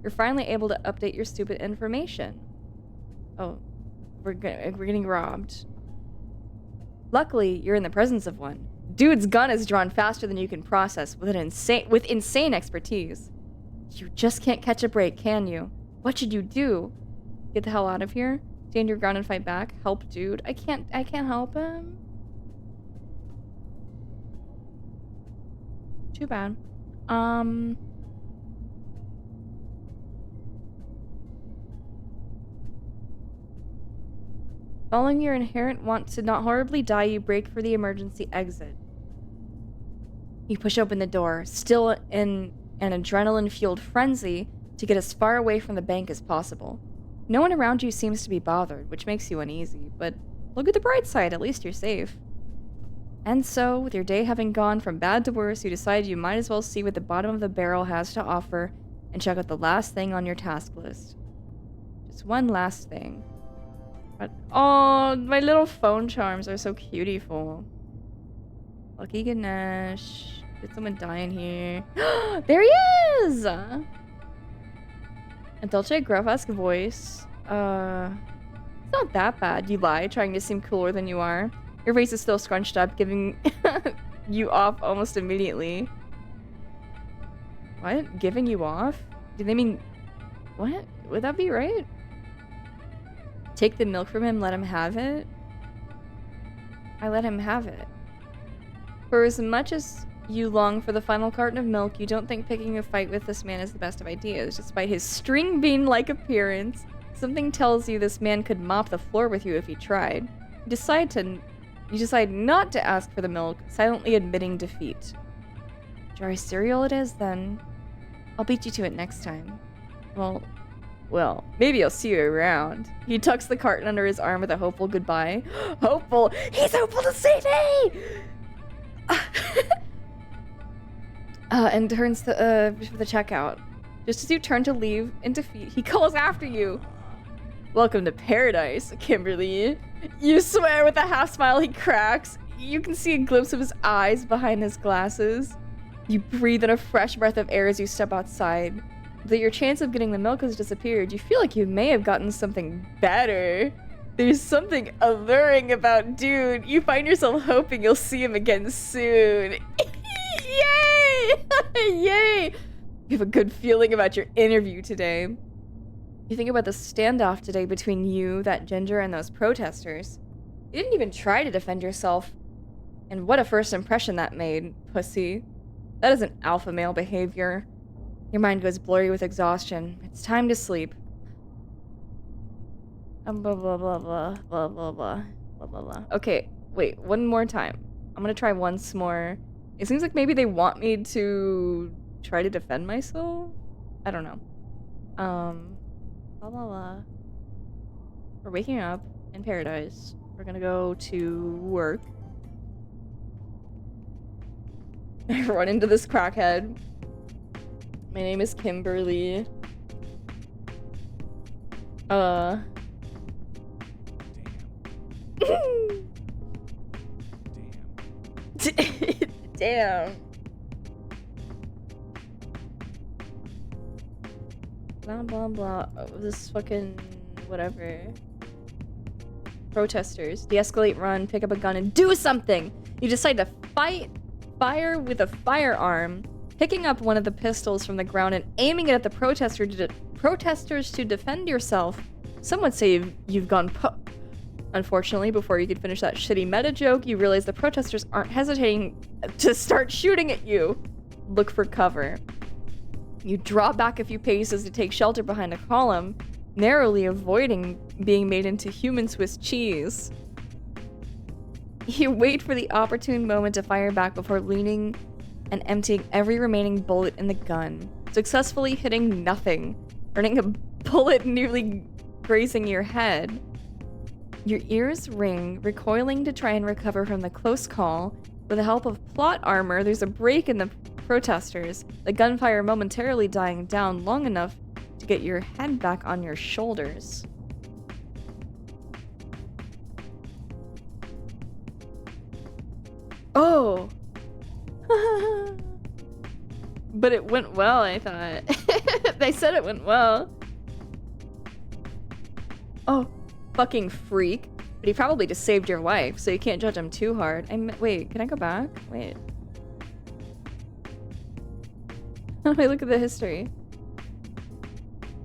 You're finally able to update your stupid information. Oh, we're getting robbed. Luckily, you're in the presence of one. Dude's gun is drawn faster than you can process with insane expertise. You just can't catch a break, can you? What should you do? Get the hell out of here? Stand your ground and fight back? Help Dude? I can't help him. Too bad. Following your inherent want to not horribly die, you break for the emergency exit. You push open the door, still in an adrenaline-fueled frenzy to get as far away from the bank as possible. No one around you seems to be bothered, which makes you uneasy, but look at the bright side, at least you're safe. And so, with your day having gone from bad to worse, you decide you might as well see what the bottom of the barrel has to offer and check out the last thing on your task list. Just one last thing. But, oh, my little phone charms are so cutie-ful. Lucky Ganesh. Did someone die in here? There he is! A Dolce Gruff-esque voice. It's not that bad. You lie, trying to seem cooler than you are. Your face is still scrunched up, giving you off almost immediately. What? Giving you off? Do they mean... What? Would that be right? Take the milk from him, let him have it? I let him have it. For as much as you long for the final carton of milk, you don't think picking a fight with this man is the best of ideas. Despite his string bean-like appearance, something tells you this man could mop the floor with you if he tried. You decide not to ask for the milk, silently admitting defeat. Dry cereal it is, then. I'll beat you to it next time. Well, Well, maybe I'll see you around. He tucks the carton under his arm with a hopeful goodbye. Hopeful? He's hopeful to see me! And turns to, for the checkout. Just as you turn to leave in defeat, he calls after you. Welcome to paradise, Kimberly. You swear with a half smile he cracks. You can see a glimpse of his eyes behind his glasses. You breathe in a fresh breath of air as you step outside. Though your chance of getting the milk has disappeared, you feel like you may have gotten something better. There's something alluring about dude. You find yourself hoping you'll see him again soon. Yay! Yay! You have a good feeling about your interview today. You think about the standoff today between you, that ginger, and those protesters. You didn't even try to defend yourself. And what a first impression that made, pussy. That isn't alpha male behavior. Your mind goes blurry with exhaustion. It's time to sleep. Blah, blah, blah, blah, blah, blah, blah, blah, blah, blah. Okay, wait, one more time. I'm gonna try once more. It seems like maybe they want me to try to defend myself? I don't know. Blah, blah, blah. We're waking up in paradise. We're gonna go to work. I run into this crackhead. My name is Kimberly. Damn. Blah blah blah. Oh, this fucking whatever. Protesters. De-escalate, run, pick up a gun, and do something! You decide to fire with a firearm, picking up one of the pistols from the ground and aiming it at the protesters to defend yourself. Some would say you've gone Unfortunately, before you could finish that shitty meta joke, you realize the protesters aren't hesitating to start shooting at you. Look for cover. You draw back a few paces to take shelter behind a column, narrowly avoiding being made into human Swiss cheese. You wait for the opportune moment to fire back before leaning and emptying every remaining bullet in the gun, successfully hitting nothing, earning a bullet nearly grazing your head. Your ears ring, recoiling to try and recover from the close call. With the help of plot armor, there's a break in the protesters, the gunfire momentarily dying down long enough to get your head back on your shoulders. Oh! But it went well, I thought. They said it went well. Oh, fucking freak. But he probably just saved your life, so you can't judge him too hard. Wait, can I go back? Wait. Wait, look at the history.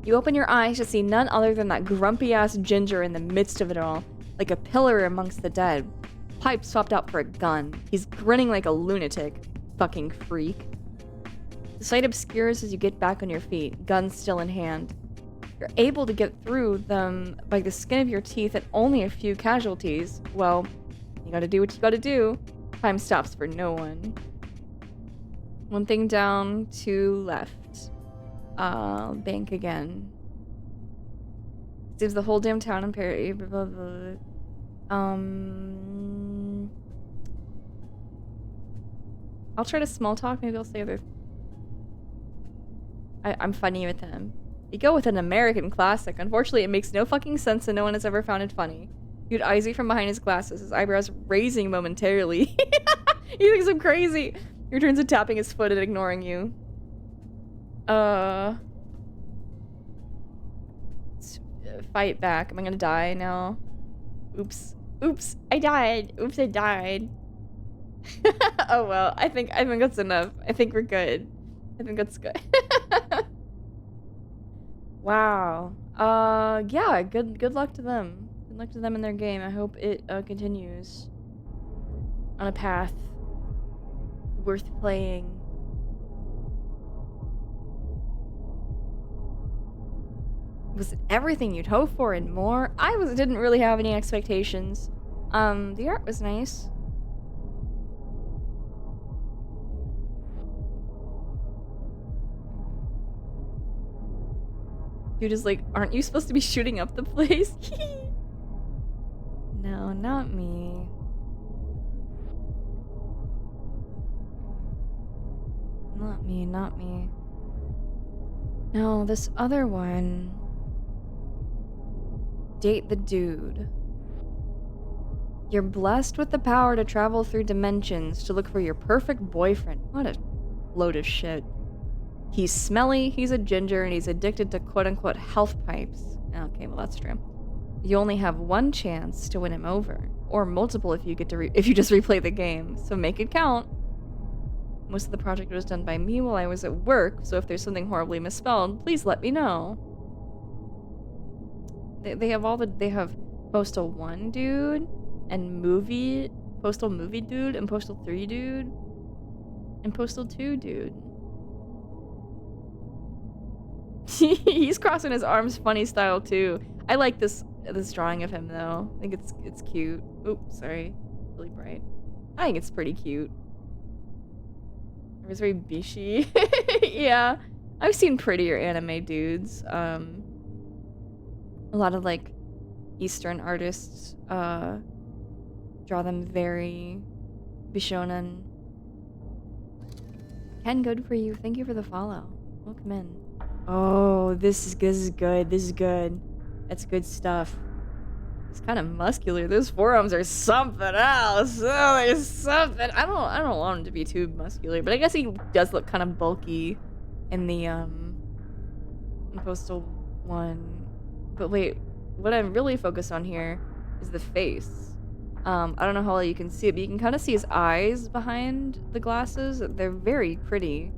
You open your eyes to see none other than that grumpy-ass ginger in the midst of it all, like a pillar amongst the dead. Pipe swapped out for a gun. He's grinning like a lunatic. Fucking freak. The sight obscures as you get back on your feet, gun still in hand. You're able to get through them by the skin of your teeth and only a few casualties. Well, you gotta do what you gotta do. Time stops for no one. One thing down, two left. Bank again. Seems the whole damn town in Perry. Blah, blah, blah. I'll try to small talk. Maybe I'll say other. I'm funny with him. You go with an American classic. Unfortunately, it makes no fucking sense and no one has ever found it funny. You'd eyes you from behind his glasses, his eyebrows raising momentarily. He thinks I'm crazy. He returns to tapping his foot and ignoring you. Fight back. Am I gonna die now? Oops. Oops. I died. Oops, I died. Oh well. I think that's enough. I think we're good. I think that's good. Wow. Yeah, good luck to them. Good luck to them in their game. I hope it continues on a path worth playing. Was it everything you'd hope for and more? Didn't really have any expectations. The art was nice. Dude is like, aren't you supposed to be shooting up the place? No, not me. Not me, not me. No, this other one. Date the dude. You're blessed with the power to travel through dimensions to look for your perfect boyfriend. What a load of shit. He's smelly, he's a ginger, and he's addicted to quote-unquote health pipes. Okay, well that's true. You only have one chance to win him over, or multiple if you get to if you just replay the game. So make it count. Most of the project was done by me while I was at work, so if there's something horribly misspelled, please let me know. They have they have Postal 1 dude, and Postal Movie dude, and Postal 3 dude, and Postal 2 dude. He's crossing his arms funny style too. I like this drawing of him though. I think it's cute. Oops, sorry. Really bright. I think it's pretty cute. It was very bishy. Yeah. I've seen prettier anime dudes. A lot of like Eastern artists draw them very bishonen. Ken, good for you. Thank you for the follow. Welcome in. Oh, this is good. This is good. That's good stuff. It's kind of muscular. Those forearms are something else. Oh, there's something. I don't want him to be too muscular, but I guess he does look kind of bulky in the in Postal 1. But wait, what I'm really focused on here is the face. I don't know how well you can see it, but you can kind of see his eyes behind the glasses. They're very pretty.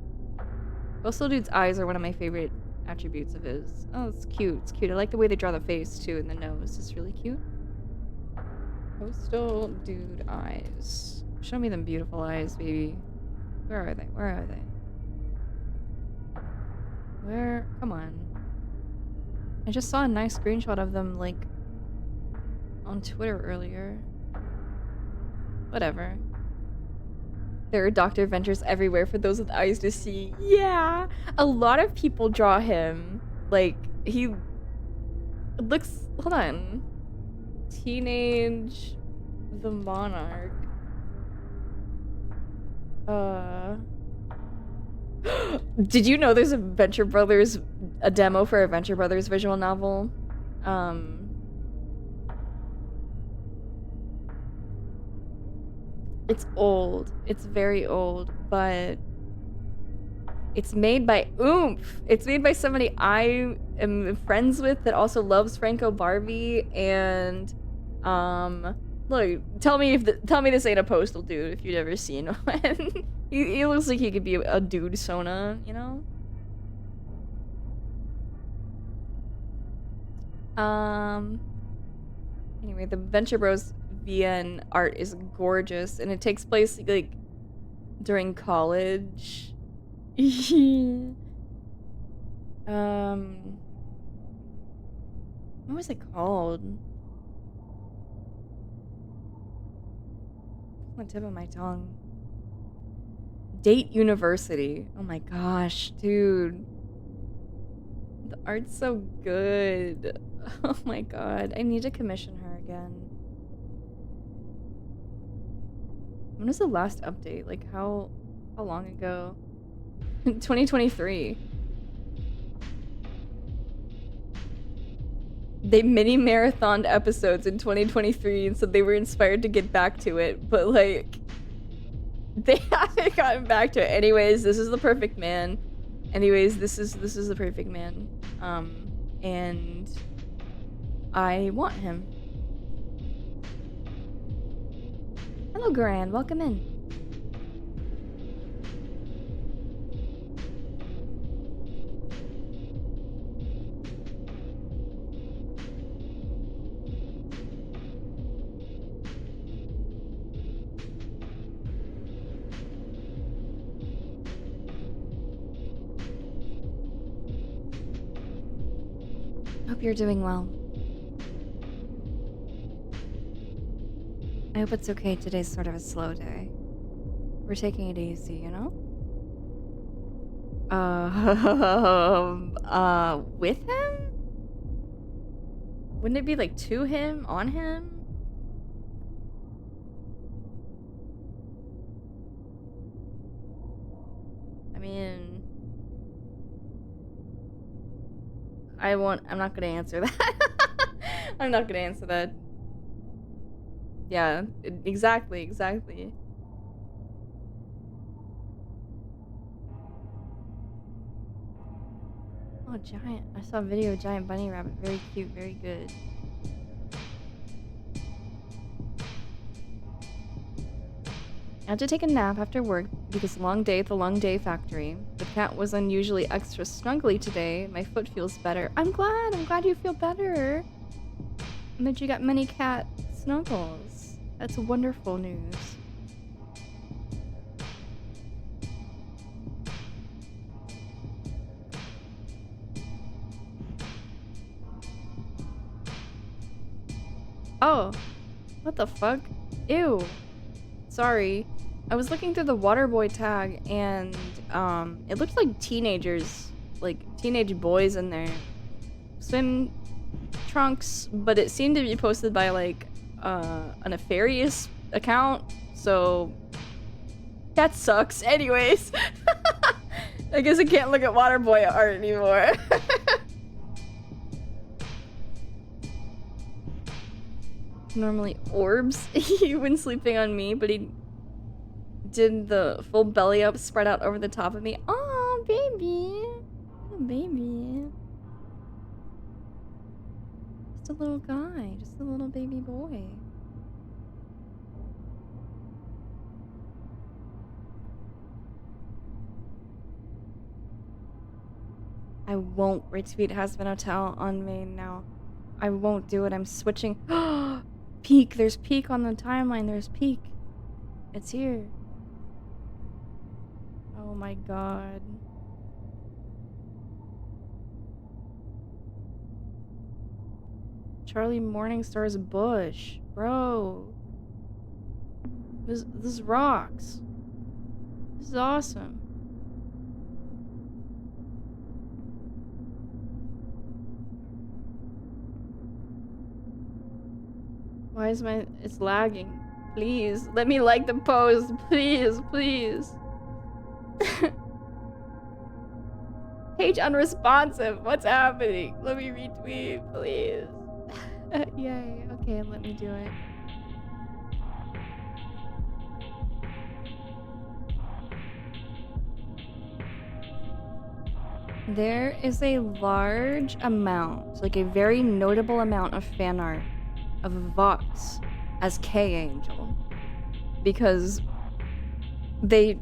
Postal Dude's eyes are one of my favorite attributes of his. Oh, it's cute. It's cute. I like the way they draw the face, too, and the nose. It's really cute. Postal Dude eyes. Show me them beautiful eyes, baby. Where are they? Where are they? Where? Come on. I just saw a nice screenshot of them, like, on Twitter earlier. Whatever. There are Dr. Ventures everywhere for those with eyes to see. Yeah! A lot of people draw him. Like, he looks... Hold on. Teenage... The Monarch. Did you know there's a demo for a Venture Brothers visual novel? It's old. It's very old, but it's made by Oomph. It's made by somebody I am friends with that also loves Franco Barbie. And look, tell me this ain't a Postal Dude if you've ever seen one. he looks like he could be a dude Sona, you know? Anyway, the Venture Bros VN art is gorgeous, and it takes place like during college. What was it called? On the tip of my tongue. Date University. Oh my gosh, dude. The art's so good. Oh my god. I need to commission her again. When was the last update? Like how long ago? 2023. They mini marathoned episodes in 2023, and so they were inspired to get back to it, but like they haven't gotten back to it. Anyways, this is the perfect man. Anyways, this is the perfect man. And I want him. Hello, Grand. Welcome in. Hope you're doing well. I hope it's okay. Today's sort of a slow day. We're taking it easy, you know? With him? Wouldn't it be like to him, on him? I mean, I'm not gonna answer that. I'm not gonna answer that. Yeah, exactly. Oh, giant. I saw a video of a giant bunny rabbit. Very cute, very good. I had to take a nap after work because long day at the Long Day Factory. The cat was unusually extra snuggly today. My foot feels better. I'm glad you feel better. And that you got many cat snuggles. That's wonderful news. Oh, what the fuck? Ew. Sorry. I was looking through the Waterboy tag and it looked like teenagers, like teenage boys in their swim trunks, but it seemed to be posted by like a nefarious account, so that sucks. Anyways, I guess I can't look at Waterboy art anymore. Normally orbs when sleeping on me, but he did the full belly up spread out over the top of me. Oh, baby. Oh, baby. Just a little guy. Just a little baby boy. I won't retweet Hazbin Hotel on main now. I won't do it. I'm switching. Peak. There's Peak on the timeline. There's Peak. It's here. Oh my god. Charlie Morningstar's bush. Bro. This rocks. This is awesome. Why is it's lagging? Please, let me like the post. Please. Page unresponsive. What's happening? Let me retweet, please. Yay. Okay, let me do it. There is a large amount, like a very notable amount of fan art of Vox as K-Angel because they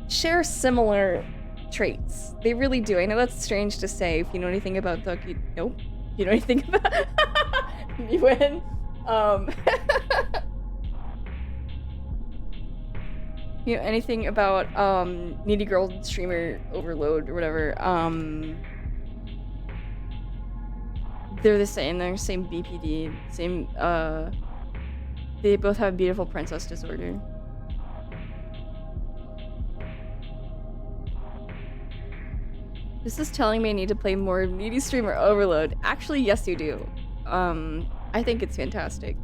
share similar traits. They really do. I know that's strange to say if you know anything about Ducky. Nope. You know anything about you win. You know anything about Needy Girl Streamer Overload or whatever. They're the same. They're the same BPD. Same, they both have beautiful princess disorder. This is telling me I need to play more Needy Streamer Overload. Actually, yes you do. I think it's fantastic.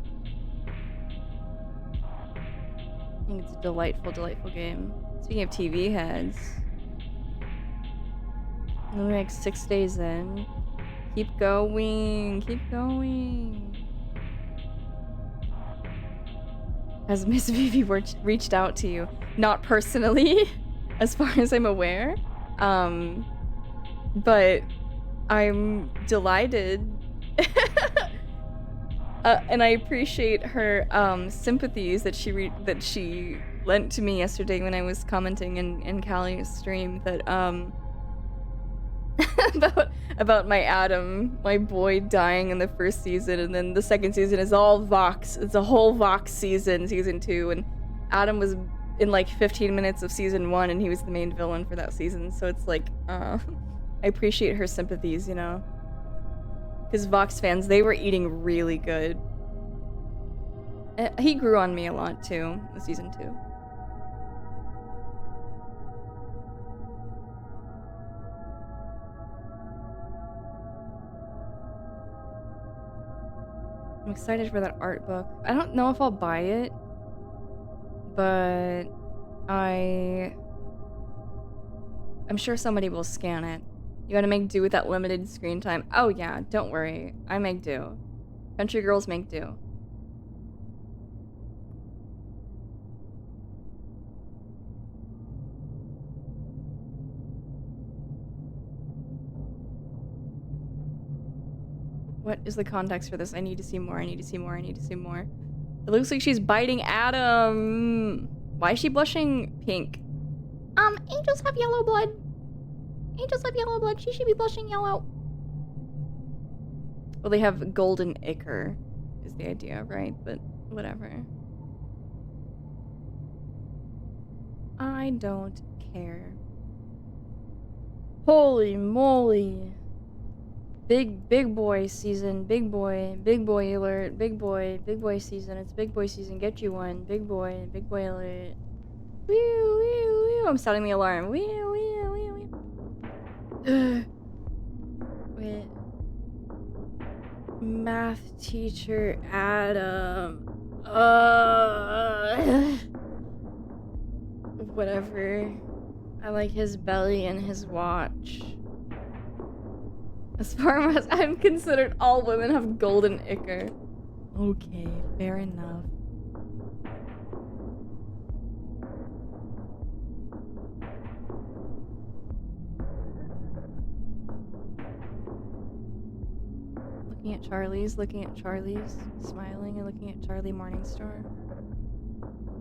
I think it's a delightful game. Speaking of TV heads. Only like 6 days in. Keep going. Has Miss Vivi reached out to you? Not personally, as far as I'm aware. But I'm delighted. And I appreciate her sympathies that she lent to me yesterday when I was commenting in Callie's stream that about my Adam, my boy dying in the first season, and then the second season is all Vox. It's a whole Vox season 2, and Adam was in like 15 minutes of season 1 and he was the main villain for that season, so it's like I appreciate her sympathies, you know, because Vox fans, they were eating really good. He grew on me a lot too in season 2. I'm excited for that art book. I don't know if I'll buy it, but I'm sure somebody will scan it. You gotta make do with that limited screen time. Oh yeah, don't worry. I make do. Country girls make do. What is the context for this? I need to see more, I need to see more, I need to see more. It looks like she's biting Adam. Why is she blushing pink? Angels have yellow blood. Angels have yellow blood. She should be blushing yellow. Well, they have golden ichor, is the idea, right? But whatever. I don't care. Holy moly. Big boy season. Big boy alert. Big boy season. It's big boy season. Get you one. Big boy alert. Wee, wee, wee. I'm sounding the alarm. Wee, wee, wee, wee. Wait. Math teacher Adam. Whatever. I like his belly and his watch. As far as I'm considered, all women have golden ichor. Okay, fair enough. Looking at Charlie's, smiling and looking at Charlie Morningstar.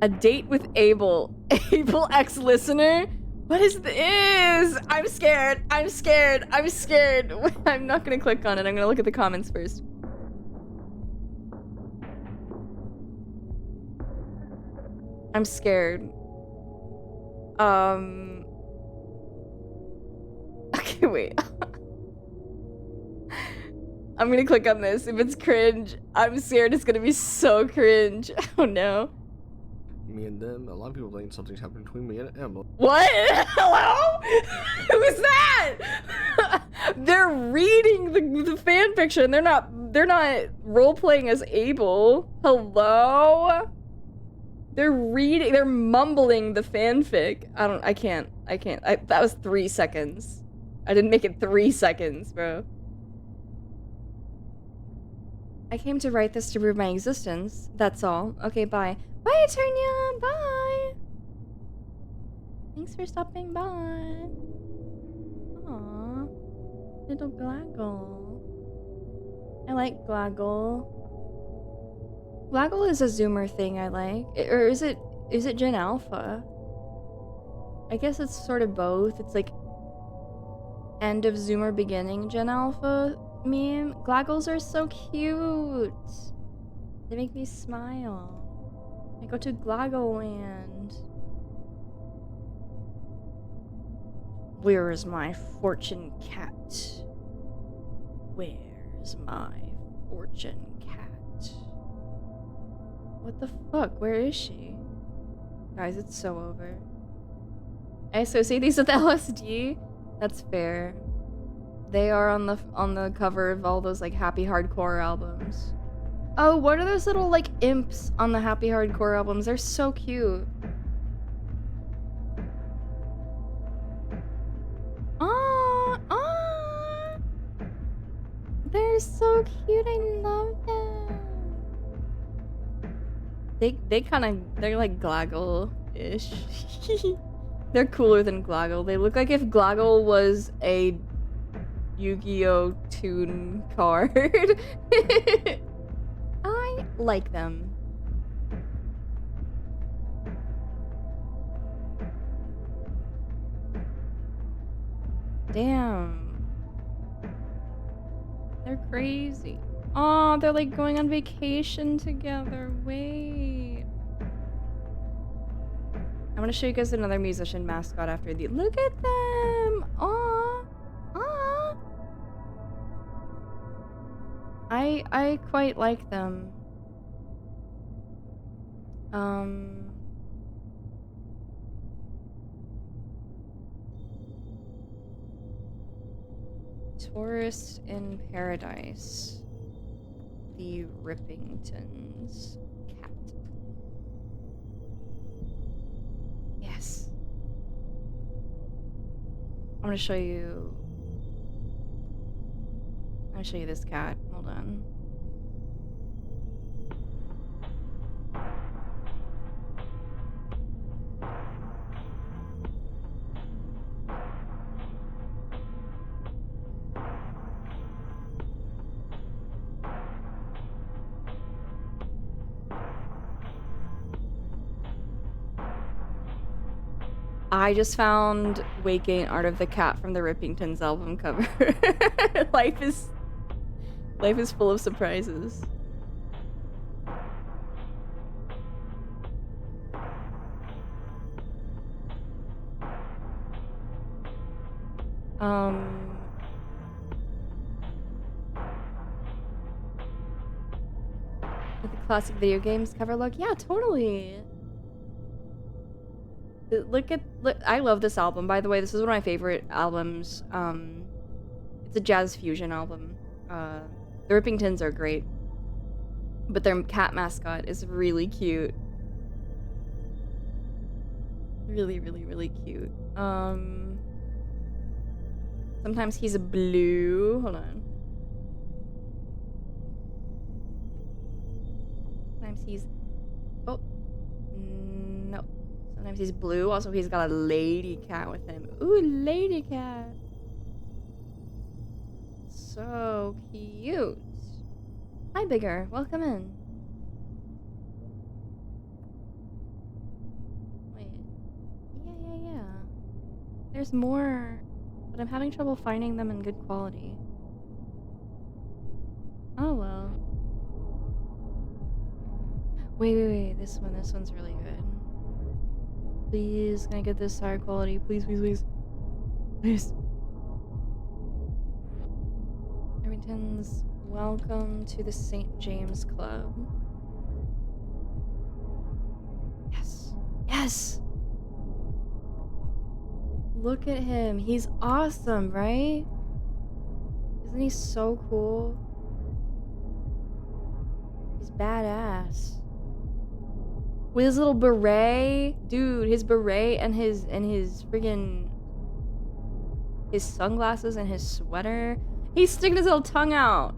A date with Abel. Abel ex-listener? What is this? I'm scared. I'm not gonna click on it. I'm gonna look at the comments first. I'm scared. Okay, wait. I'm gonna click on this. If it's cringe, I'm scared it's gonna be so cringe. Oh no. Me and them, a lot of people think something's happened between me and Emma. What? Hello? Who is that? They're reading the fan fiction. They're not role playing as Abel. Hello? They're mumbling the fanfic. I can't. That was 3 seconds. I didn't make it 3 seconds, bro. I came to write this to prove my existence. That's all. Okay, bye. Bye, Eternia! Bye! Thanks for stopping by. Aww. Little Glaggle. I like Glaggle. Glaggle is a Zoomer thing I like. Or is it Gen Alpha? I guess it's sort of both. It's like end of Zoomer, beginning Gen Alpha meme. Glaggles are so cute. They make me smile. I go to Glaggle Land. Where is my fortune cat? Where's my fortune cat? What the fuck? Where is she? Guys, it's so over. I associate these with LSD? That's fair. They are on the cover of all those like happy hardcore albums. Oh, what are those little like imps on the happy hardcore albums? They're so cute. They're so cute. I love them. They're like Glaggle-ish. They're cooler than Glaggle. They look like if Glaggle was a Yu-Gi-Oh! Toon card. I like them. Damn. They're crazy. Oh, they're like going on vacation together. Wait. I'm gonna show you guys another musician mascot after the. Look at them. Aw. Aw. I quite like them. Tourist in Paradise. the Rippingtons cat. Yes. I'm gonna show you this cat. Hold on. I just found Waking Art of the Cat from the Rippingtons album cover. Life is full of surprises. With the classic video games cover look, yeah, totally. Look, I love this album. By the way, this is one of my favorite albums. It's a jazz fusion album. The Rippingtons are great, but their cat mascot is really cute. Really, really, really cute. Sometimes he's a blue. Hold on. Sometimes he's... Oh. No. Sometimes he's blue. Also, he's got a lady cat with him. Ooh, lady cat. So cute. Hi, Bigger. Welcome in. Wait. Yeah. There's more, but I'm having trouble finding them in good quality. Oh, well. Wait. This one's really good. Please, can I get this higher quality? Please. Rippingtons, welcome to the St. James Club. Yes! Look at him. He's awesome, right? Isn't he so cool? He's badass. With his little beret. Dude, his beret and his friggin' his sunglasses and his sweater. He's sticking his little tongue out.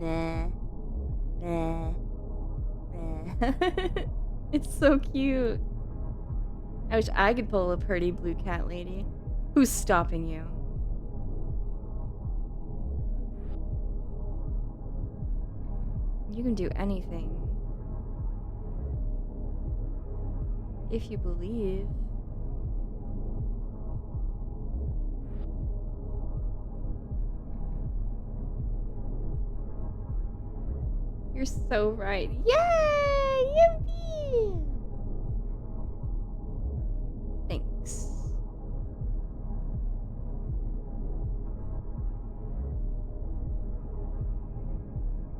Nah. It's so cute. I wish I could pull a pretty blue cat lady. Who's stopping you? You can do anything. If you believe. You're so right. Yay! Yippee! Thanks.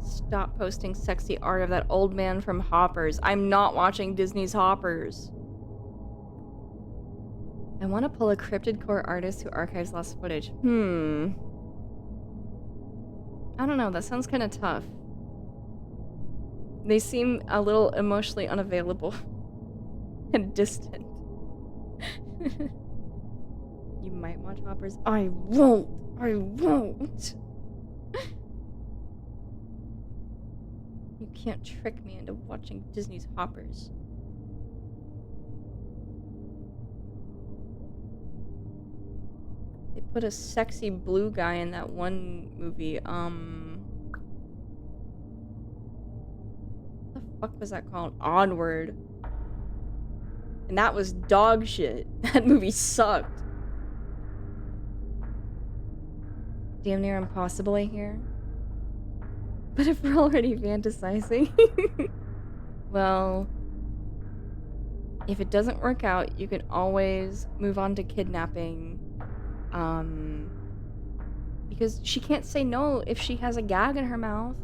Stop posting sexy art of that old man from Hoppers. I'm not watching Disney's Hoppers. I want to pull a cryptid core artist who archives lost footage. I don't know, that sounds kind of tough. They seem a little emotionally unavailable and distant. You might watch Hoppers. I won't. You can't trick me into watching Disney's Hoppers. They put a sexy blue guy in that one movie. What the fuck was that called? Onward. And that was dog shit. That movie sucked. Damn near impossible, I hear. But if we're already fantasizing... Well... If it doesn't work out, you can always move on to kidnapping. Because she can't say no if she has a gag in her mouth.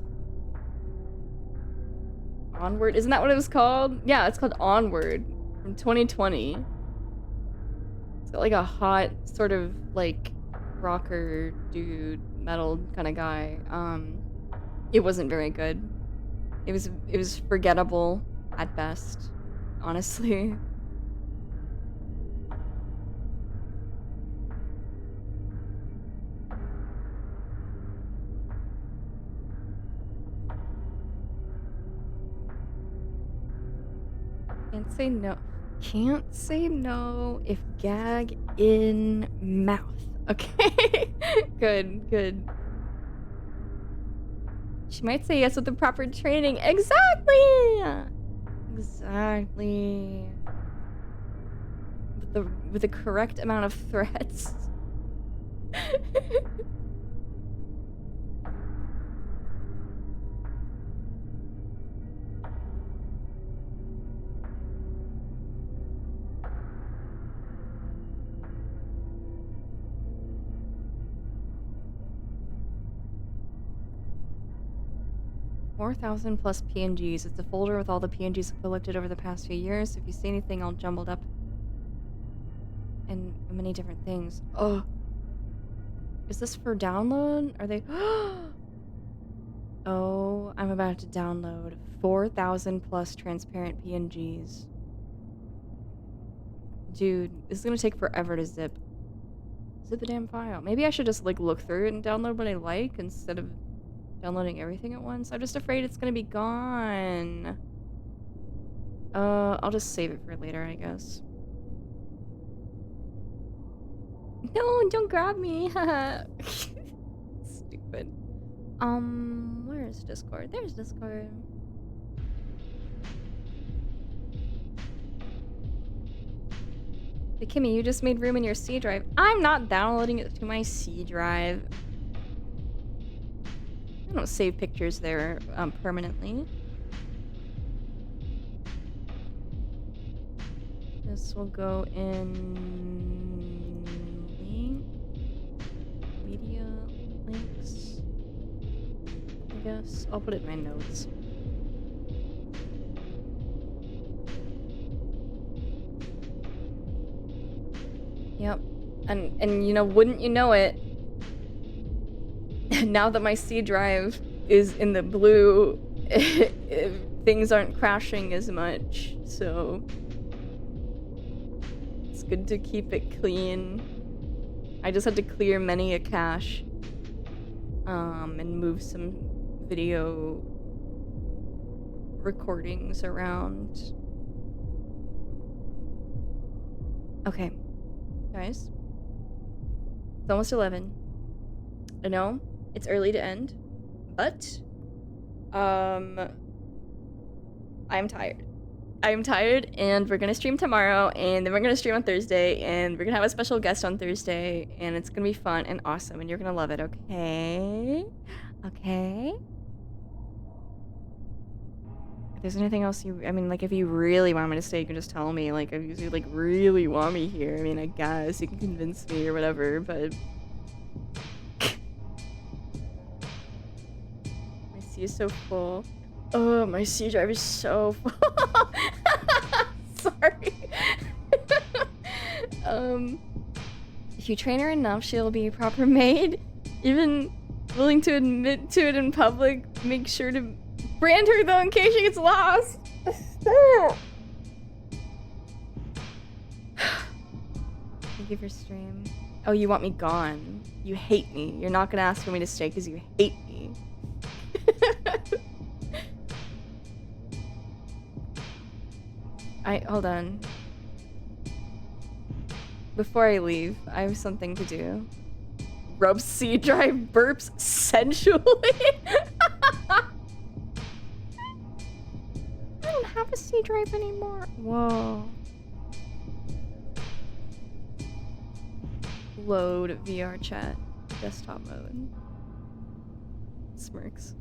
Onward? Isn't that what it was called? Yeah, it's called Onward. From 2020. It's got like a hot, sort of like rocker dude, metal kind of guy. It wasn't very good. It was forgettable at best, honestly. Can't say no. Can't say no if gag in mouth. Okay. Good, good. She might say yes with the proper training. Exactly! Exactly. With the correct amount of threats. 4,000 plus PNGs. It's a folder with all the PNGs collected over the past few years. If you see anything all jumbled up and many different things. Oh. Is this for download? Are they... Oh, I'm about to download 4,000 plus transparent PNGs. Dude, this is gonna take forever to zip. Zip the damn file. Maybe I should just like look through it and download what I like instead of downloading everything at once. I'm just afraid it's gonna be gone. I'll just save it for later, I guess. No, don't grab me. Stupid. Where is Discord? There's Discord. Hey, Kimmy, you just made room in your C drive. I'm not downloading it to my C drive. I don't save pictures there permanently. This will go in link, media links. I guess I'll put it in my notes. Yep, and you know, wouldn't you know it? Now that my C drive is in the blue, things aren't crashing as much, so it's good to keep it clean. I just had to clear many a cache, and move some video recordings around. Okay, guys, it's almost 11. I know it's early to end, but I'm tired. I'm tired, and we're gonna stream tomorrow, and then we're gonna stream on Thursday, and we're gonna have a special guest on Thursday, and it's gonna be fun and awesome, and you're gonna love it, okay? Okay? If there's anything else I mean, like, if you really want me to stay, you can just tell me. Like, if you, like, really want me here, I mean, I guess you can convince me or whatever, but... My C is so full. Oh, my C drive is so full. Sorry. If you train her enough, she'll be a proper maid. Even willing to admit to it in public. Make sure to brand her, though, in case she gets lost. Thank you for stream. Oh, you want me gone. You hate me. You're not gonna ask for me to stay because you hate me. Hold on. Before I leave, I have something to do. Rub C drive burps sensually. I don't have a C drive anymore. Whoa. Load VR chat. Desktop mode. Smirks.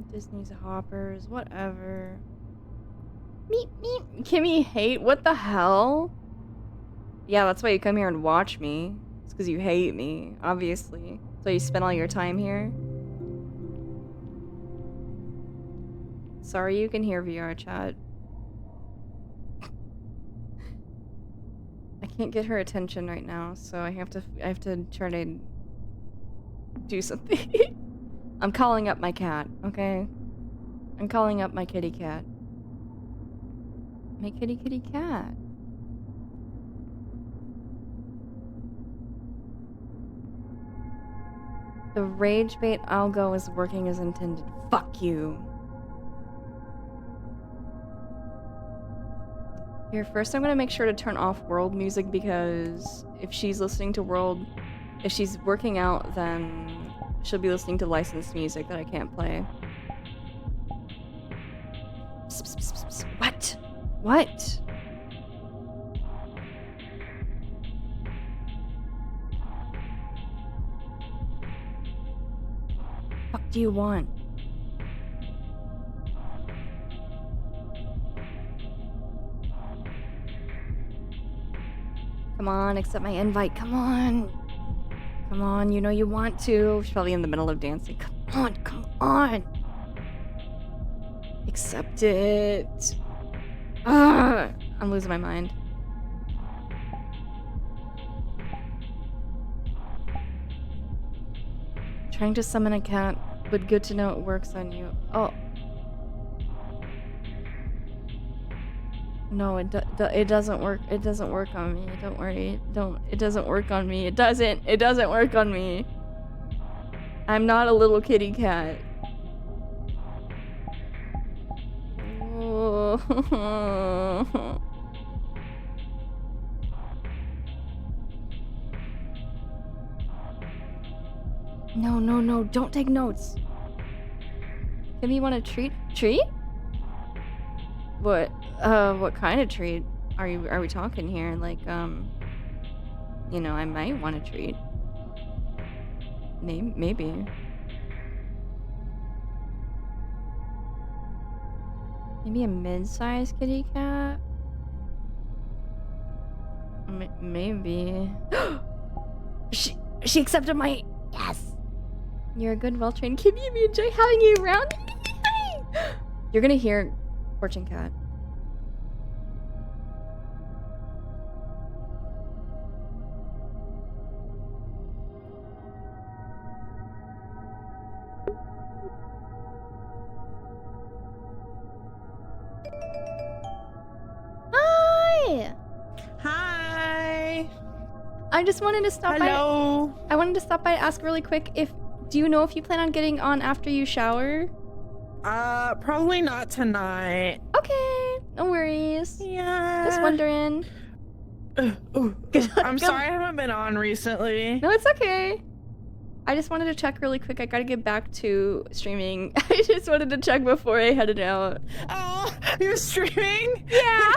Disney's hoppers, whatever. Meep meep. Kimmy hate? What the hell? Yeah, that's why you come here and watch me. It's because you hate me, obviously. So you spend all your time here. Sorry you can hear VR chat. I can't get her attention right now, so I have to try to do something. I'm calling up my cat, okay? I'm calling up my kitty cat. My kitty cat. The rage bait algo is working as intended. Fuck you. Here, first I'm gonna make sure to turn off world music because if she's listening to if she's working out, then she'll be listening to licensed music that I can't play. Psst, psst, psst, psst, psst. What? What? What do you want? Come on, accept my invite. Come on. Come on, you know you want to. She's probably in the middle of dancing. Come on, come on. Accept it. Ugh, I'm losing my mind. Trying to summon a cat, but good to know it works on you. Oh. No, it doesn't work. It doesn't work on me. Don't worry. It doesn't work on me. It doesn't work on me. I'm not a little kitty cat. Oh. No, don't take notes. Timmy, want a treat? Treat? What kind of treat are we talking here? Like, you know, I might want a treat. Maybe. Maybe a mid-sized kitty cat? Maybe. She accepted my... Yes! You're a good, well-trained kitty. We enjoy having you around. You're gonna hear Fortune Cat. Hi! Hi. I just wanted to stop Hello. by. I wanted to stop by to ask really quick do you know if you plan on getting on after you shower? Probably not tonight. Okay, no worries. Yeah. Just wondering. I'm sorry I haven't been on recently. No, it's okay. I just wanted to check really quick. I gotta get back to streaming. I just wanted to check before I headed out. Oh, you're streaming? Yeah.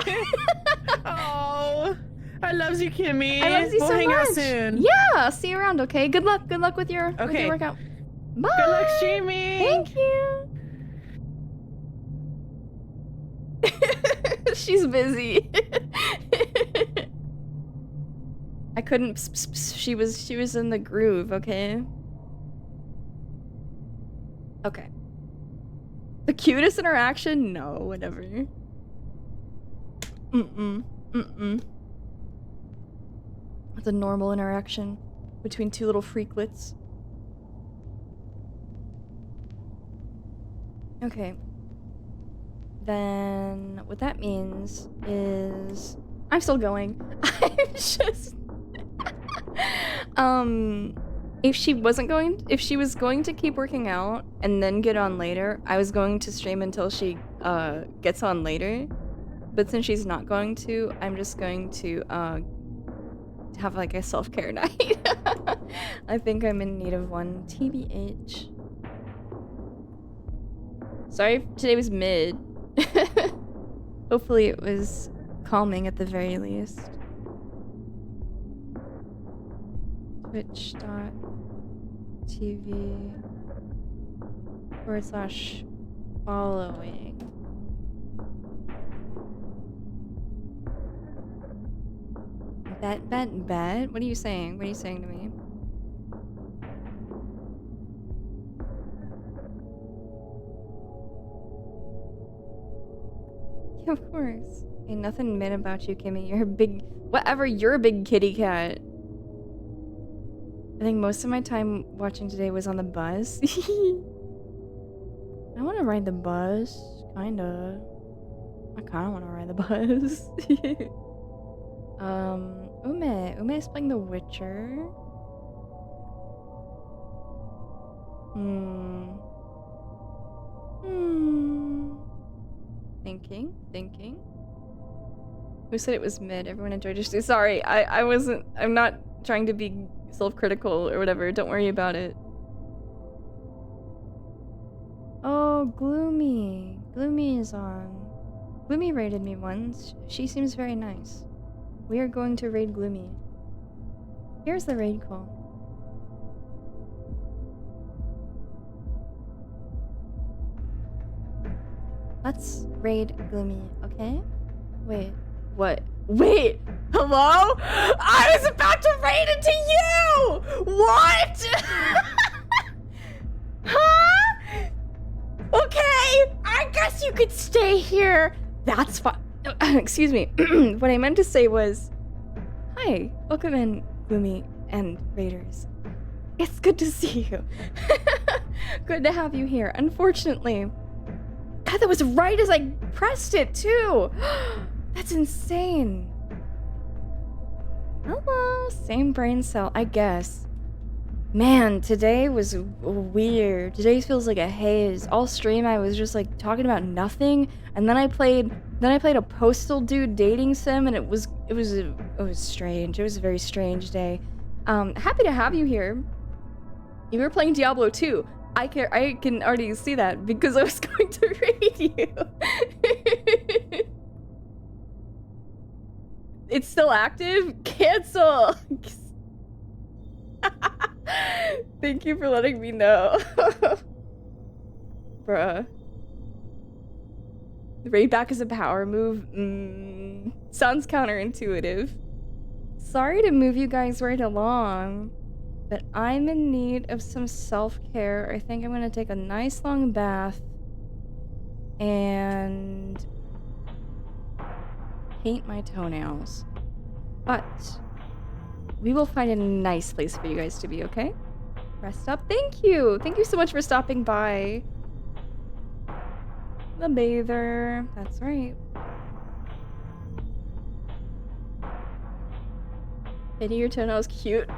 Oh, I love you, Kimmy. I love you we'll so hang much. out soon. Yeah, see you around. Okay. Good luck. Good luck with your workout. Bye. Good luck streaming. Thank you. She's busy. I couldn't. She was in the groove. Okay. Okay. The cutest interaction? No, whatever. It's a normal interaction between two little freaklets. Okay. Then what that means is I'm still going. I'm just if she was going to keep working out and then get on later, I was going to stream until she gets on later. But since she's not going to, I'm just going to have like a self-care night. I think I'm in need of one. TBH. Sorry, today was mid. Hopefully it was calming at the very least. Twitch.tv/following. Bet? What are you saying? What are you saying to me? Yeah, of course. Ain't nothing mean about you, Kimmy. You're a big... Whatever, you're a big kitty cat. I think most of my time watching today was on the bus. I want to ride the bus. Kinda. I kinda want to ride the bus. Ume is playing The Witcher. Thinking. Who said it was mid? Everyone enjoyed your stay. Sorry, I wasn't. I'm not trying to be self-critical or whatever. Don't worry about it. Oh, Gloomy. Gloomy is on. Gloomy raided me once. She seems very nice. We are going to raid Gloomy. Here's the raid call. Let's raid Gloomy, okay? Wait, what? Wait! Hello? I was about to raid into you! What? Huh? Okay, I guess you could stay here. That's fine. Excuse me. What I meant to say was, hi, welcome in, Gloomy and Raiders. It's good to see you. Good to have you here. Unfortunately, God, that was right as I pressed it, too. That's insane. Hello, same brain cell, I guess. Man, today was weird. Today feels like a haze. All stream I was just like talking about nothing, and then I played a Postal Dude dating sim, and it was strange. It was a very strange day. Happy to have you here. You were playing Diablo 2. I can already see that because I was going to raid you. It's still active? Cancel. Thank you for letting me know. Bruh. The raid back is a power move. Sounds counterintuitive. Sorry to move you guys right along, but I'm in need of some self-care. I think I'm gonna take a nice long bath and paint my toenails. But we will find a nice place for you guys to be, okay? Rest up. Thank you. Thank you so much for stopping by. The bather. That's right. Painting your toenails cute.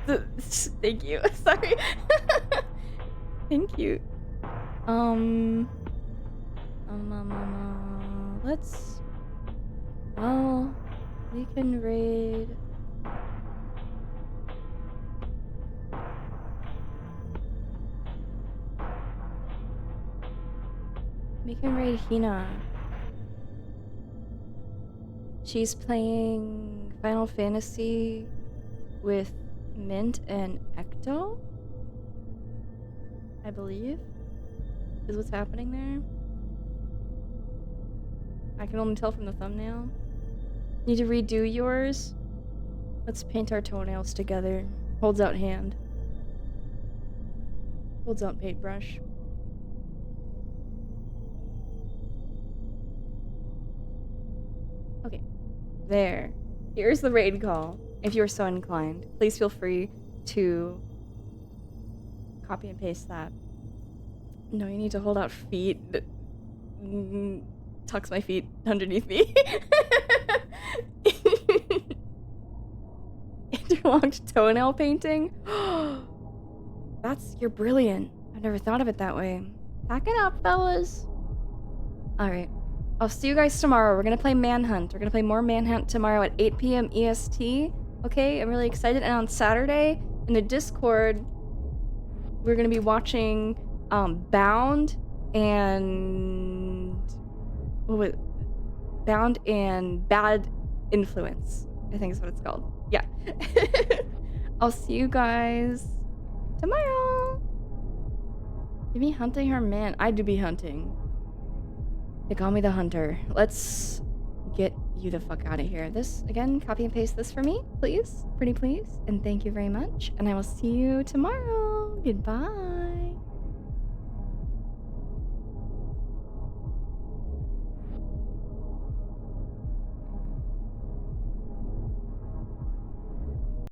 Thank you. Sorry. Thank you. Let's... Well, we can raid... We can raid Hina. She's playing Final Fantasy with Mint and Ecto, I believe, is what's happening there. I can only tell from the thumbnail. Need to redo yours? Let's paint our toenails together. Holds out hand. Holds out paintbrush. Okay. There. Here's the raid call. If you're so inclined, please feel free to copy and paste that. No, you need to hold out feet. Tucks my feet underneath me. Interlocked toenail painting? You're brilliant. I've never thought of it that way. Back it up, fellas. Alright. I'll see you guys tomorrow. We're gonna play Manhunt. We're gonna play more Manhunt tomorrow at 8 p.m. EST. Okay, I'm really excited. And on Saturday, in the Discord, we're gonna be watching Bound and... What was it? Bound and Bad Influence, I think is what it's called. Yeah. I'll see you guys tomorrow. You be hunting her, man. I do be hunting. They call me the hunter. Let's get you the fuck out of here. This, again, copy and paste this for me, please. Pretty please. And thank you very much. And I will see you tomorrow. Goodbye.